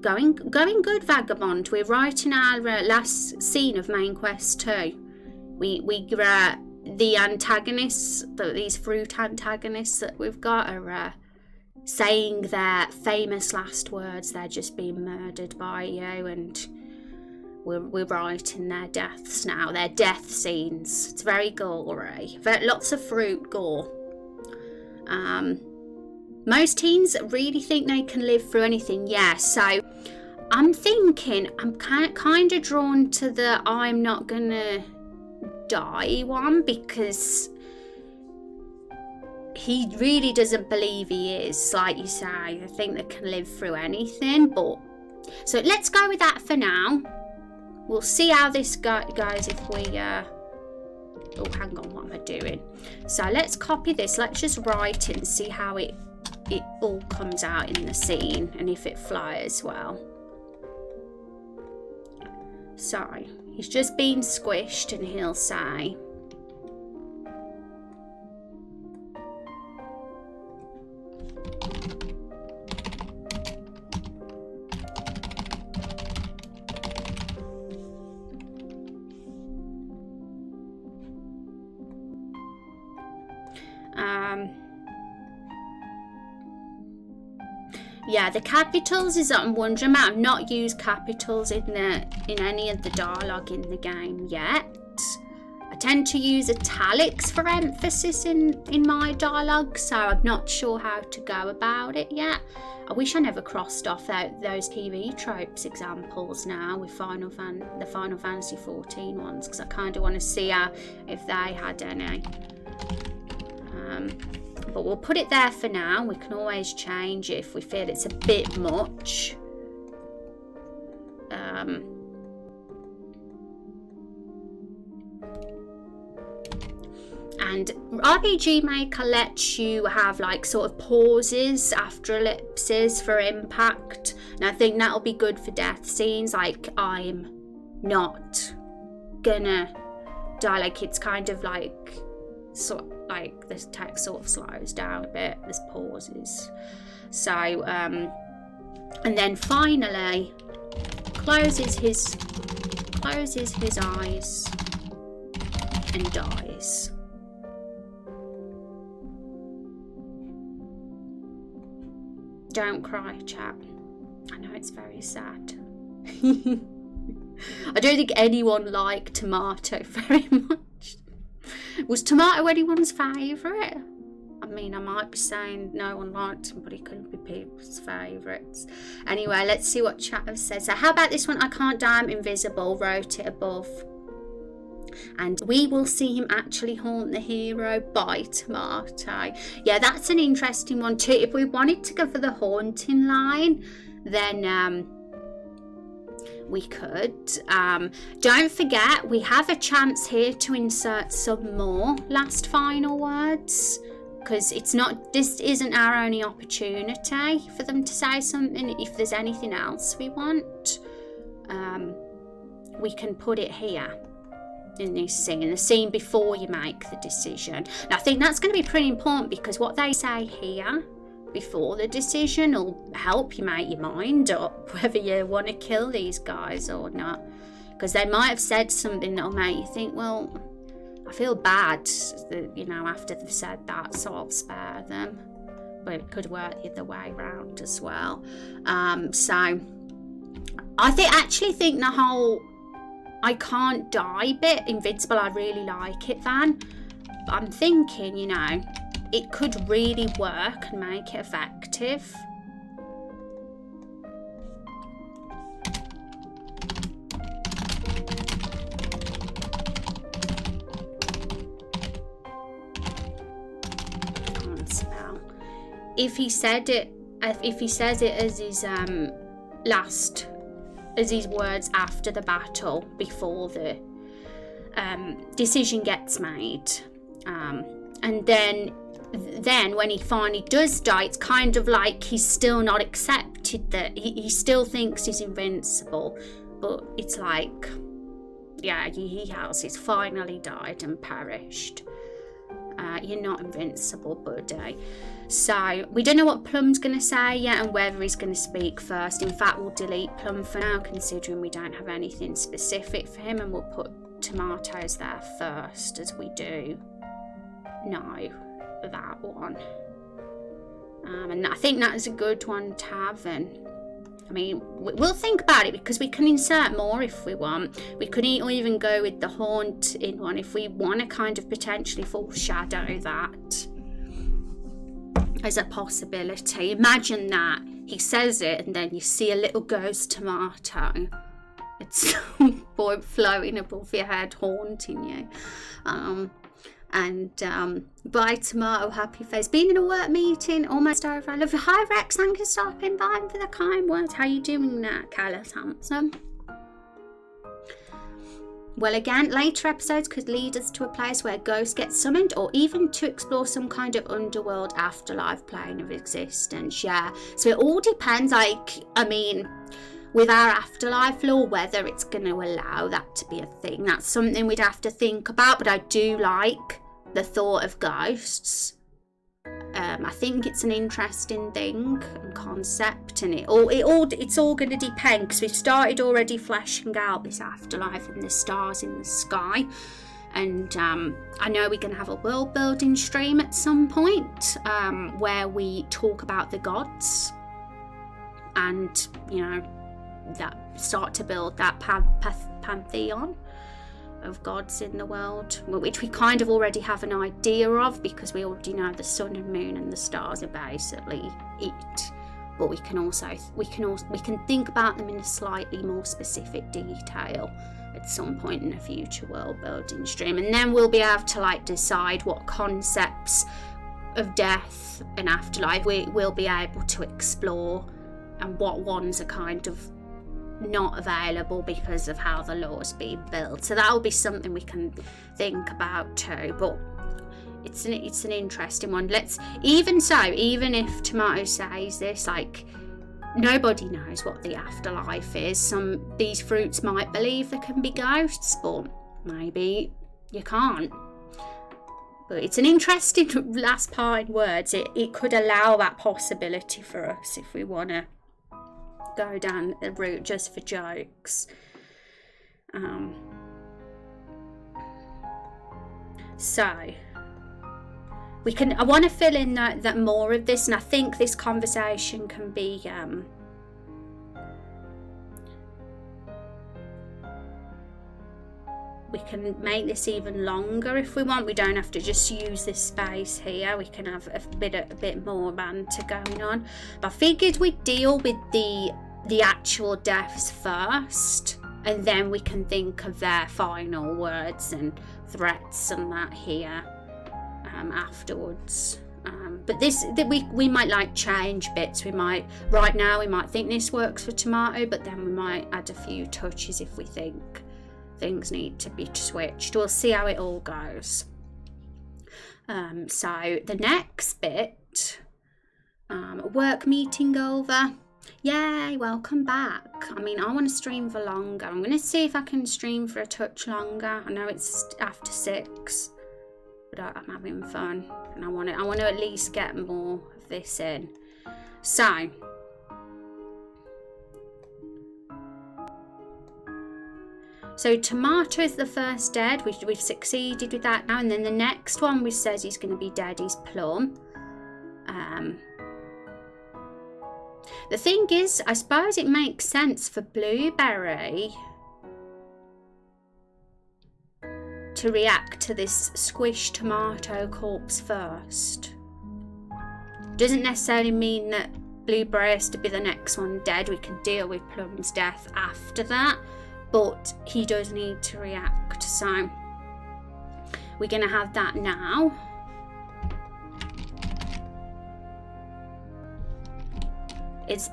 A: Going good, Vagabond. We're right in our last scene of main quest 2. We the antagonists, these fruit antagonists that we've got are saying their famous last words. They're just being murdered by you, and we're writing their deaths now. Their death scenes. It's very gory. Lots of fruit gore. Most teens really think they can live through anything. Yeah, so I'm thinking I'm kind of drawn to the I'm not gonna die one, because he really doesn't believe he is, like you say. I think they can live through anything. But so let's go with that for now. We'll see how this goes if we oh, hang on, what am I doing? So let's copy this. Let's just write it and see how it all comes out in the scene, and if it flies well. So he's just been squished, and he'll say, yeah, the capitals is what I'm wondering about. I've not used capitals in any of the dialogue in the game yet. I tend to use italics for emphasis in my dialogue, so I'm not sure how to go about it yet. I wish I never crossed off those TV tropes examples now with the Final Fantasy 14 ones, because I kind of want to see if they had any. But we'll put it there for now. We can always change it if we feel it's a bit much. And RPG Maker lets you have like sort of pauses after ellipses for impact. And I think that'll be good for death scenes. Like, I'm not gonna die. Like, it's kind of like like the text sort of slows down a bit. There's pauses. So and then finally closes his eyes and dies. Don't cry, chap. I know it's very sad. I don't think anyone liked Tomato very much. Was Tomato anyone's favourite? I mean, I might be saying no one liked him, but he couldn't be people's favourites. Anyway, let's see what chat says. So how about this one? I can't die, I'm invisible. Wrote it above. And we will see him actually haunt the hero by Tomato. Yeah, that's an interesting one too. If we wanted to go for the haunting line, then we could. Don't forget, we have a chance here to insert some more last final words, because this isn't our only opportunity for them to say something. If there's anything else we want, we can put it here in this scene, the scene before you make the decision. And I think that's going to be pretty important, because what they say here before the decision will help you make your mind up whether you want to kill these guys or not, because they might have said something that'll make you think, well, I feel bad that, after they've said that, so I'll spare them. But it could work the other way around as well. So I actually think the whole I can't die bit, invincible, I really like it, Van. But I'm thinking, it could really work and make it effective. Can't spell. If he says it as his as his words after the battle, before the decision gets made, and then when he finally does die, it's kind of like he's still not accepted that he still thinks he's invincible, but it's like Yeah, he has. He's finally died and perished. You're not invincible, buddy. So, we don't know what Plum's going to say yet and whether he's going to speak first. In fact, we'll delete Plum for now, considering we don't have anything specific for him, and we'll put Tomatoes there first, as we do know that one. And I think that is a good one to have, and I mean, we'll think about it because we can insert more if we want. We could even go with the haunt in one if we want to kind of potentially foreshadow that as a possibility. Imagine that. He says it and then you see a little ghost tomato at some point floating above your head, haunting you. Bye tomato, happy face. Been in a work meeting, almost over. I love you. Hi Rex, thank you for stopping by and for the kind words. How you doing there, Kayla Thompson? Well, again, later episodes could lead us to a place where ghosts get summoned, or even to explore some kind of underworld afterlife plane of existence. Yeah, so it all depends, like, I mean, with our afterlife lore, whether it's going to allow that to be a thing. That's something we'd have to think about, but I do like the thought of ghosts. I think it's an interesting thing and concept, and it's all going to depend, because we've started already fleshing out this afterlife and the stars in the sky, and I know we're going to have a world building stream at some point where we talk about the gods and, you know, that start to build that pantheon of gods in the world, which we kind of already have an idea of, because we already know the sun and moon and the stars are basically it. But we can think about them in a slightly more specific detail at some point in a future world building stream, and then we'll be able to like decide what concepts of death and afterlife we'll be able to explore, and what ones are kind of not available because of how the law's being built. So that'll be something we can think about too. But it's an interesting one. Even if Tomato says this, like, nobody knows what the afterlife is. These fruits might believe there can be ghosts, but maybe you can't. But it's an interesting last part in words. It could allow that possibility for us if we want to go down the route just for jokes. So I want to fill in that more of this, and I think this conversation can be we can make this even longer if we want. We don't have to just use this space here. We can have a bit more banter going on. But I figured we'd deal with the actual deaths first, and then we can think of their final words and threats and that here afterwards. But we might like change bits. Right now we might think this works for Tomato, but then we might add a few touches if we think things need to be switched. We'll see how it all goes. So the next bit, work meeting over. Yay, welcome back. I mean, I want to stream for longer. I'm going to see if I can stream for a touch longer. I know it's after 6, but I'm having fun, and I want to at least get more of this in. So Tomato is the first dead. We've succeeded with that now, and then the next one we says he's going to be dead is Plum. The thing is, I suppose it makes sense for Blueberry to react to this squished tomato corpse first. Doesn't necessarily mean that Blueberry has to be the next one dead. We can deal with Plum's death after that, but he does need to react. So we're going to have that now.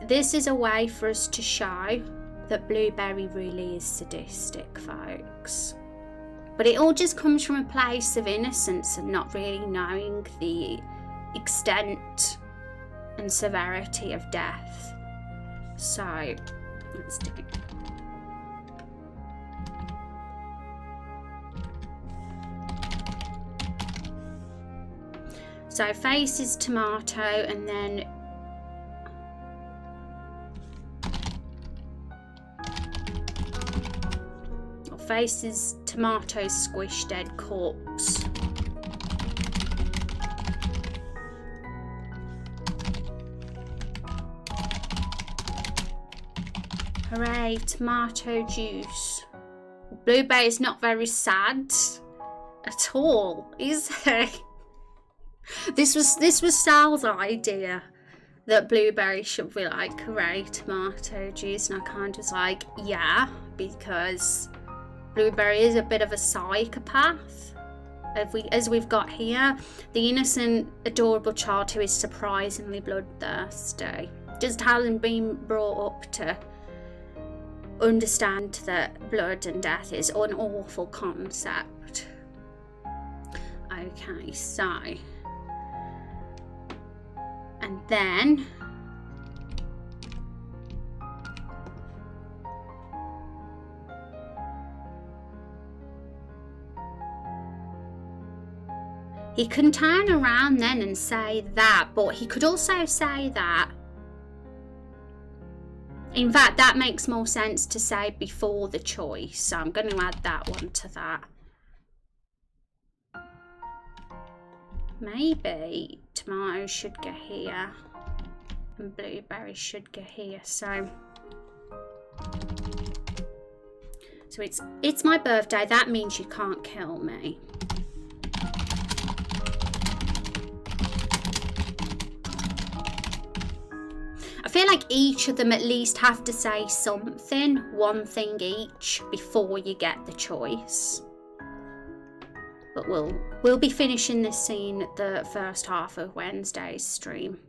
A: This is a way for us to show that Blueberry really is sadistic, folks. But it all just comes from a place of innocence and not really knowing the extent and severity of death. So let's do it. So face is tomato, and then face is tomato squished dead corpse. Hooray, tomato juice. Blueberry is not very sad at all, is it? This was Sal's idea, that blueberry should be like, hooray, tomato juice, and I kind of was like, yeah, because Blueberry is a bit of a psychopath. As we've got here, the innocent, adorable child who is surprisingly bloodthirsty. Just hasn't been brought up to understand that blood and death is an awful concept. Okay, so, and then he can turn around then and say that, but he could also say that. In fact, that makes more sense to say before the choice, so I'm going to add that one to that. Maybe tomatoes should go here and blueberries should go here. So it's my birthday. That means you can't kill me. I feel like each of them at least have to say something, one thing each, before you get the choice. But we'll be finishing this scene at the first half of Wednesday's stream.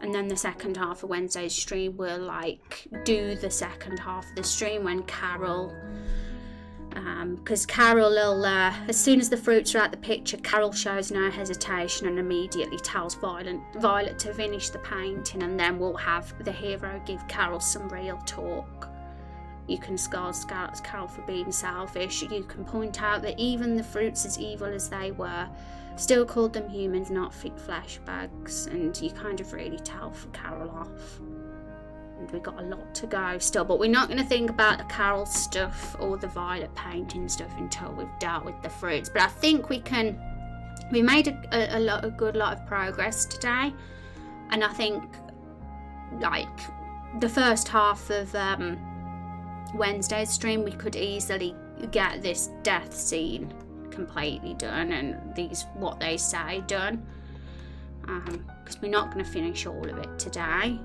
A: And then the second half of Wednesday's stream, we'll like do the second half of the stream when Carol, because Carol will, as soon as the fruits are out the picture, Carol shows no hesitation and immediately tells Violet to finish the painting, and then we'll have the hero give Carol some real talk. You can scold Carol for being selfish. You can point out that even the fruits, as evil as they were, still called them humans, not flesh bags, and you kind of really tell for Carol off. And we've got a lot to go still, but we're not going to think about the Carol stuff or the Violet painting stuff until we've dealt with the fruits. But I think we made a good lot of progress today, and I think like the first half of Wednesday's stream, we could easily get this death scene completely done and these what they say done, because we're not going to finish all of it today.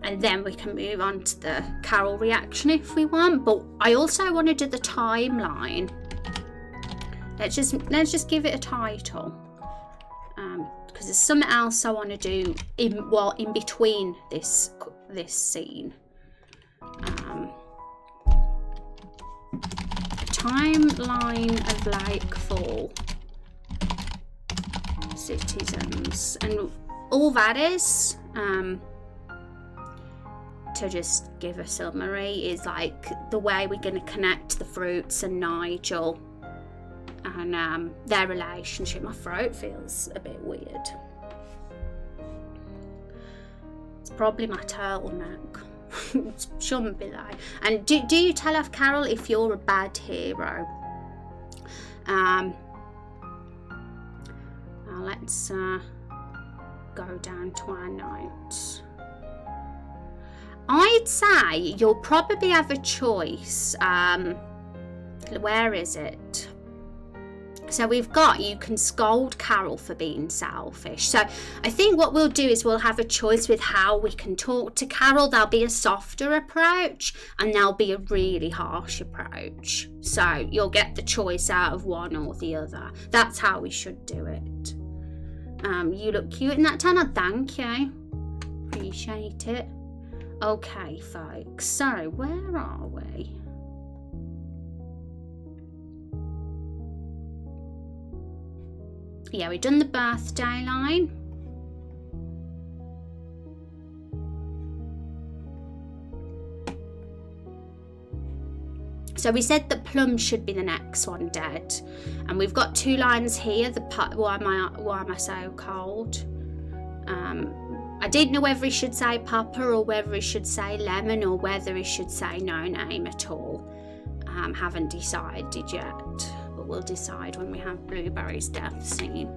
A: And then we can move on to the Carol reaction if we want. But I also want to do the timeline. Let's just give it a title, because there's something else I want to do in between this scene. Timeline of Lakefall citizens, and all that is to just give a summary is like the way we're going to connect the fruits and Nigel and their relationship. My throat feels a bit weird. It's probably my turtleneck. It shouldn't be like. And do you tell off Carol if you're a bad hero? Now let's go down to our notes. I'd say you'll probably have a choice. Where is it? So we've got, you can scold Carol for being selfish. So I think what we'll do is we'll have a choice with how we can talk to Carol. There'll be a softer approach and there'll be a really harsh approach. So you'll get the choice out of one or the other. That's how we should do it. You look cute in that tan. Thank you. Appreciate it. Okay, folks. So where are we? Yeah, we've done the birthday line. So we said that Plum should be the next one dead, and we've got 2 lines here. Why am I so cold? I didn't know whether he should say Papa or whether he should say Lemon or whether he should say no name at all. Haven't decided yet, but we'll decide when we have Blueberry's death scene.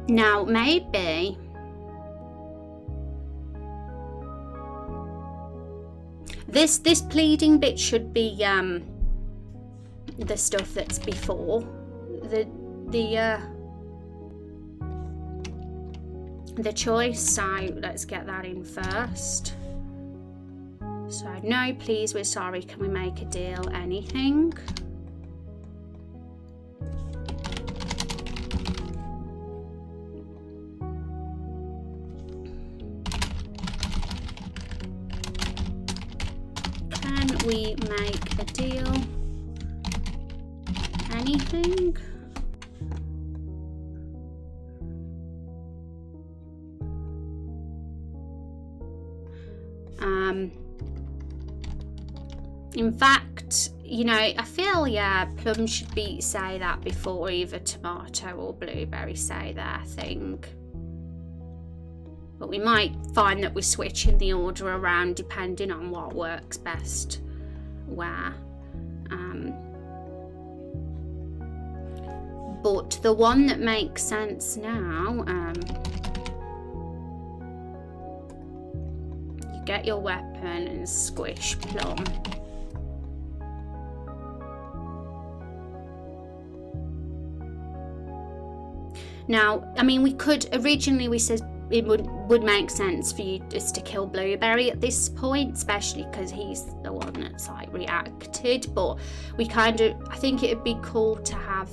A: Now maybe this pleading bit should be the stuff that's before the choice, so let's get that in first. So no, please, we're sorry, can we make a deal, anything? Can we make a deal, anything? In fact, you know, I feel, yeah, Plum should say that before either Tomato or Blueberry say their thing. But we might find that we're switching the order around depending on what works best where. But the one that makes sense now, you get your weapon and squish Plum. Now, I mean, we could, originally we said it would make sense for you just to kill Blueberry at this point, especially because he's the one that's like reacted, but we kind of, I think it'd be cool to have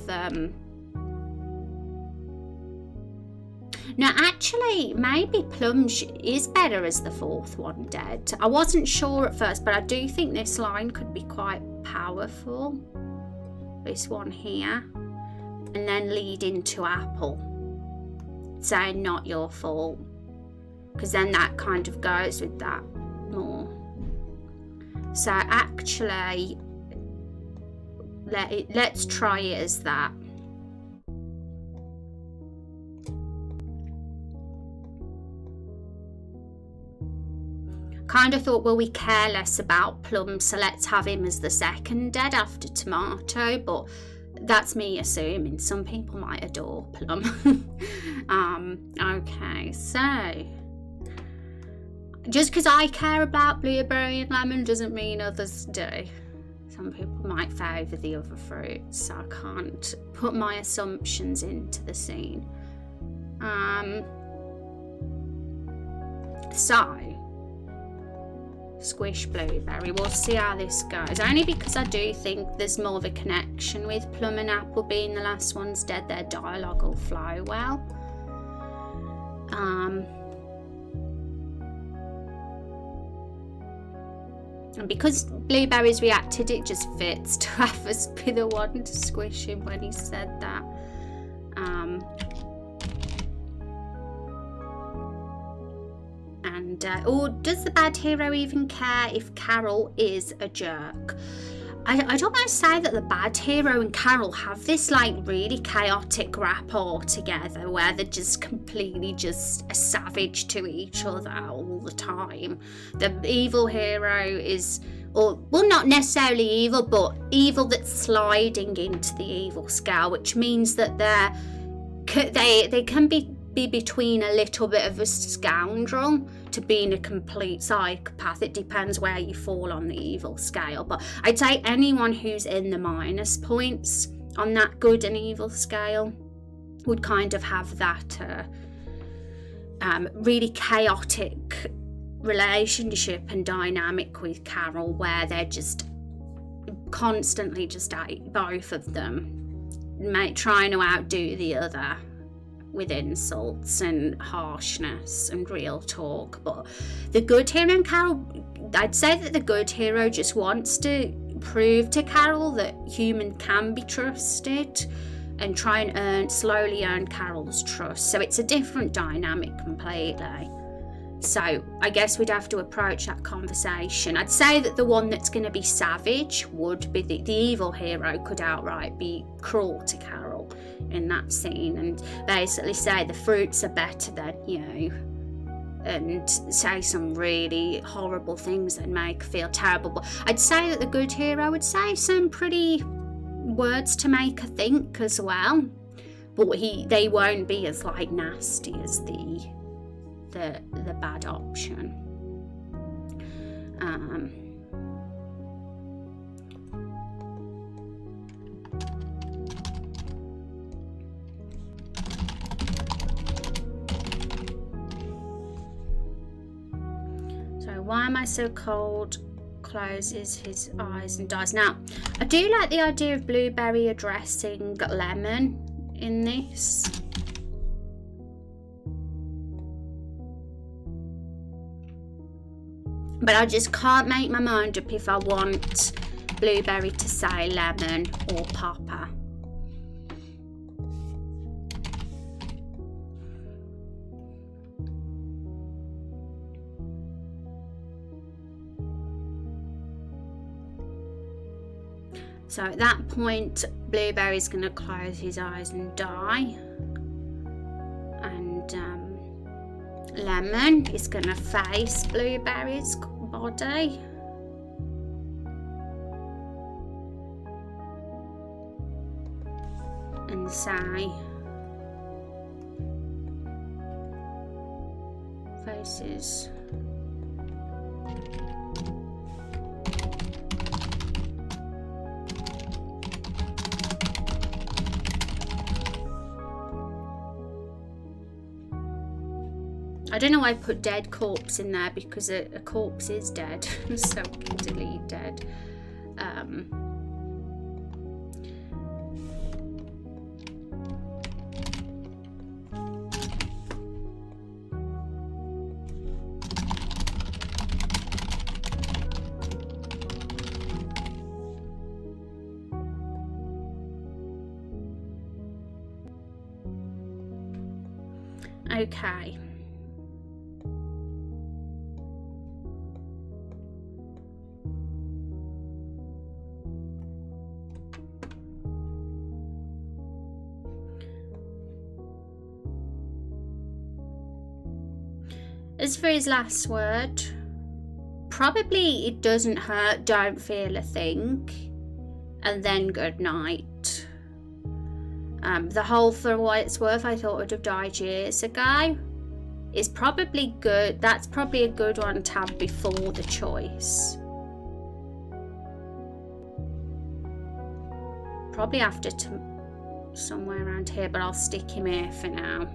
A: now actually maybe Plum is better as the 4th one dead. I wasn't sure at first, but I do think this line could be quite powerful, this one here, and then lead into Apple saying not your fault, because then that kind of goes with that more. So actually let's try it as that. Kind of thought, well, we care less about Plum, so let's have him as the 2nd dead after Tomato, but that's me assuming. Some people might adore Plum. Okay, so just because I care about Blueberry and Lemon doesn't mean others do. Some people might favour the other fruits, so I can't put my assumptions into the scene. So squish Blueberry, we'll see how this goes, only because I do think there's more of a connection with Plum and Apple being the last ones dead. Their dialogue will flow well. And because Blueberry's reacted, it just fits to have us be the one to squish him when he said that. Or does the bad hero even care if Carol is a jerk? I'd almost say that the bad hero and Carol have this like really chaotic rapport together where they're just completely just a savage to each other all the time. The evil hero is, or well, not necessarily evil, but evil that's sliding into the evil scale, which means that they can be between a little bit of a scoundrel to being a complete psychopath. It depends where you fall on the evil scale, but I'd say anyone who's in the minus points on that good and evil scale would kind of have that really chaotic relationship and dynamic with Carol, where they're just constantly just at both of them trying to outdo the other with insults and harshness and real talk. But the good hero and Carol, I'd say that the good hero just wants to prove to Carol that human can be trusted, and try and slowly earn Carol's trust. So it's a different dynamic completely. So I guess we'd have to approach that conversation. I'd say that the one that's going to be savage would be the evil hero could outright be cruel to Carol in that scene and basically say the fruits are better than you, and say some really horrible things that make her feel terrible. But I'd say that the good hero would say some pretty words to make her think as well, but they won't be as like nasty as the bad option. So why am I so cold? Closes his eyes and dies. Now, I do like the idea of Blueberry addressing Lemon in this. But I just can't make my mind up if I want Blueberry to say Lemon or Papa. So at that point, Blueberry's going to close his eyes and die. And Lemon is going to face Blueberry's body. And say, faces. I don't know why I put dead corpse in there because a corpse is dead, so we can delete dead. Okay. As for his last word, probably it doesn't hurt, don't feel a thing, and then good night. The whole for what it's worth, I thought would have died years ago, is probably good. That's probably a good one to have before the choice. Probably after somewhere around here, but I'll stick him here for now.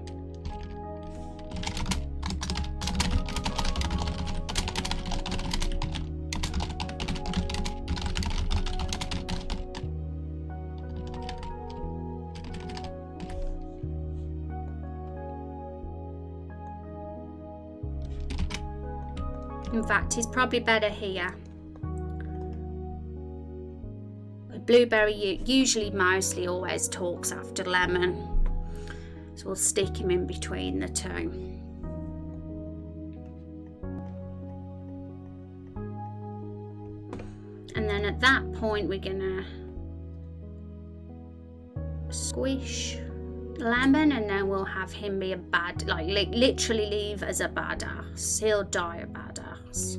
A: In fact, he's probably better here. Blueberry usually mostly always talks after Lemon, so we'll stick him in between the two. And then at that point we're gonna squish Lemon, and then we'll have him be a bad, like literally leave as a badass. He'll die a badass.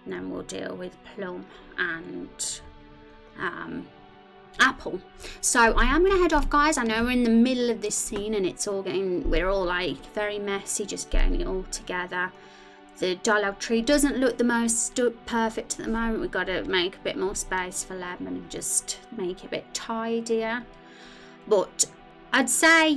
A: And then we'll deal with Plum and Apple. So I am going to head off, guys. I know we're in the middle of this scene and we're all like very messy, just getting it all together. The dialogue tree doesn't look the most perfect at the moment. We've got to make a bit more space for Lemon and just make it a bit tidier. But I'd say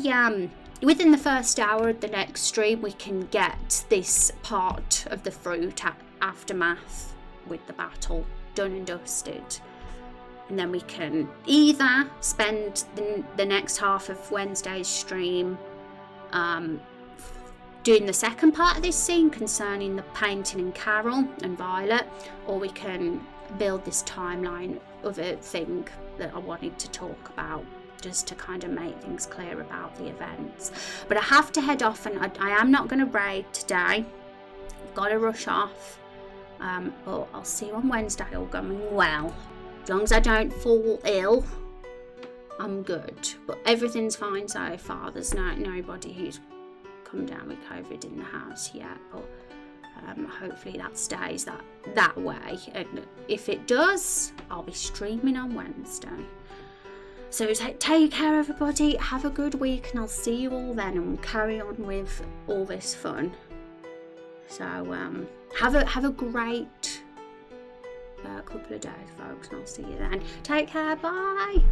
A: within the first hour of the next stream, we can get this part of the fruit aftermath with the battle done and dusted. And then we can either spend the next half of Wednesday's stream doing the second part of this scene concerning the painting and Carol and Violet, or we can build this timeline of a thing that I wanted to talk about, just to kind of make things clear about the events. But I have to head off, and I am not going to raid today. I've got to rush off. But I'll see you on Wednesday, all going well. As long as I don't fall ill, I'm good. But everything's fine so far. There's nobody who's come down with COVID in the house yet. But hopefully that stays that way. And if it does, I'll be streaming on Wednesday. So take care, everybody. Have a good week, and I'll see you all then, and we'll carry on with all this fun. So have a great couple of days, folks, and I'll see you then. Take care. Bye.